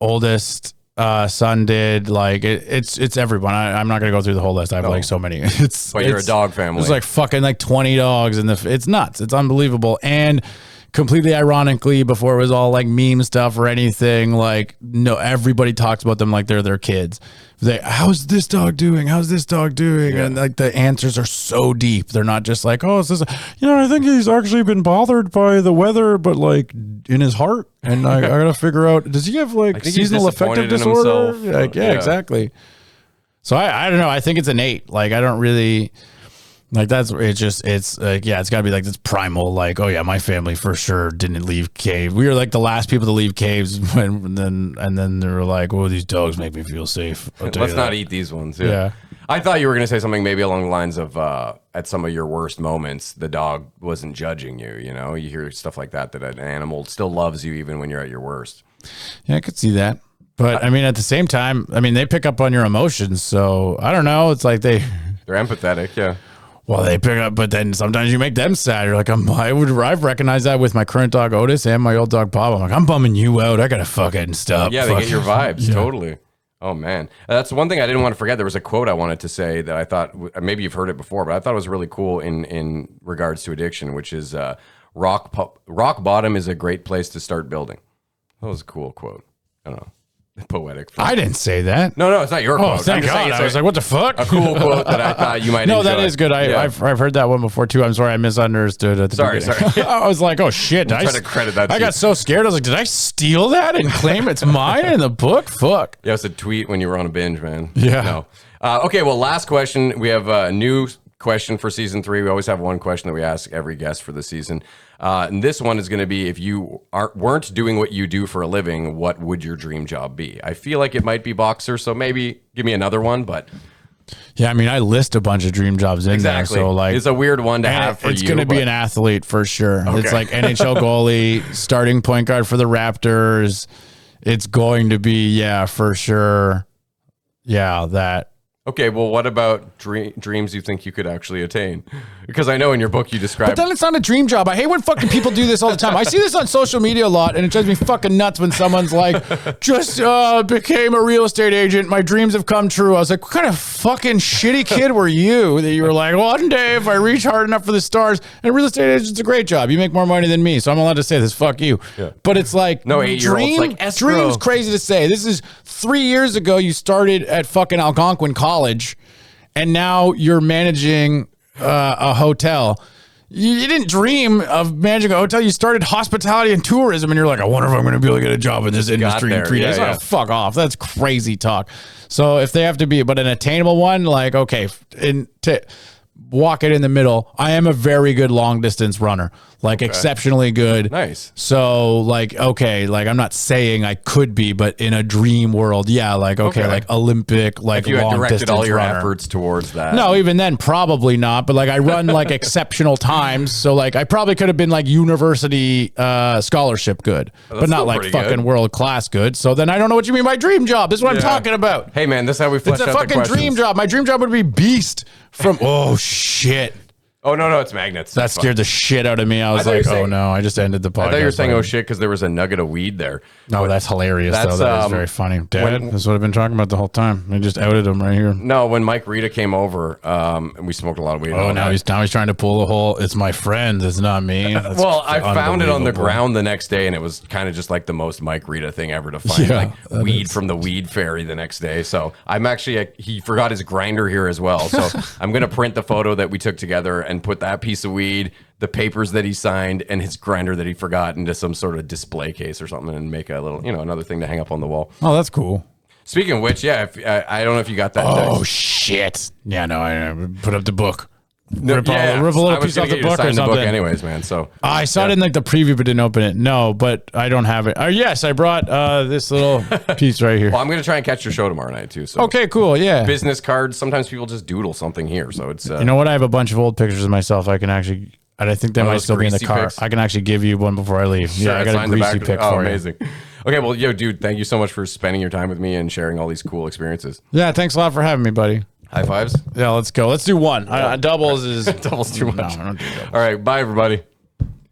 oldest son did. Like it's everyone. I'm not gonna go through the whole list. I have like so many. But you're a dog family. It's like fucking like 20 dogs, and it's nuts. It's unbelievable. And completely ironically, before it was all like meme stuff or anything, like, no, everybody talks about them like they're their kids. How's this dog doing? How's this dog doing? Yeah. And like the answers are so deep. They're not just like, oh, it's this, I think he's actually been bothered by the weather, but like in his heart. And I gotta figure out, does he have like seasonal affective disorder? Like, yeah, exactly. So I don't know. I think it's innate. Like, I don't really. Like, it's like, yeah, it's gotta be like this primal, like, oh yeah, my family for sure didn't leave cave. We were like the last people to leave caves and then they were like, oh, these dogs make me feel safe. Let's not eat these ones. Yeah. I thought you were going to say something maybe along the lines of, at some of your worst moments, the dog wasn't judging you, you know? You hear stuff like that an animal still loves you even when you're at your worst. Yeah, I could see that. But I mean, at the same time, they pick up on your emotions. So I don't know. It's like they're empathetic. Yeah. Well, they pick up, but then sometimes you make them sad. You're like, I've recognized that with my current dog Otis and my old dog Bob. I'm like, I'm bumming you out. I gotta fucking stop. Yeah, they get your vibes. Totally. Oh man, that's one thing I didn't want to forget. There was a quote I wanted to say that I thought maybe you've heard it before, but I thought it was really cool in regards to addiction, which is rock bottom is a great place to start building. That was a cool quote. I don't know. Poetic. I didn't say that. No, it's not your quote. Thank God. I was like, what the fuck? A cool quote that I thought you might No, enjoy. that is good. I've heard that one before too. I'm sorry, I misunderstood at the beginning. I was like, oh shit. I'm trying to credit that to I you. got so scared. I was like, did I steal that and claim it's mine in the book? Fuck. Yeah, it was a tweet when you were on a binge, man. Yeah. No. Okay, well, last question. We have a new question for season 3. We always have one question that we ask every guest for the season. And this one is going to be, if you weren't doing what you do for a living, what would your dream job be? I feel like it might be boxer, so maybe give me another one, but... Yeah, I mean, I list a bunch of dream jobs in there. So like, it's a weird one to have for you. It's going to be an athlete for sure. Okay. It's like NHL goalie, starting point guard for the Raptors. It's going to be, yeah, for sure. Yeah, that. Okay, well, what about dreams you think you could actually attain? Because I know in your book you describe... But then it's not a dream job. I hate when fucking people do this all the time. I see this on social media a lot, and it drives me fucking nuts when someone's like, just became a real estate agent. My dreams have come true. I was like, what kind of fucking shitty kid were you that you were like, one day if I reach hard enough for the stars, and real estate agent's a great job. You make more money than me, so I'm allowed to say this. Fuck you. Yeah. But it's like, no 8-year-olds like escrow. Dream's crazy to say. This is 3 years ago. You started at fucking Algonquin College, and now you're managing a hotel. You didn't dream of managing a hotel. You started hospitality and tourism, and you're like, I wonder if I'm going to be able to get a job in this industry in 3 days. Yeah. Oh, fuck off. That's crazy talk. So if they have to be, but an attainable one, like, okay, walk it in the middle. I am a very good long distance runner, like exceptionally good. Nice. So like, okay, like I'm not saying I could be, but in a dream world, yeah, like, okay. Like Olympic, like if you had long directed distance all your runner. efforts towards that. No, even then, probably not. But like I run like exceptional times. So like I probably could have been like university scholarship good, but not like fucking world class good. So then I don't know what you mean by dream job. This is what I'm talking about. Hey man, this is how we flesh It's a out the fucking questions. dream job. My dream job would be Beast from, oh shit. Oh, no, it's magnets. That scared the shit out of me. I was thought you like, were saying- no, I just ended the podcast. I thought you were saying, oh shit, because there was a nugget of weed there. No, that's hilarious, though. That is very funny. Dad, that's what I've been talking about the whole time. I just outed him right here. No, when Mike Rita came over, and we smoked a lot of weed. Oh, now he's trying to pull the whole, it's my friend, it's not me. That's well, I found it on the unbelievable. ground the next day, and it was kind of just like the most Mike Rita thing ever to find, like weed from the weed fairy the next day. So I'm actually, he forgot his grinder here as well. So I'm going to print the photo that we took together and put that piece of weed, the papers that he signed, and his grinder that he forgot into some sort of display case or something, and make a little, another thing to hang up on the wall. Oh, that's cool. Speaking of which, yeah, I don't know if you got that Oh, text. shit. Yeah, no, I put up the book. No, Rip a little piece off the book or the something. book anyways, man. So I saw it in like the preview, but didn't open it. No, but I don't have it. Yes, I brought this little piece right here. Well, I'm going to try and catch your show tomorrow night too. So Okay, cool. Yeah. business cards. Sometimes people just doodle something here, so it's You know what? I have a bunch of old pictures of myself. I can actually, and I think they One of might those still be in the greasy car. pics? I can actually give you one before I leave. Sure, Yeah, I got a signed the greasy back- pic oh, for you. amazing. Okay, well, yo, dude, thank you so much for spending your time with me and sharing all these cool experiences. Yeah, thanks a lot for having me, buddy. High fives. Yeah, let's go. Let's do one. Doubles is Doubles too much. No, I don't do doubles. All right, bye everybody.